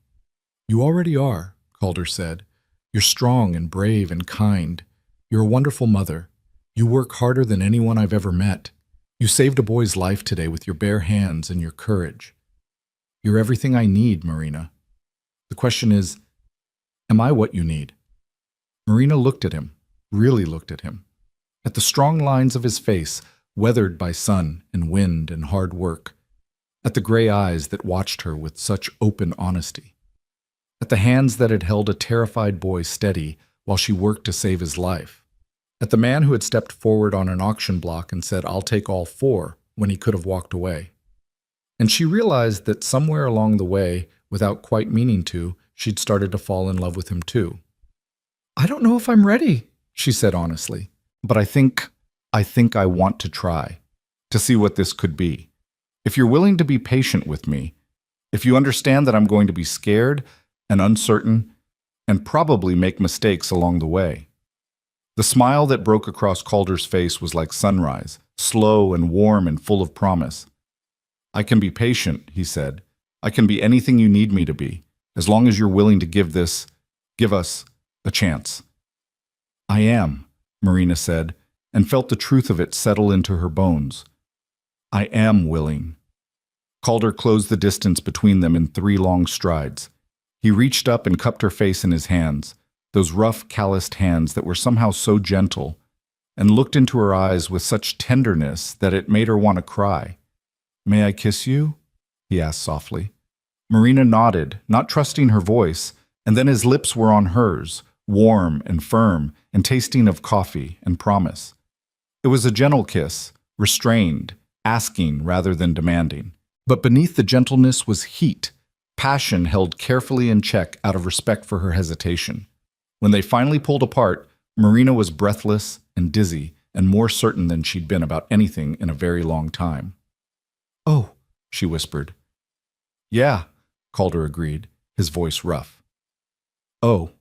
You already are, Calder said. You're strong and brave and kind. You're a wonderful mother. You work harder than anyone I've ever met. You saved a boy's life today with your bare hands and your courage. You're everything I need, Marina. The question is, am I what you need? Marina looked at him, really looked at him, at the strong lines of his face, weathered by sun and wind and hard work, at the gray eyes that watched her with such open honesty, at the hands that had held a terrified boy steady while she worked to save his life, at the man who had stepped forward on an auction block and said, I'll take all 4, when he could have walked away. And she realized that somewhere along the way, without quite meaning to, she'd started to fall in love with him too. I don't know if I'm ready, she said honestly, but I think I want to try, to see what this could be. If you're willing to be patient with me, if you understand that I'm going to be scared and uncertain and probably make mistakes along the way. The smile that broke across Calder's face was like sunrise, slow and warm and full of promise. I can be patient, he said. I can be anything you need me to be, as long as you're willing to give us a chance. I am, Marina said, and felt the truth of it settle into her bones. I am willing. Calder closed the distance between them in 3 long strides. He reached up and cupped her face in his hands, those rough, calloused hands that were somehow so gentle, and looked into her eyes with such tenderness that it made her want to cry. May I kiss you? He asked softly. Marina nodded, not trusting her voice, and then his lips were on hers, warm and firm and tasting of coffee and promise. It was a gentle kiss, restrained, asking rather than demanding. But beneath the gentleness was heat, passion held carefully in check out of respect for her hesitation. When they finally pulled apart, Marina was breathless and dizzy and more certain than she'd been about anything in a very long time. Oh, she whispered. Yeah, Calder agreed, his voice rough. Oh.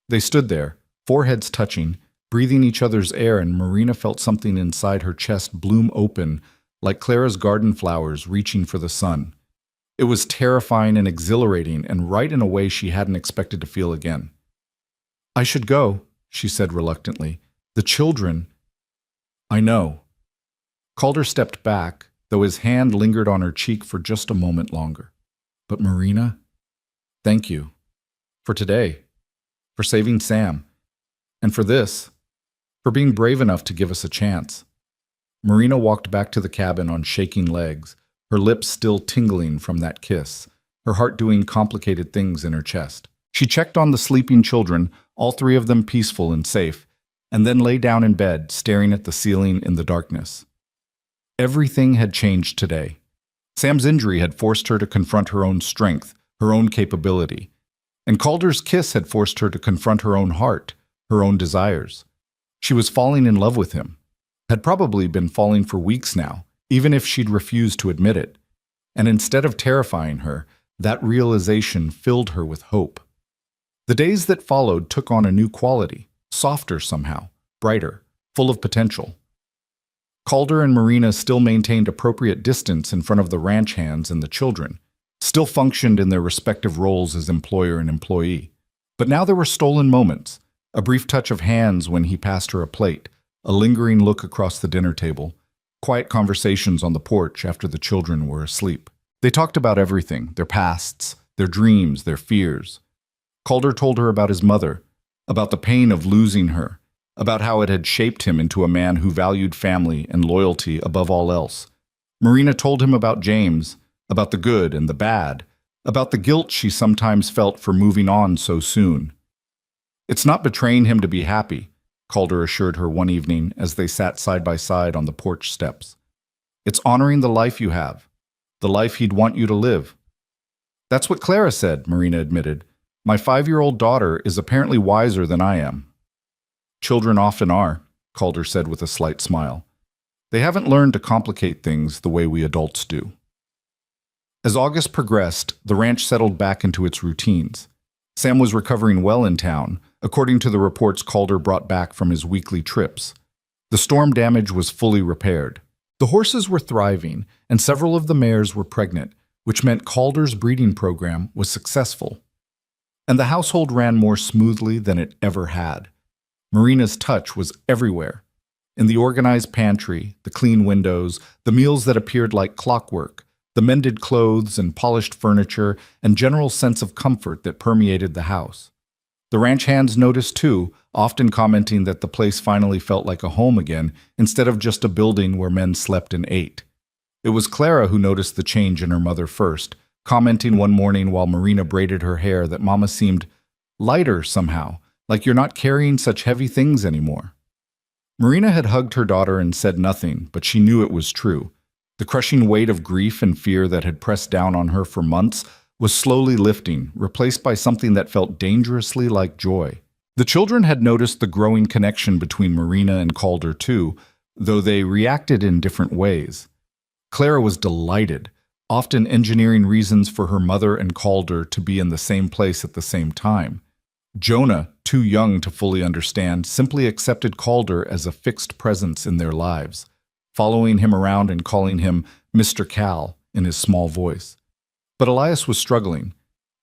They stood there, foreheads touching, breathing each other's air, and Marina felt something inside her chest bloom open, like Clara's garden flowers reaching for the sun. It was terrifying and exhilarating, and right in a way she hadn't expected to feel again. I should go, she said reluctantly. The children. I know. Calder stepped back, though his hand lingered on her cheek for just a moment longer. But Marina, thank you. For today. For saving Sam. And for this. For being brave enough to give us a chance. Marina walked back to the cabin on shaking legs, her lips still tingling from that kiss, her heart doing complicated things in her chest. She checked on the sleeping children, all three of them peaceful and safe, and then lay down in bed, staring at the ceiling in the darkness. Everything had changed today. Sam's injury had forced her to confront her own strength, her own capability. And Calder's kiss had forced her to confront her own heart, her own desires. She was falling in love with him. Had probably been falling for weeks now, even if she'd refused to admit it. And instead of terrifying her, that realization filled her with hope. The days that followed took on a new quality, softer somehow, brighter, full of potential. Calder and Marina still maintained appropriate distance in front of the ranch hands and the children, still functioned in their respective roles as employer and employee. But now there were stolen moments, a brief touch of hands when he passed her a plate, a lingering look across the dinner table, quiet conversations on the porch after the children were asleep. They talked about everything, their pasts, their dreams, their fears. Calder told her about his mother, about the pain of losing her, about how it had shaped him into a man who valued family and loyalty above all else. Marina told him about James, about the good and the bad, about the guilt she sometimes felt for moving on so soon. It's not betraying him to be happy, Calder assured her one evening as they sat side by side on the porch steps. It's honoring the life you have, the life he'd want you to live. That's what Clara said, Marina admitted. My 5-year-old daughter is apparently wiser than I am. Children often are, Calder said with a slight smile. They haven't learned to complicate things the way we adults do. As August progressed, the ranch settled back into its routines. Sam was recovering well in town, according to the reports Calder brought back from his weekly trips. The storm damage was fully repaired. The horses were thriving, and several of the mares were pregnant, which meant Calder's breeding program was successful. And the household ran more smoothly than it ever had. Marina's touch was everywhere. In the organized pantry, the clean windows, the meals that appeared like clockwork, the mended clothes and polished furniture, and general sense of comfort that permeated the house. The ranch hands noticed too, often commenting that the place finally felt like a home again, instead of just a building where men slept and ate. It was Clara who noticed the change in her mother first, commenting one morning while Marina braided her hair that Mama seemed lighter somehow, like you're not carrying such heavy things anymore. Marina had hugged her daughter and said nothing, but she knew it was true. The crushing weight of grief and fear that had pressed down on her for months was slowly lifting, replaced by something that felt dangerously like joy. The children had noticed the growing connection between Marina and Calder too, though they reacted in different ways. Clara was delighted, often engineering reasons for her mother and Calder to be in the same place at the same time. Jonah, too young to fully understand, simply accepted Calder as a fixed presence in their lives, following him around and calling him Mr. Cal in his small voice. But Elias was struggling.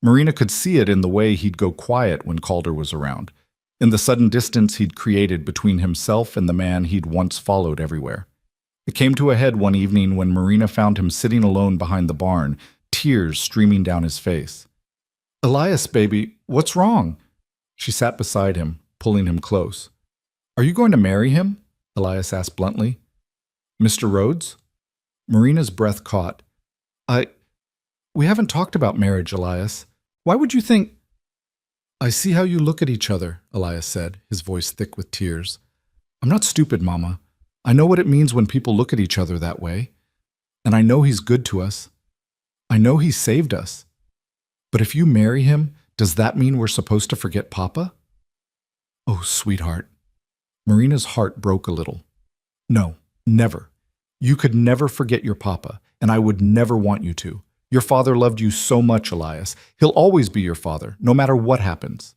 Marina could see it in the way he'd go quiet when Calder was around, in the sudden distance he'd created between himself and the man he'd once followed everywhere. It came to a head one evening when Marina found him sitting alone behind the barn, tears streaming down his face. "Elias, baby, what's wrong?" She sat beside him, pulling him close. "Are you going to marry him?" Elias asked bluntly. "Mr. Rhodes?" Marina's breath caught. We haven't talked about marriage, Elias. Why would you think—" "I see how you look at each other," Elias said, his voice thick with tears. "I'm not stupid, Mama. I know what it means when people look at each other that way. And I know he's good to us. I know he saved us. But if you marry him, does that mean we're supposed to forget Papa?" "Oh, sweetheart." Marina's heart broke a little. "No, never. You could never forget your Papa, and I would never want you to. Your father loved you so much, Elias. He'll always be your father, no matter what happens.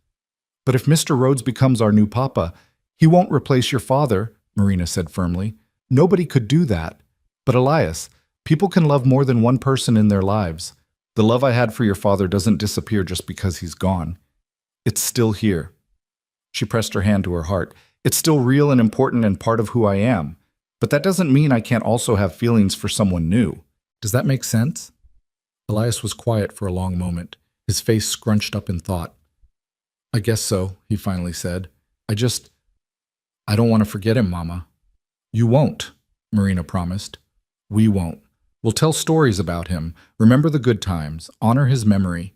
But if Mr. Rhodes becomes our new Papa, he won't replace your father," Marina said firmly. "Nobody could do that. But Elias, people can love more than one person in their lives. The love I had for your father doesn't disappear just because he's gone. It's still here." She pressed her hand to her heart. "It's still real and important and part of who I am. But that doesn't mean I can't also have feelings for someone new. Does that make sense? Elias was quiet for a long moment, his face scrunched up in thought. I guess so, he finally said. I don't want to forget him, Mama. You won't, Marina promised. We won't. We'll tell stories about him, remember the good times, honor his memory.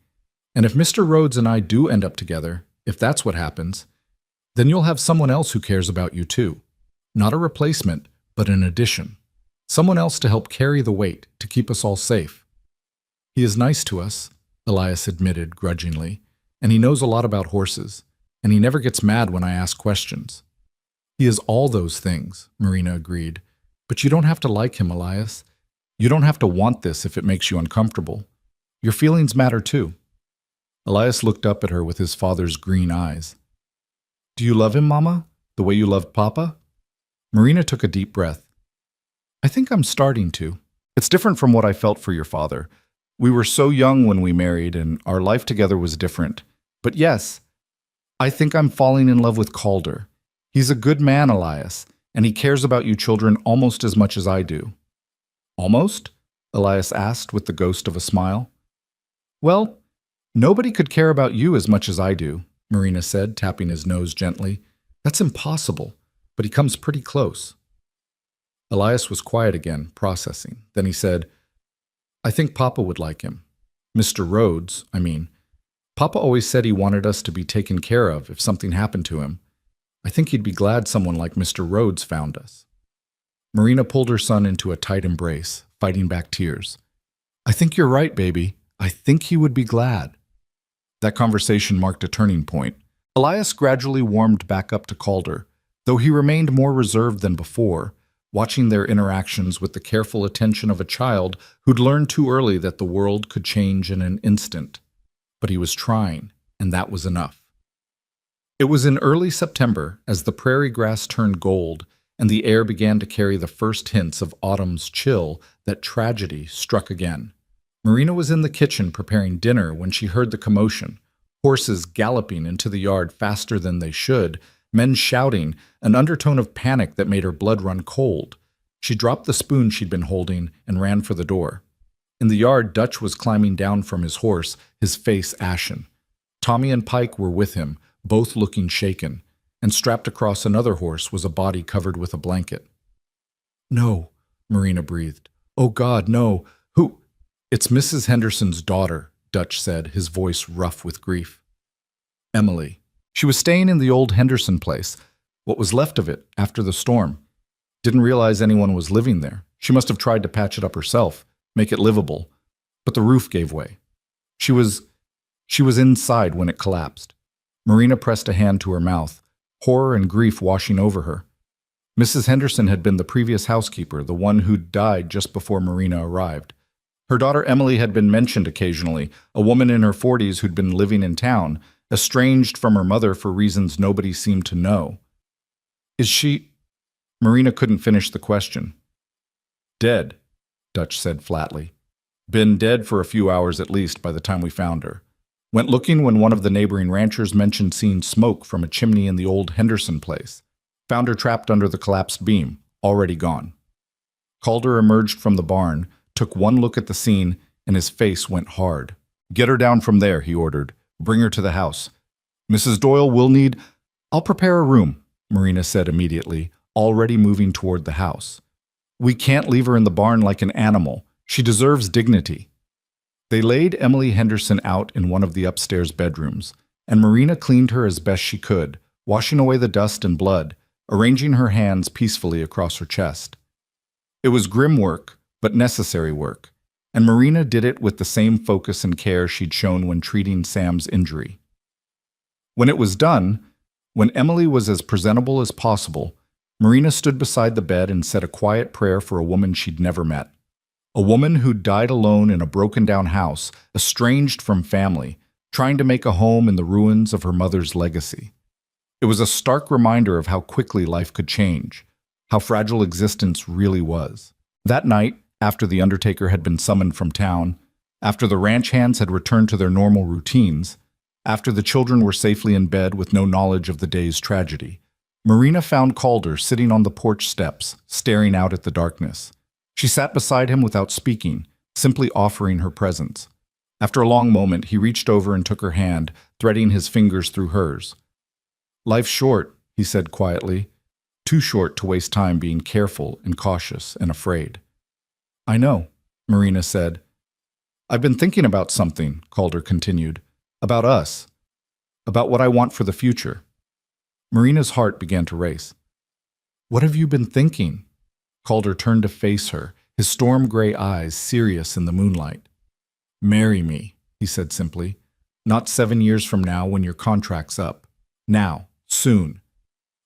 And if Mr. Rhodes and I do end up together, if that's what happens, then you'll have someone else who cares about you too. Not a replacement, but an addition. Someone else to help carry the weight, to keep us all safe. He is nice to us, Elias admitted grudgingly, and he knows a lot about horses, and he never gets mad when I ask questions. He is all those things, Marina agreed, but you don't have to like him, Elias. You don't have to want this if it makes you uncomfortable. Your feelings matter too. Elias looked up at her with his father's green eyes. Do you love him, Mama, the way you loved Papa? Marina took a deep breath. I think I'm starting to. It's different from what I felt for your father. We were so young when we married, and our life together was different. But yes, I think I'm falling in love with Calder. He's a good man, Elias, and he cares about you children almost as much as I do. Almost? Elias asked with the ghost of a smile. Well, nobody could care about you as much as I do, Marina said, tapping his nose gently. That's impossible, but he comes pretty close. Elias was quiet again, processing. Then he said, I think Papa would like him. Mr. Rhodes, I mean. Papa always said he wanted us to be taken care of if something happened to him. I think he'd be glad someone like Mr. Rhodes found us. Marina pulled her son into a tight embrace, fighting back tears. I think you're right, baby. I think he would be glad. That conversation marked a turning point. Elias gradually warmed back up to Calder, though he remained more reserved than before, watching their interactions with the careful attention of a child who'd learned too early that the world could change in an instant. But he was trying, and that was enough. It was in early September, as the prairie grass turned gold, and the air began to carry the first hints of autumn's chill, that tragedy struck again. Marina was in the kitchen preparing dinner when she heard the commotion, horses galloping into the yard faster than they should, men shouting, an undertone of panic that made her blood run cold. She dropped the spoon she'd been holding and ran for the door. In the yard, Dutch was climbing down from his horse, his face ashen. Tommy and Pike were with him, both looking shaken, and strapped across another horse was a body covered with a blanket. No, Marina breathed. Oh God, no. Who? It's Mrs. Henderson's daughter, Dutch said, his voice rough with grief. Emily. She was staying in the old Henderson place, what was left of it after the storm. Didn't realize anyone was living there. She must have tried to patch it up herself, make it livable, but the roof gave way. She was inside when it collapsed. Marina pressed a hand to her mouth, horror and grief washing over her. Mrs. Henderson had been the previous housekeeper, the one who'd died just before Marina arrived. Her daughter Emily had been mentioned occasionally, a woman in her 40s who'd been living in town, estranged from her mother for reasons nobody seemed to know. Is she? Marina couldn't finish the question. Dead, Dutch said flatly. Been dead for a few hours at least by the time we found her. Went looking when one of the neighboring ranchers mentioned seeing smoke from a chimney in the old Henderson place. Found her trapped under the collapsed beam, already gone. Calder emerged from the barn, took one look at the scene, and his face went hard. Get her down from there, he ordered. Bring her to the house. Mrs. Doyle will need... I'll prepare a room, Marina said immediately, already moving toward the house. We can't leave her in the barn like an animal. She deserves dignity. They laid Emily Henderson out in one of the upstairs bedrooms, and Marina cleaned her as best she could, washing away the dust and blood, arranging her hands peacefully across her chest. It was grim work, but necessary work, and Marina did it with the same focus and care she'd shown when treating Sam's injury. When it was done, when Emily was as presentable as possible, Marina stood beside the bed and said a quiet prayer for a woman she'd never met. A woman who'd died alone in a broken-down house, estranged from family, trying to make a home in the ruins of her mother's legacy. It was a stark reminder of how quickly life could change, how fragile existence really was. That night, after the undertaker had been summoned from town, after the ranch hands had returned to their normal routines, after the children were safely in bed with no knowledge of the day's tragedy, Marina found Calder sitting on the porch steps, staring out at the darkness. She sat beside him without speaking, simply offering her presence. After a long moment, he reached over and took her hand, threading his fingers through hers. "Life's short," he said quietly. "Too short to waste time being careful and cautious and afraid." "I know," Marina said. "I've been thinking about something," Calder continued. "About us. About what I want for the future." Marina's heart began to race. "What have you been thinking?" Calder turned to face her, his storm-gray eyes serious in the moonlight. "Marry me," he said simply. "Not 7 years from now when your contract's up. Now, soon.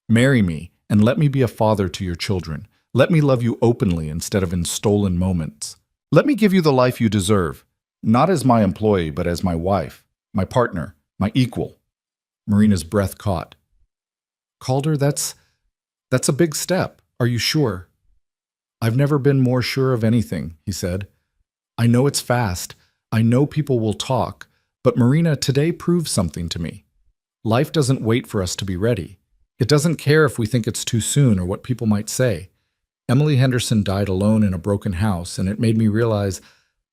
Marry me and let me be a father to your children. Let me love you openly instead of in stolen moments. Let me give you the life you deserve, not as my employee but as my wife, my partner, my equal." Marina's breath caught. "Calder, that's a big step. Are you sure?" "I've never been more sure of anything," he said. "I know it's fast. I know people will talk. But Marina, today proves something to me. Life doesn't wait for us to be ready. It doesn't care if we think it's too soon or what people might say. Emily Henderson died alone in a broken house, and it made me realize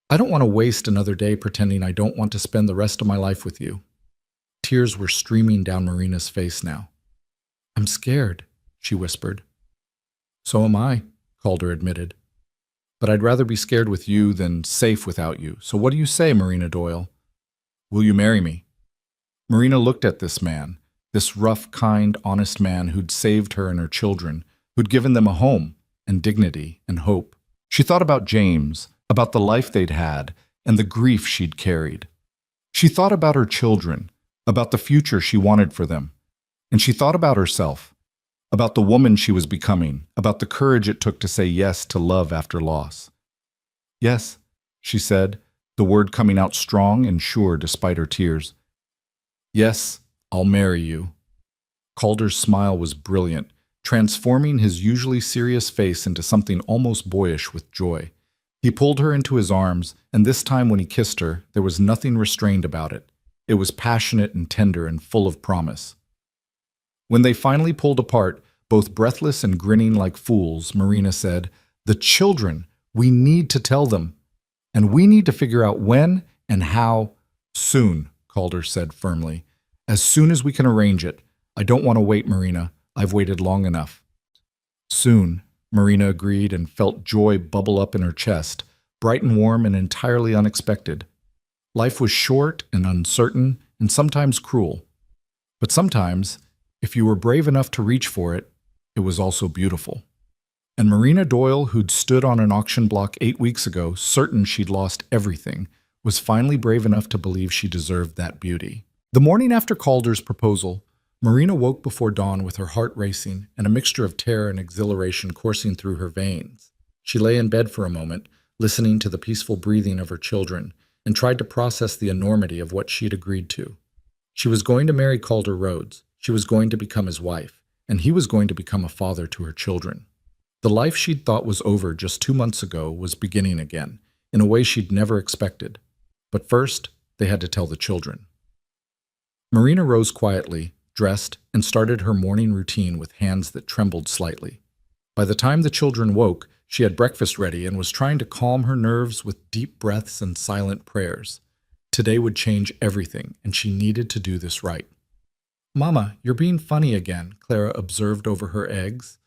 I don't want to waste another day pretending I don't want to spend the rest of my life with you." Tears were streaming down Marina's face now. "I'm scared," she whispered. "So am I," Calder admitted. "But I'd rather be scared with you than safe without you. So what do you say, Marina Doyle? Will you marry me?" Marina looked at this man, this rough, kind, honest man who'd saved her and her children, who'd given them a home and dignity and hope. She thought about James, about the life they'd had, and the grief she'd carried. She thought about her children, about the future she wanted for them. And she thought about herself, about the woman she was becoming, about the courage it took to say yes to love after loss. "Yes," she said, the word coming out strong and sure despite her tears. "Yes, I'll marry you." Calder's smile was brilliant, transforming his usually serious face into something almost boyish with joy. He pulled her into his arms, and this time when he kissed her, there was nothing restrained about it. It was passionate and tender and full of promise. When they finally pulled apart, both breathless and grinning like fools, Marina said, "The children, we need to tell them. And we need to figure out when and how soon," Calder said firmly. "As soon as we can arrange it. I don't want to wait, Marina. I've waited long enough." "Soon," Marina agreed and felt joy bubble up in her chest, bright and warm and entirely unexpected. Life was short and uncertain and sometimes cruel. But sometimes, if you were brave enough to reach for it, it was also beautiful. And Marina Doyle, who'd stood on an auction block 8 weeks ago, certain she'd lost everything, was finally brave enough to believe she deserved that beauty. The morning after Calder's proposal, Marina woke before dawn with her heart racing and a mixture of terror and exhilaration coursing through her veins. She lay in bed for a moment, listening to the peaceful breathing of her children, and tried to process the enormity of what she'd agreed to. She was going to marry Calder Rhodes. She was going to become his wife, and he was going to become a father to her children. The life she'd thought was over just 2 months ago was beginning again, in a way she'd never expected. But first, they had to tell the children. Marina rose quietly, dressed, and started her morning routine with hands that trembled slightly. By the time the children woke, she had breakfast ready and was trying to calm her nerves with deep breaths and silent prayers. Today would change everything, and she needed to do this right. "Mama, you're being funny again," Clara observed over her eggs.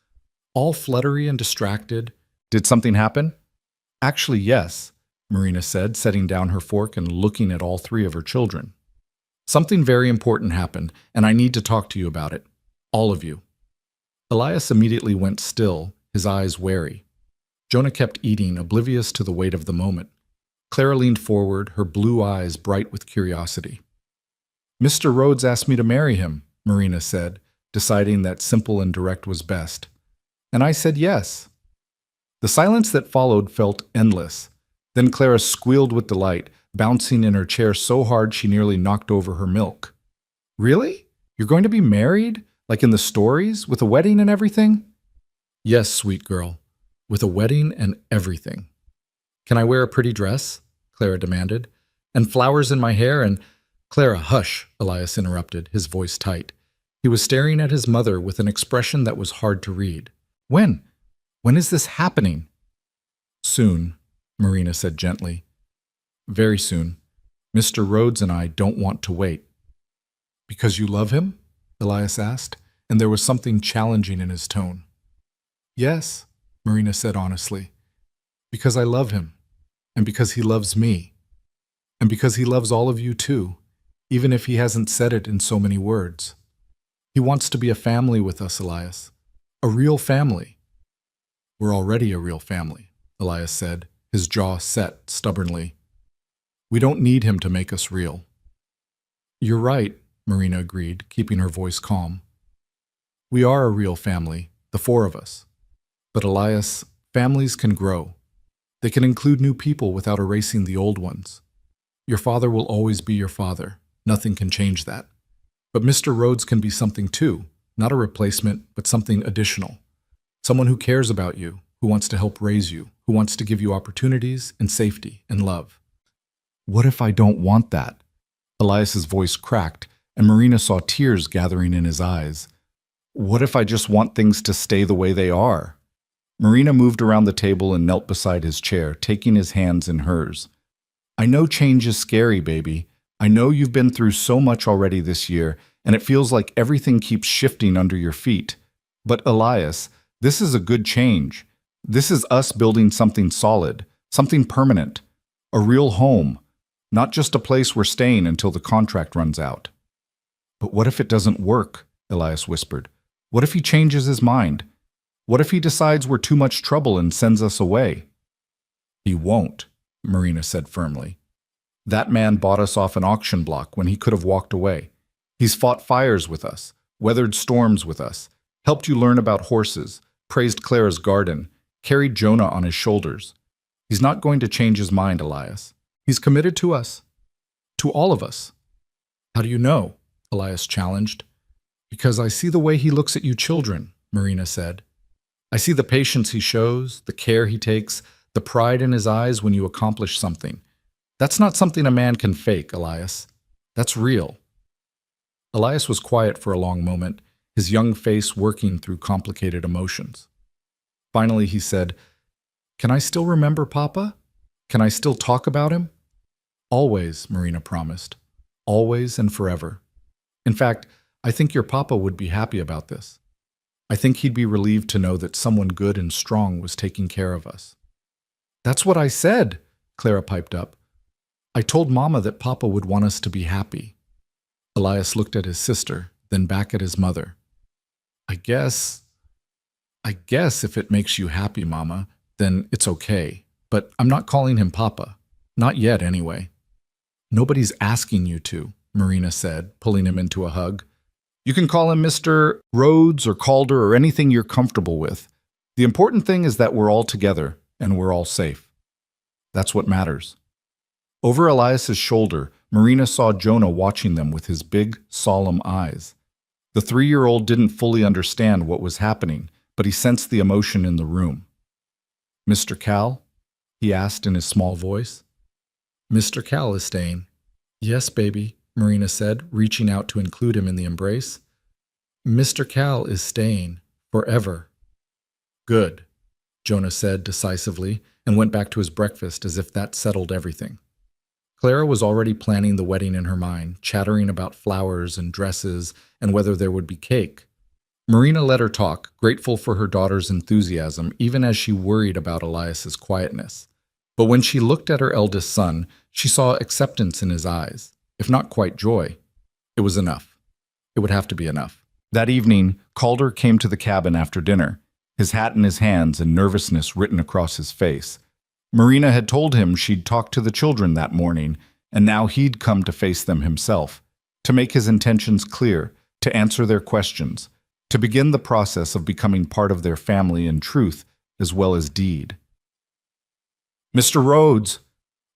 "All fluttery and distracted." "Did something happen?" "Actually, yes," Marina said, setting down her fork and looking at all 3 of her children. "Something very important happened, and I need to talk to you about it. All of you." Elias immediately went still, his eyes wary. Jonah kept eating, oblivious to the weight of the moment. Clara leaned forward, her blue eyes bright with curiosity. "Mr. Rhodes asked me to marry him," Marina said, deciding that simple and direct was best. "And I said yes." The silence that followed felt endless. Then Clara squealed with delight, bouncing in her chair so hard she nearly knocked over her milk. "Really? You're going to be married? Like in the stories, with a wedding and everything?" "Yes, sweet girl, with a wedding and everything." "Can I wear a pretty dress?" Clara demanded. "And flowers in my hair and—" "Clara, hush," Elias interrupted, his voice tight. He was staring at his mother with an expression that was hard to read. When? When is this happening? Soon, Marina said gently. Very soon. Mr. Rhodes and I don't want to wait. Because you love him? Elias asked, and there was something challenging in his tone. Yes, Marina said honestly. Because I love him, and because he loves me, and because he loves all of you too, even if he hasn't said it in so many words. He wants to be a family with us, Elias. A real family. We're already a real family, Elias said, his jaw set stubbornly. We don't need him to make us real. You're right, Marina agreed, keeping her voice calm. We are a real family, the four of us. But Elias, families can grow. They can include new people without erasing the old ones. Your father will always be your father. Nothing can change that. But Mr. Rhodes can be something too, not a replacement, but something additional. Someone who cares about you, who wants to help raise you, who wants to give you opportunities and safety and love. What if I don't want that? Elias's voice cracked, and Marina saw tears gathering in his eyes. What if I just want things to stay the way they are? Marina moved around the table and knelt beside his chair, taking his hands in hers. I know change is scary, baby. I know you've been through so much already this year, and it feels like everything keeps shifting under your feet. But Elias, this is a good change. This is us building something solid, something permanent, a real home, not just a place we're staying until the contract runs out. But what if it doesn't work? Elias whispered. What if he changes his mind? What if he decides we're too much trouble and sends us away? He won't, Marina said firmly. That man bought us off an auction block when he could have walked away. He's fought fires with us, weathered storms with us, helped you learn about horses, praised Clara's garden, carried Jonah on his shoulders. He's not going to change his mind, Elias. He's committed to us. To all of us. How do you know? Elias challenged. Because I see the way he looks at you children, Marina said. I see the patience he shows, the care he takes, the pride in his eyes when you accomplish something. That's not something a man can fake, Elias. That's real. Elias was quiet for a long moment, his young face working through complicated emotions. Finally, he said, Can I still remember Papa? Can I still talk about him? Always, Marina promised. Always and forever. In fact, I think your Papa would be happy about this. I think he'd be relieved to know that someone good and strong was taking care of us. That's what I said, Clara piped up. I told Mama that Papa would want us to be happy. Elias looked at his sister, then back at his mother. I guess if it makes you happy, Mama, then it's okay. But I'm not calling him Papa. Not yet, anyway. Nobody's asking you to, Marina said, pulling him into a hug. You can call him Mr. Rhodes or Calder or anything you're comfortable with. The important thing is that we're all together and we're all safe. That's what matters. Over Elias's shoulder, Marina saw Jonah watching them with his big, solemn eyes. The 3-year-old didn't fully understand what was happening, but he sensed the emotion in the room. Mr. Cal? He asked in his small voice. Mr. Cal is staying. Yes, baby, Marina said, reaching out to include him in the embrace. Mr. Cal is staying. Forever. Good, Jonah said decisively, and went back to his breakfast as if that settled everything. Clara was already planning the wedding in her mind, chattering about flowers and dresses and whether there would be cake. Marina let her talk, grateful for her daughter's enthusiasm, even as she worried about Elias's quietness. But when she looked at her eldest son, she saw acceptance in his eyes, if not quite joy. It was enough. It would have to be enough. That evening, Calder came to the cabin after dinner, his hat in his hands and nervousness written across his face. Marina had told him she'd talked to the children that morning, and now he'd come to face them himself, to make his intentions clear, to answer their questions, to begin the process of becoming part of their family in truth as well as deed. Mr. Rhodes!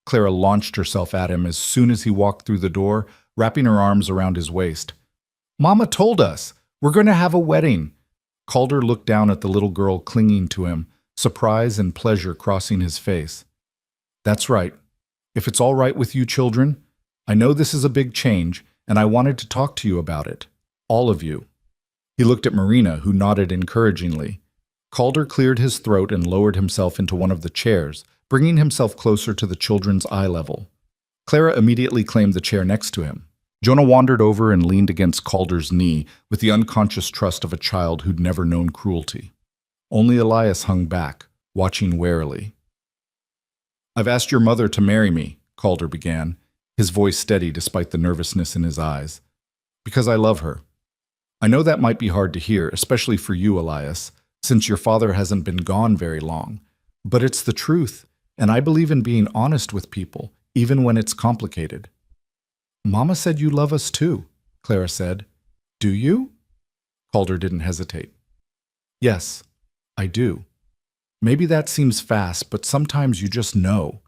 Clara launched herself at him as soon as he walked through the door, wrapping her arms around his waist. Mama told us! We're going to have a wedding! Calder looked down at the little girl clinging to him, surprise and pleasure crossing his face. That's right. If it's all right with you children, I know this is a big change, and I wanted to talk to you about it. All of you. He looked at Marina, who nodded encouragingly. Calder cleared his throat and lowered himself into one of the chairs, bringing himself closer to the children's eye level. Clara immediately claimed the chair next to him. Jonah wandered over and leaned against Calder's knee with the unconscious trust of a child who'd never known cruelty. Only Elias hung back, watching warily. "I've asked your mother to marry me," Calder began, his voice steady despite the nervousness in his eyes. "Because I love her. I know that might be hard to hear, especially for you, Elias, since your father hasn't been gone very long. But it's the truth, and I believe in being honest with people, even when it's complicated." "Mama said you love us too," Clara said. "Do you?" Calder didn't hesitate. "Yes, I do. Maybe that seems fast, but sometimes you just know.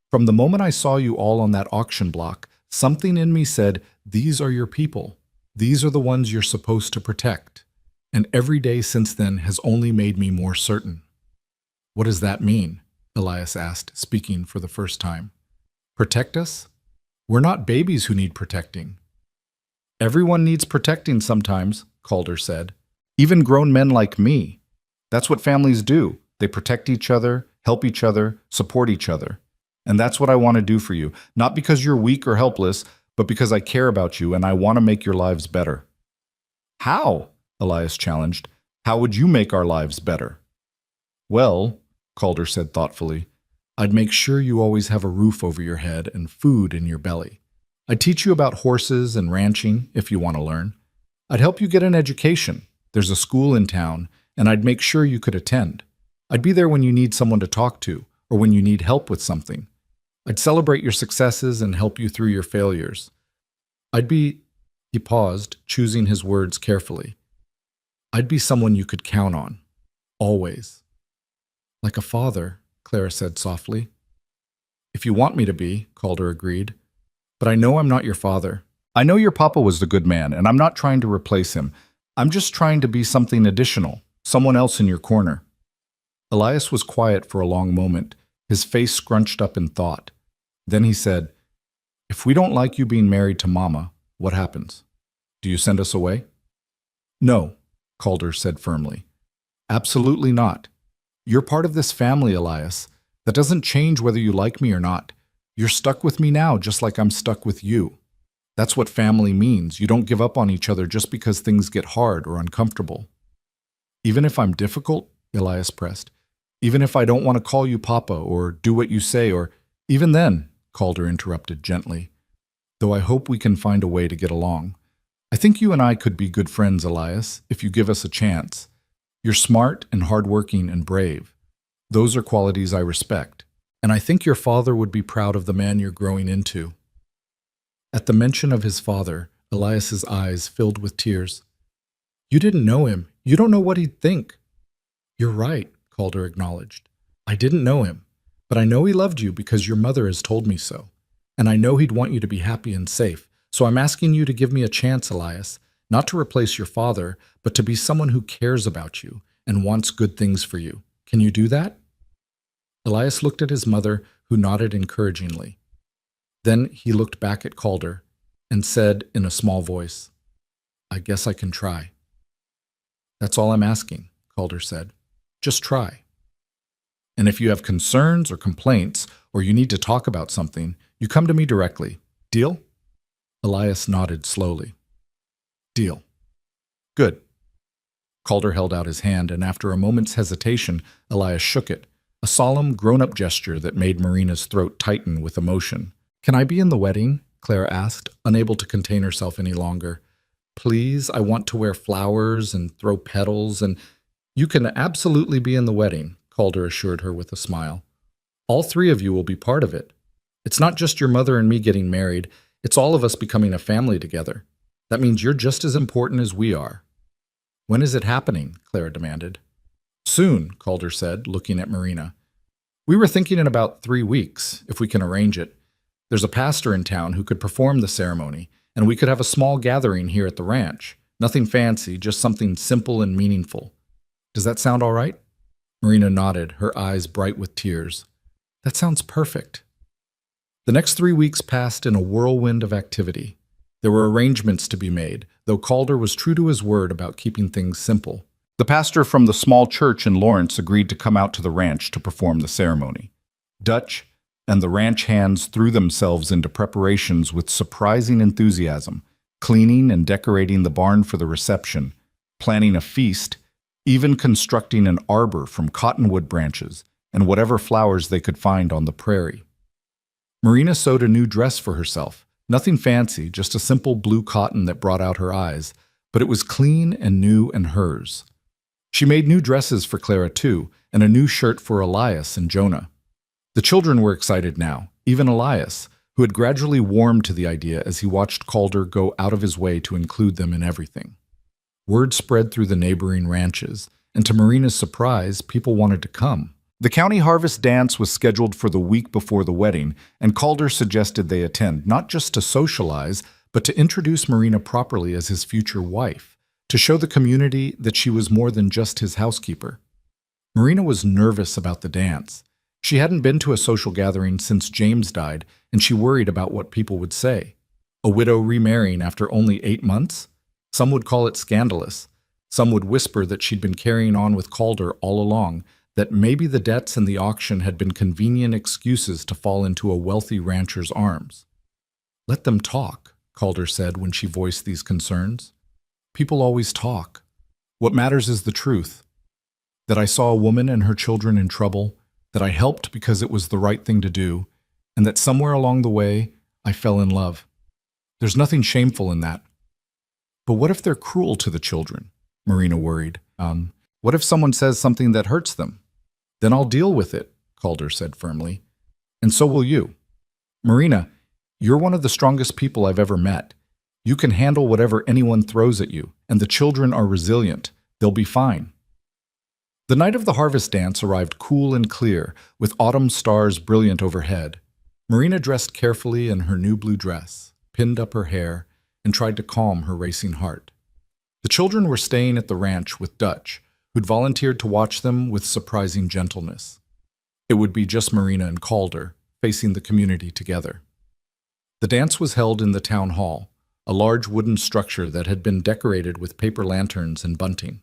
From the moment I saw you all on that auction block, something in me said, these are your people. These are the ones you're supposed to protect. And every day since then has only made me more certain." "What does that mean?" Elias asked, speaking for the first time. "Protect us? We're not babies who need protecting." "Everyone needs protecting sometimes," Calder said. "Even grown men like me. That's what families do. They protect each other, help each other, support each other. And that's what I want to do for you, not because you're weak or helpless, but because I care about you and I want to make your lives better." "How?" Elias challenged. "How would you make our lives better?" "Well," Calder said thoughtfully, "I'd make sure you always have a roof over your head and food in your belly. I'd teach you about horses and ranching, if you want to learn. I'd help you get an education. There's a school in town, and I'd make sure you could attend. I'd be there when you need someone to talk to, or when you need help with something. I'd celebrate your successes and help you through your failures. I'd be—" He paused, choosing his words carefully. "I'd be someone you could count on. Always." "Like a father," Clara said softly. "If you want me to be," Calder agreed. "But I know I'm not your father. I know your papa was the good man, and I'm not trying to replace him. I'm just trying to be something additional, someone else in your corner." Elias was quiet for a long moment, his face scrunched up in thought. Then he said, "If we don't like you being married to Mama, what happens? Do you send us away?" "No," Calder said firmly. "Absolutely not. You're part of this family, Elias. That doesn't change whether you like me or not. You're stuck with me now just like I'm stuck with you. That's what family means. You don't give up on each other just because things get hard or uncomfortable." "Even if I'm difficult?" Elias pressed. "Even if I don't want to call you Papa or do what you say, or—" "Even then," Calder interrupted gently, "though I hope we can find a way to get along. I think you and I could be good friends, Elias, if you give us a chance. You're smart and hardworking and brave. Those are qualities I respect. And I think your father would be proud of the man you're growing into." At the mention of his father, Elias's eyes filled with tears. "You didn't know him. You don't know what he'd think." "You're right," Calder acknowledged. "I didn't know him, but I know he loved you because your mother has told me so. And I know he'd want you to be happy and safe. So I'm asking you to give me a chance, Elias, not to replace your father, but to be someone who cares about you and wants good things for you. Can you do that?" Elias looked at his mother, who nodded encouragingly. Then he looked back at Calder and said in a small voice, "I guess I can try." "That's all I'm asking," Calder said. "Just try. And if you have concerns or complaints, or you need to talk about something, you come to me directly. Deal?" Elias nodded slowly. "Deal." "Good." Calder held out his hand, and after a moment's hesitation, Elias shook it, a solemn, grown-up gesture that made Marina's throat tighten with emotion. "Can I be in the wedding?" Clara asked, unable to contain herself any longer. "Please, I want to wear flowers and throw petals, and—" "You can absolutely be in the wedding," Calder assured her with a smile. "All three of you will be part of it. It's not just your mother and me getting married, it's all of us becoming a family together. That means you're just as important as we are." "When is it happening?" Clara demanded. "Soon," Calder said, looking at Marina. "We were thinking in about 3 weeks, if we can arrange it. There's a pastor in town who could perform the ceremony, and we could have a small gathering here at the ranch. Nothing fancy, just something simple and meaningful. Does that sound all right?" Marina nodded, her eyes bright with tears. "That sounds perfect." The next 3 weeks passed in a whirlwind of activity. There were arrangements to be made, though Calder was true to his word about keeping things simple. The pastor from the small church in Lawrence agreed to come out to the ranch to perform the ceremony. Dutch and the ranch hands threw themselves into preparations with surprising enthusiasm, cleaning and decorating the barn for the reception, planning a feast, even constructing an arbor from cottonwood branches and whatever flowers they could find on the prairie. Marina sewed a new dress for herself. Nothing fancy, just a simple blue cotton that brought out her eyes, but it was clean and new and hers. She made new dresses for Clara too, and a new shirt for Elias and Jonah. The children were excited now, even Elias, who had gradually warmed to the idea as he watched Calder go out of his way to include them in everything. Word spread through the neighboring ranches, and to Marina's surprise, people wanted to come. The county harvest dance was scheduled for the week before the wedding, and Calder suggested they attend, not just to socialize, but to introduce Marina properly as his future wife, to show the community that she was more than just his housekeeper. Marina was nervous about the dance. She hadn't been to a social gathering since James died, and she worried about what people would say. A widow remarrying after only 8 months? Some would call it scandalous. Some would whisper that she'd been carrying on with Calder all along, that maybe the debts and the auction had been convenient excuses to fall into a wealthy rancher's arms. "Let them talk," Calder said when she voiced these concerns. "People always talk. What matters is the truth. That I saw a woman and her children in trouble, that I helped because it was the right thing to do, and that somewhere along the way, I fell in love. There's nothing shameful in that." "But what if they're cruel to the children?" Marina worried. What if someone says something that hurts them?" "Then I'll deal with it," Calder said firmly. "And so will you. Marina, you're one of the strongest people I've ever met. You can handle whatever anyone throws at you, and the children are resilient. They'll be fine." The night of the harvest dance arrived cool and clear, with autumn stars brilliant overhead. Marina dressed carefully in her new blue dress, pinned up her hair, and tried to calm her racing heart. The children were staying at the ranch with Dutch, who'd volunteered to watch them with surprising gentleness. It would be just Marina and Calder, facing the community together. The dance was held in the town hall, a large wooden structure that had been decorated with paper lanterns and bunting.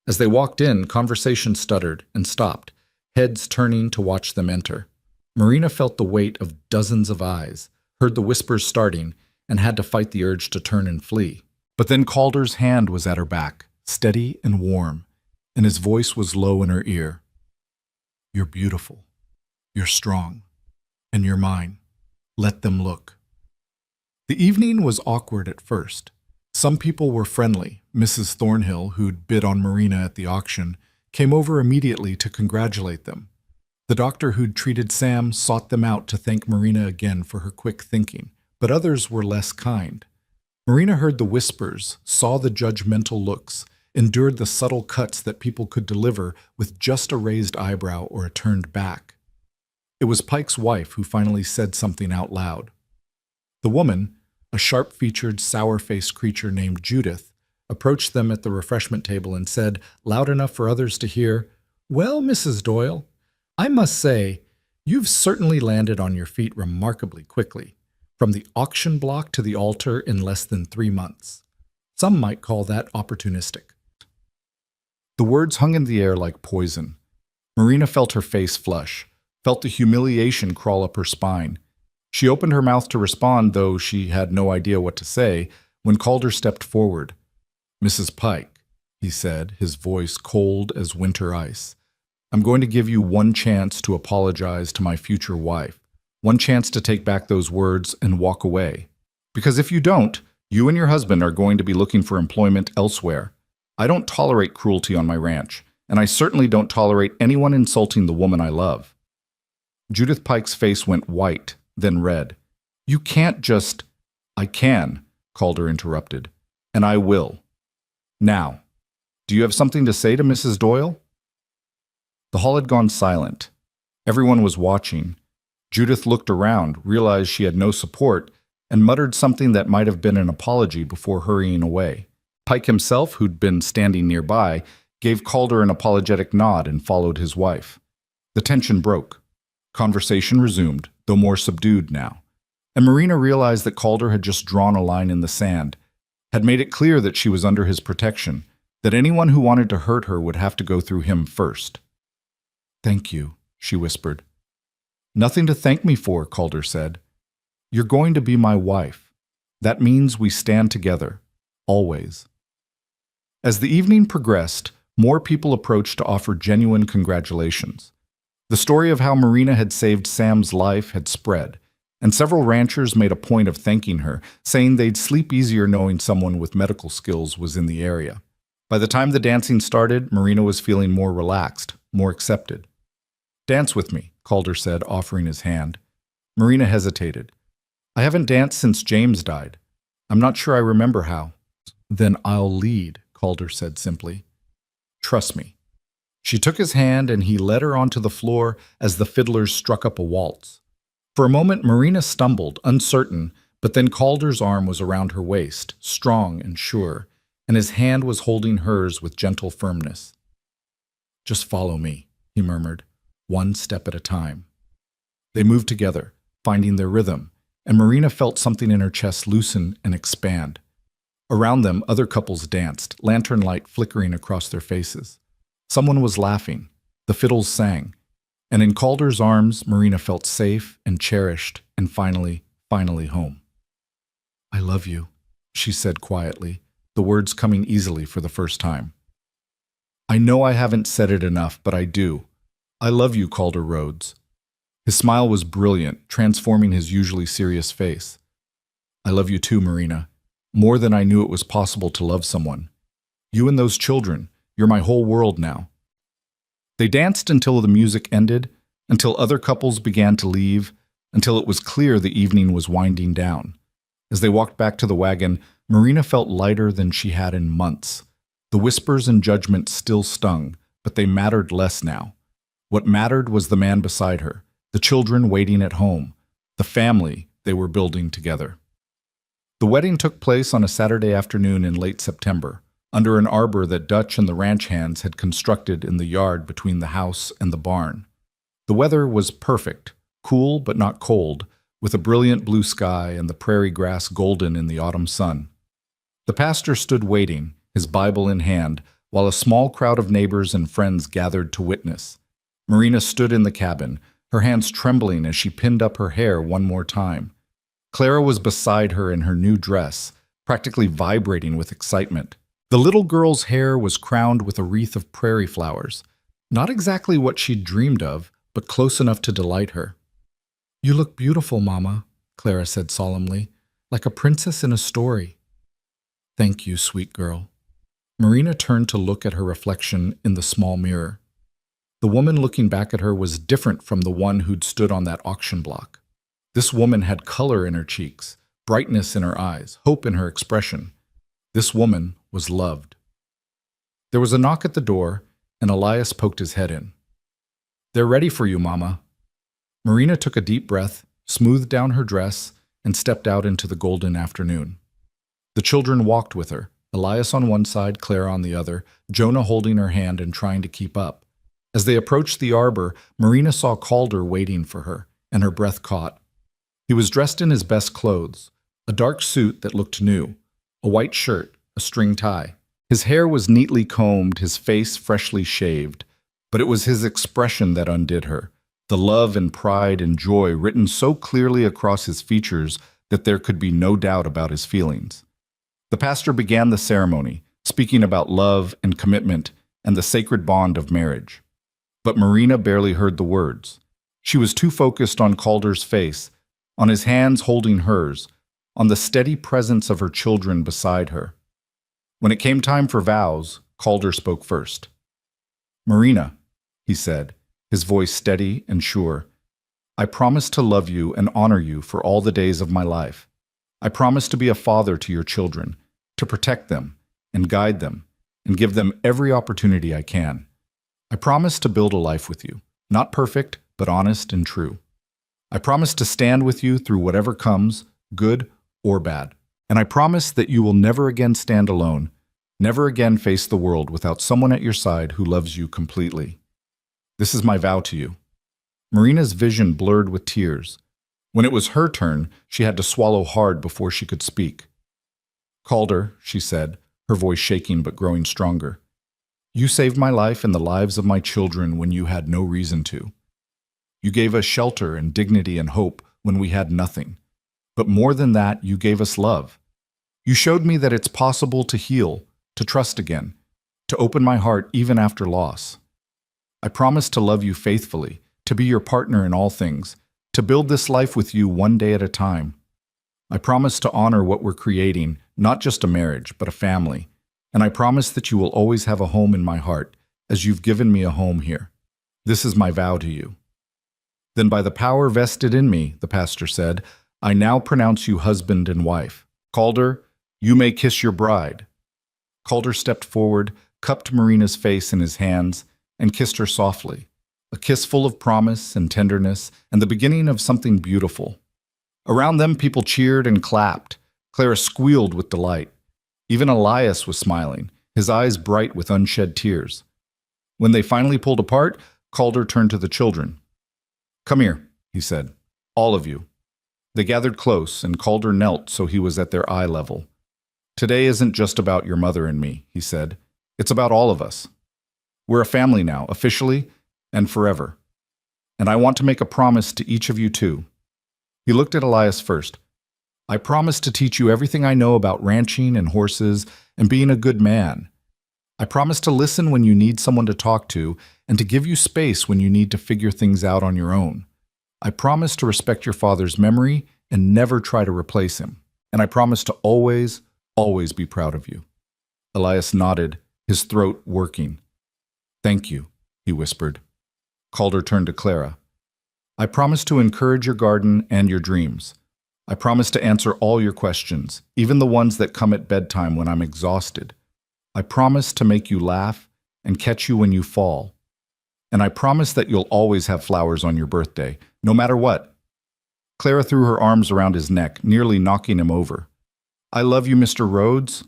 As they walked in, conversation stuttered and stopped, heads turning to watch them enter. Marina felt the weight of dozens of eyes, heard the whispers starting, and had to fight the urge to turn and flee. But then Calder's hand was at her back, steady and warm, and his voice was low in her ear. "You're beautiful. You're strong. And you're mine. Let them look." The evening was awkward at first. Some people were friendly. Mrs. Thornhill, who'd bid on Marina at the auction, came over immediately to congratulate them. The doctor who'd treated Sam sought them out to thank Marina again for her quick thinking, but others were less kind. Marina heard the whispers, saw the judgmental looks, endured the subtle cuts that people could deliver with just a raised eyebrow or a turned back. It was Pike's wife who finally said something out loud. The woman, a sharp-featured, sour-faced creature named Judith, approached them at the refreshment table and said, loud enough for others to hear, "Well, Mrs. Doyle, I must say, you've certainly landed on your feet remarkably quickly, from the auction block to the altar in less than 3 months. Some might call that opportunistic." The words hung in the air like poison. Marina felt her face flush, felt the humiliation crawl up her spine. She opened her mouth to respond, though she had no idea what to say, when Calder stepped forward. "Mrs. Pike," he said, his voice cold as winter ice, "I'm going to give you one chance to apologize to my future wife, one chance to take back those words and walk away. Because if you don't, you and your husband are going to be looking for employment elsewhere. I don't tolerate cruelty on my ranch, and I certainly don't tolerate anyone insulting the woman I love." Judith Pike's face went white, then red. "You can't just—" "I can," Calder interrupted, "and I will. Now, do you have something to say to Mrs. Doyle?" The hall had gone silent. Everyone was watching. Judith looked around, realized she had no support, and muttered something that might have been an apology before hurrying away. Pike himself, who'd been standing nearby, gave Calder an apologetic nod and followed his wife. The tension broke. Conversation resumed, though more subdued now. And Marina realized that Calder had just drawn a line in the sand, had made it clear that she was under his protection, that anyone who wanted to hurt her would have to go through him first. "Thank you," she whispered. "Nothing to thank me for," Calder said. "You're going to be my wife. That means we stand together, always." As the evening progressed, more people approached to offer genuine congratulations. The story of how Marina had saved Sam's life had spread, and several ranchers made a point of thanking her, saying they'd sleep easier knowing someone with medical skills was in the area. By the time the dancing started, Marina was feeling more relaxed, more accepted. "Dance with me," Calder said, offering his hand. Marina hesitated. "I haven't danced since James died. I'm not sure I remember how." "Then I'll lead," Calder said simply. "Trust me." She took his hand and he led her onto the floor as the fiddlers struck up a waltz. For a moment, Marina stumbled, uncertain, but then Calder's arm was around her waist, strong and sure, and his hand was holding hers with gentle firmness. "Just follow me," he murmured, "one step at a time." They moved together, finding their rhythm, and Marina felt something in her chest loosen and expand. Around them, other couples danced, lantern light flickering across their faces. Someone was laughing. The fiddles sang. And in Calder's arms, Marina felt safe and cherished and finally home. "I love you," she said quietly, the words coming easily for the first time. "I know I haven't said it enough, but I do. I love you, Calder Rhodes." His smile was brilliant, transforming his usually serious face. "I love you too, Marina. More than I knew it was possible to love someone. You and those children, you're my whole world now." They danced until the music ended, until other couples began to leave, until it was clear the evening was winding down. As they walked back to the wagon, Marina felt lighter than she had in months. The whispers and judgment still stung, but they mattered less now. What mattered was the man beside her, the children waiting at home, the family they were building together. The wedding took place on a Saturday afternoon in late September, under an arbor that Dutch and the ranch hands had constructed in the yard between the house and the barn. The weather was perfect, cool but not cold, with a brilliant blue sky and the prairie grass golden in the autumn sun. The pastor stood waiting, his Bible in hand, while a small crowd of neighbors and friends gathered to witness. Marina stood in the cabin, her hands trembling as she pinned up her hair one more time. Clara was beside her in her new dress, practically vibrating with excitement. The little girl's hair was crowned with a wreath of prairie flowers, not exactly what she'd dreamed of, but close enough to delight her. "You look beautiful, Mama," Clara said solemnly, "like a princess in a story." "Thank you, sweet girl." Marina turned to look at her reflection in the small mirror. The woman looking back at her was different from the one who'd stood on that auction block. This woman had color in her cheeks, brightness in her eyes, hope in her expression. This woman was loved. There was a knock at the door, and Elias poked his head in. "They're ready for you, Mama." Marina took a deep breath, smoothed down her dress, and stepped out into the golden afternoon. The children walked with her, Elias on one side, Clara on the other, Jonah holding her hand and trying to keep up. As they approached the arbor, Marina saw Calder waiting for her, and her breath caught. He was dressed in his best clothes, a dark suit that looked new, a white shirt, a string tie. His hair was neatly combed, his face freshly shaved, but it was his expression that undid her, the love and pride and joy written so clearly across his features that there could be no doubt about his feelings. The pastor began the ceremony, speaking about love and commitment and the sacred bond of marriage. But Marina barely heard the words. She was too focused on Calder's face, on his hands holding hers, on the steady presence of her children beside her. When it came time for vows, Calder spoke first. "Marina," he said, his voice steady and sure, "I promise to love you and honor you for all the days of my life. I promise to be a father to your children, to protect them and guide them and give them every opportunity I can. I promise to build a life with you, not perfect, but honest and true. I promise to stand with you through whatever comes, good or bad. And I promise that you will never again stand alone, never again face the world without someone at your side who loves you completely. This is my vow to you." Marina's vision blurred with tears. When it was her turn, she had to swallow hard before she could speak. Calder, she said, her voice shaking but growing stronger. You saved my life and the lives of my children when you had no reason to. You gave us shelter and dignity and hope when we had nothing. But more than that, you gave us love. You showed me that it's possible to heal, to trust again, to open my heart even after loss. I promise to love you faithfully, to be your partner in all things, to build this life with you one day at a time. I promise to honor what we're creating, not just a marriage, but a family. And I promise that you will always have a home in my heart, as you've given me a home here. This is my vow to you. Then by the power vested in me, the pastor said, I now pronounce you husband and wife. Calder, you may kiss your bride. Calder stepped forward, cupped Marina's face in his hands, and kissed her softly, a kiss full of promise and tenderness and the beginning of something beautiful. Around them, people cheered and clapped. Clara squealed with delight. Even Elias was smiling, his eyes bright with unshed tears. When they finally pulled apart, Calder turned to the children. Come here, he said, all of you. They gathered close, and Calder knelt so he was at their eye level. Today isn't just about your mother and me, he said. It's about all of us. We're a family now, officially and forever. And I want to make a promise to each of you too. He looked at Elias first. I promise to teach you everything I know about ranching and horses and being a good man. I promise to listen when you need someone to talk to and to give you space when you need to figure things out on your own. I promise to respect your father's memory and never try to replace him. And I promise to always, always be proud of you. Elias nodded, his throat working. Thank you, he whispered. Calder turned to Clara. I promise to encourage your garden and your dreams. I promise to answer all your questions, even the ones that come at bedtime when I'm exhausted. I promise to make you laugh and catch you when you fall. And I promise that you'll always have flowers on your birthday, no matter what. Clara threw her arms around his neck, nearly knocking him over. I love you, Mr. Rhodes.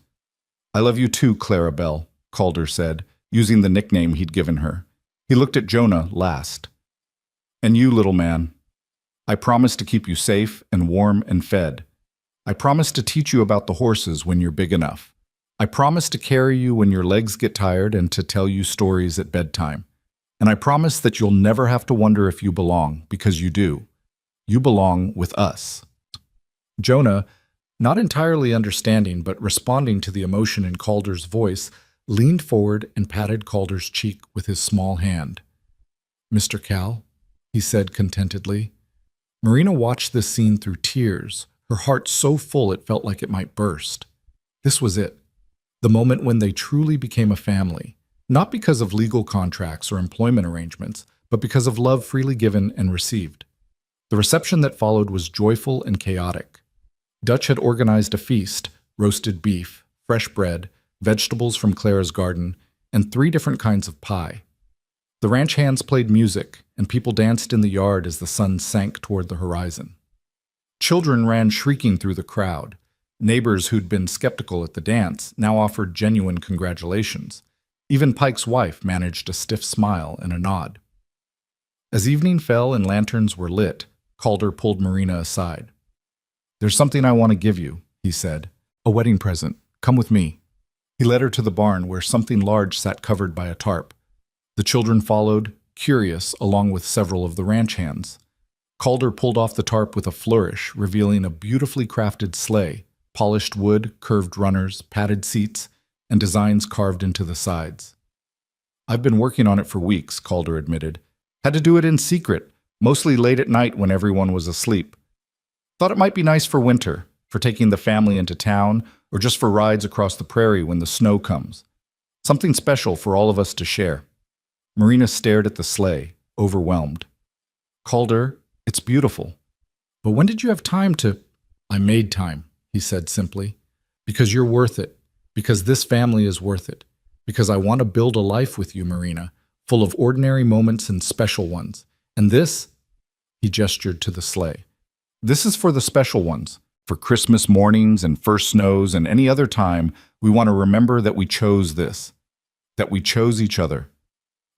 I love you too, Clara Bell, Calder said, using the nickname he'd given her. He looked at Jonah last. And you, little man. I promise to keep you safe and warm and fed. I promise to teach you about the horses when you're big enough. I promise to carry you when your legs get tired and to tell you stories at bedtime. And I promise that you'll never have to wonder if you belong, because you do. You belong with us. Jonah, not entirely understanding but responding to the emotion in Calder's voice, leaned forward and patted Calder's cheek with his small hand. Mr. Cal, he said contentedly. Marina watched this scene through tears, her heart so full it felt like it might burst. This was it, the moment when they truly became a family, not because of legal contracts or employment arrangements, but because of love freely given and received. The reception that followed was joyful and chaotic. Dutch had organized a feast, roasted beef, fresh bread, vegetables from Clara's garden, and 3 different kinds of pie. The ranch hands played music, and people danced in the yard as the sun sank toward the horizon. Children ran shrieking through the crowd. Neighbors who'd been skeptical at the dance now offered genuine congratulations. Even Pike's wife managed a stiff smile and a nod. As evening fell and lanterns were lit, Calder pulled Marina aside. There's something I want to give you, he said. A wedding present. Come with me. He led her to the barn where something large sat covered by a tarp. The children followed, curious, along with several of the ranch hands. Calder pulled off the tarp with a flourish, revealing a beautifully crafted sleigh, polished wood, curved runners, padded seats, and designs carved into the sides. I've been working on it for weeks, Calder admitted. Had to do it in secret, mostly late at night when everyone was asleep. Thought it might be nice for winter, for taking the family into town, or just for rides across the prairie when the snow comes. Something special for all of us to share. Marina stared at the sleigh, overwhelmed. Calder, it's beautiful. But when did you have time to... I made time, he said simply. Because you're worth it. Because this family is worth it. Because I want to build a life with you, Marina, full of ordinary moments and special ones. And this, he gestured to the sleigh. This is for the special ones. For Christmas mornings and first snows and any other time, we want to remember that we chose this. That we chose each other.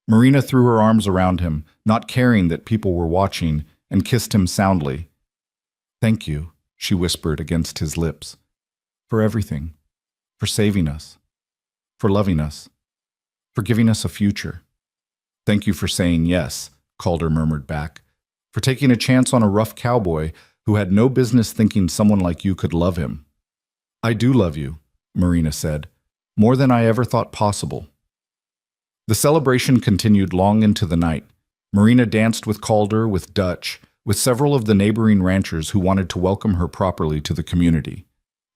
Marina threw her arms around him, not caring that people were watching, and kissed him soundly. Thank you, she whispered against his lips. For everything. For saving us. For loving us. For giving us a future. Thank you for saying yes, Calder murmured back. For taking a chance on a rough cowboy who had no business thinking someone like you could love him. I do love you, Marina said, more than I ever thought possible. The celebration continued long into the night. Marina danced with Calder, with Dutch, with several of the neighboring ranchers who wanted to welcome her properly to the community.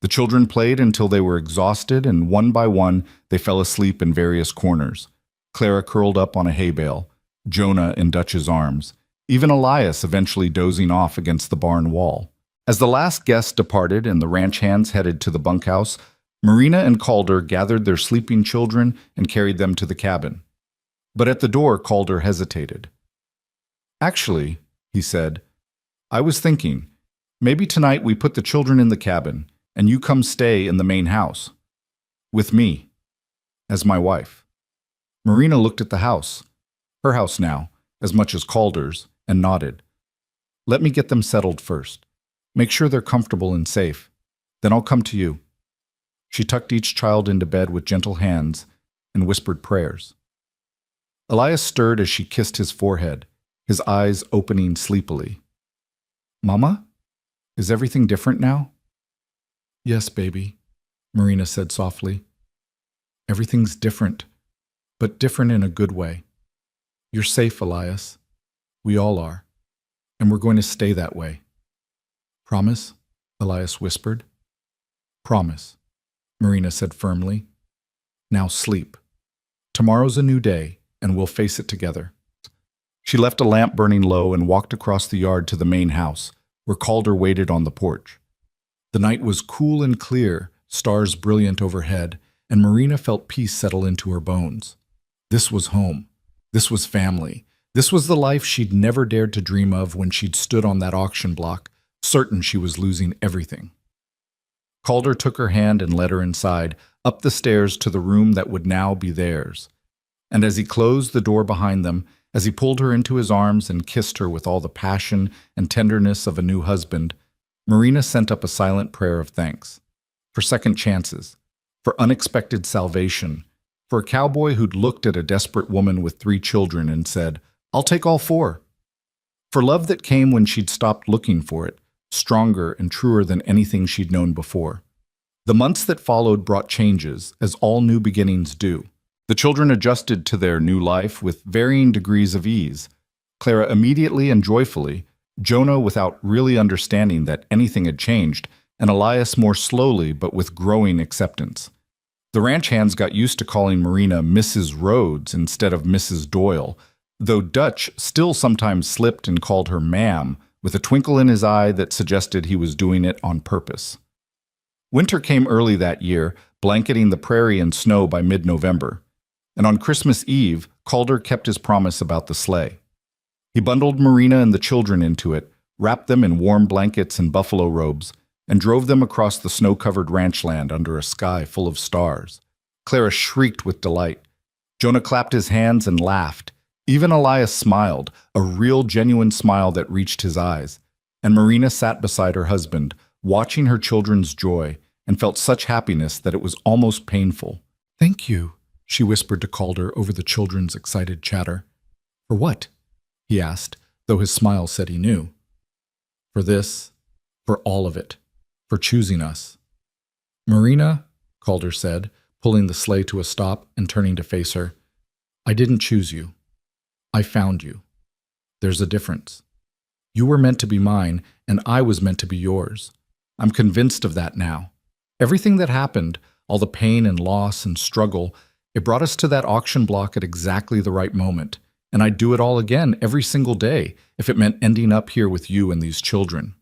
The children played until they were exhausted, and one by one they fell asleep in various corners. Clara curled up on a hay bale, Jonah in Dutch's arms, even Elias eventually dozing off against the barn wall. As the last guest departed and the ranch hands headed to the bunkhouse, Marina and Calder gathered their sleeping children and carried them to the cabin. But at the door, Calder hesitated. Actually, he said, I was thinking, maybe tonight we put the children in the cabin and you come stay in the main house. With me. As my wife. Marina looked at the house. Her house now, as much as Calder's, and nodded. Let me get them settled first. Make sure they're comfortable and safe. Then I'll come to you. She tucked each child into bed with gentle hands and whispered prayers. Elias stirred as she kissed his forehead, his eyes opening sleepily. Mama? Is everything different now? Yes, baby, Marina said softly. Everything's different, but different in a good way. You're safe, Elias. We all are. And we're going to stay that way. Promise? Elias whispered. Promise, Marina said firmly. Now sleep. Tomorrow's a new day, and we'll face it together. She left a lamp burning low and walked across the yard to the main house, where Calder waited on the porch. The night was cool and clear, stars brilliant overhead, and Marina felt peace settle into her bones. This was home. This was family. This was the life she'd never dared to dream of when she'd stood on that auction block, certain she was losing everything. Calder took her hand and led her inside, up the stairs to the room that would now be theirs. And as he closed the door behind them, as he pulled her into his arms and kissed her with all the passion and tenderness of a new husband, Marina sent up a silent prayer of thanks. For second chances, for unexpected salvation, for a cowboy who'd looked at a desperate woman with 3 children and said, I'll take all 4. For love that came when she'd stopped looking for it, stronger and truer than anything she'd known before. The months that followed brought changes, as all new beginnings do. The children adjusted to their new life with varying degrees of ease. Clara immediately and joyfully, Jonah without really understanding that anything had changed, and Elias more slowly but with growing acceptance. The ranch hands got used to calling Marina Mrs. Rhodes instead of Mrs. Doyle, though Dutch still sometimes slipped and called her ma'am, with a twinkle in his eye that suggested he was doing it on purpose. Winter came early that year, blanketing the prairie in snow by mid-November. And on Christmas Eve, Calder kept his promise about the sleigh. He bundled Marina and the children into it, wrapped them in warm blankets and buffalo robes, and drove them across the snow-covered ranch land under a sky full of stars. Clara shrieked with delight. Jonah clapped his hands and laughed. Even Elias smiled, a real, genuine smile that reached his eyes. And Marina sat beside her husband, watching her children's joy, and felt such happiness that it was almost painful. Thank you, she whispered to Calder over the children's excited chatter. For what? He asked, though his smile said he knew. For this, for all of it, for choosing us. Marina, Calder said, pulling the sleigh to a stop and turning to face her, I didn't choose you. I found you. There's a difference. You were meant to be mine, and I was meant to be yours. I'm convinced of that now. Everything that happened, all the pain and loss and struggle, it brought us to that auction block at exactly the right moment, and I'd do it all again every single day if it meant ending up here with you and these children.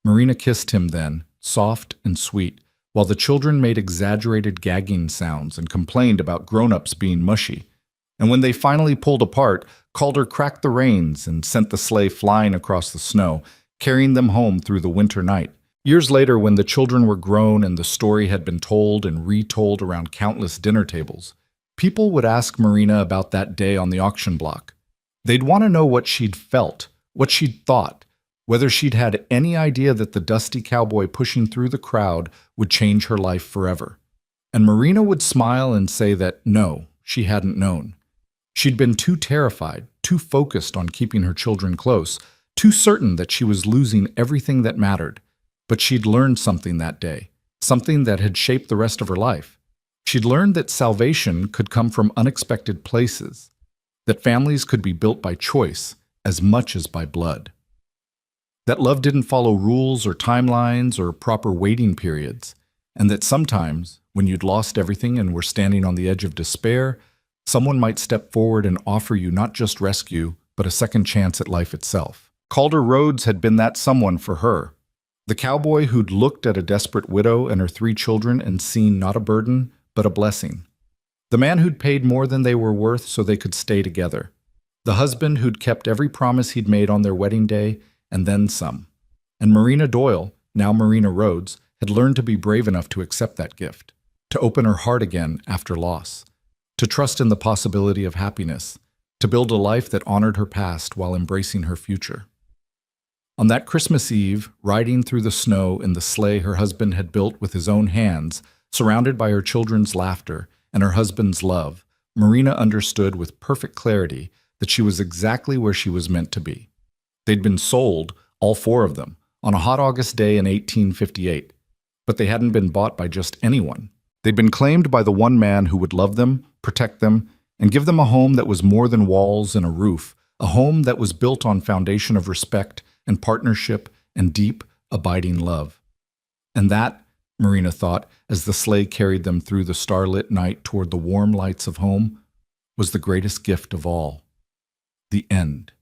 Marina kissed him then, soft and sweet, while the children made exaggerated gagging sounds and complained about grown-ups being mushy. And when they finally pulled apart, Calder cracked the reins and sent the sleigh flying across the snow, carrying them home through the winter night. Years later, when the children were grown and the story had been told and retold around countless dinner tables, people would ask Marina about that day on the auction block. They'd want to know what she'd felt, what she'd thought, whether she'd had any idea that the dusty cowboy pushing through the crowd would change her life forever. And Marina would smile and say that no, she hadn't known. She'd been too terrified, too focused on keeping her children close, too certain that she was losing everything that mattered. But she'd learned something that day, something that had shaped the rest of her life. She'd learned that salvation could come from unexpected places, that families could be built by choice as much as by blood, that love didn't follow rules or timelines or proper waiting periods, and that sometimes, when you'd lost everything and were standing on the edge of despair, someone might step forward and offer you not just rescue, but a second chance at life itself. Calder Rhodes had been that someone for her. The cowboy who'd looked at a desperate widow and her 3 children and seen not a burden, but a blessing. The man who'd paid more than they were worth so they could stay together. The husband who'd kept every promise he'd made on their wedding day, and then some. And Marina Doyle, now Marina Rhodes, had learned to be brave enough to accept that gift, to open her heart again after loss, to trust in the possibility of happiness, to build a life that honored her past while embracing her future. On that Christmas Eve, riding through the snow in the sleigh her husband had built with his own hands, surrounded by her children's laughter and her husband's love, Marina understood with perfect clarity that she was exactly where she was meant to be. They'd been sold, all 4 of them, on a hot August day in 1858, but they hadn't been bought by just anyone. They'd been claimed by the one man who would love them, protect them, and give them a home that was more than walls and a roof, a home that was built on foundation of respect and partnership and deep, abiding love. And that, Marina thought, as the sleigh carried them through the starlit night toward the warm lights of home, was the greatest gift of all. The end.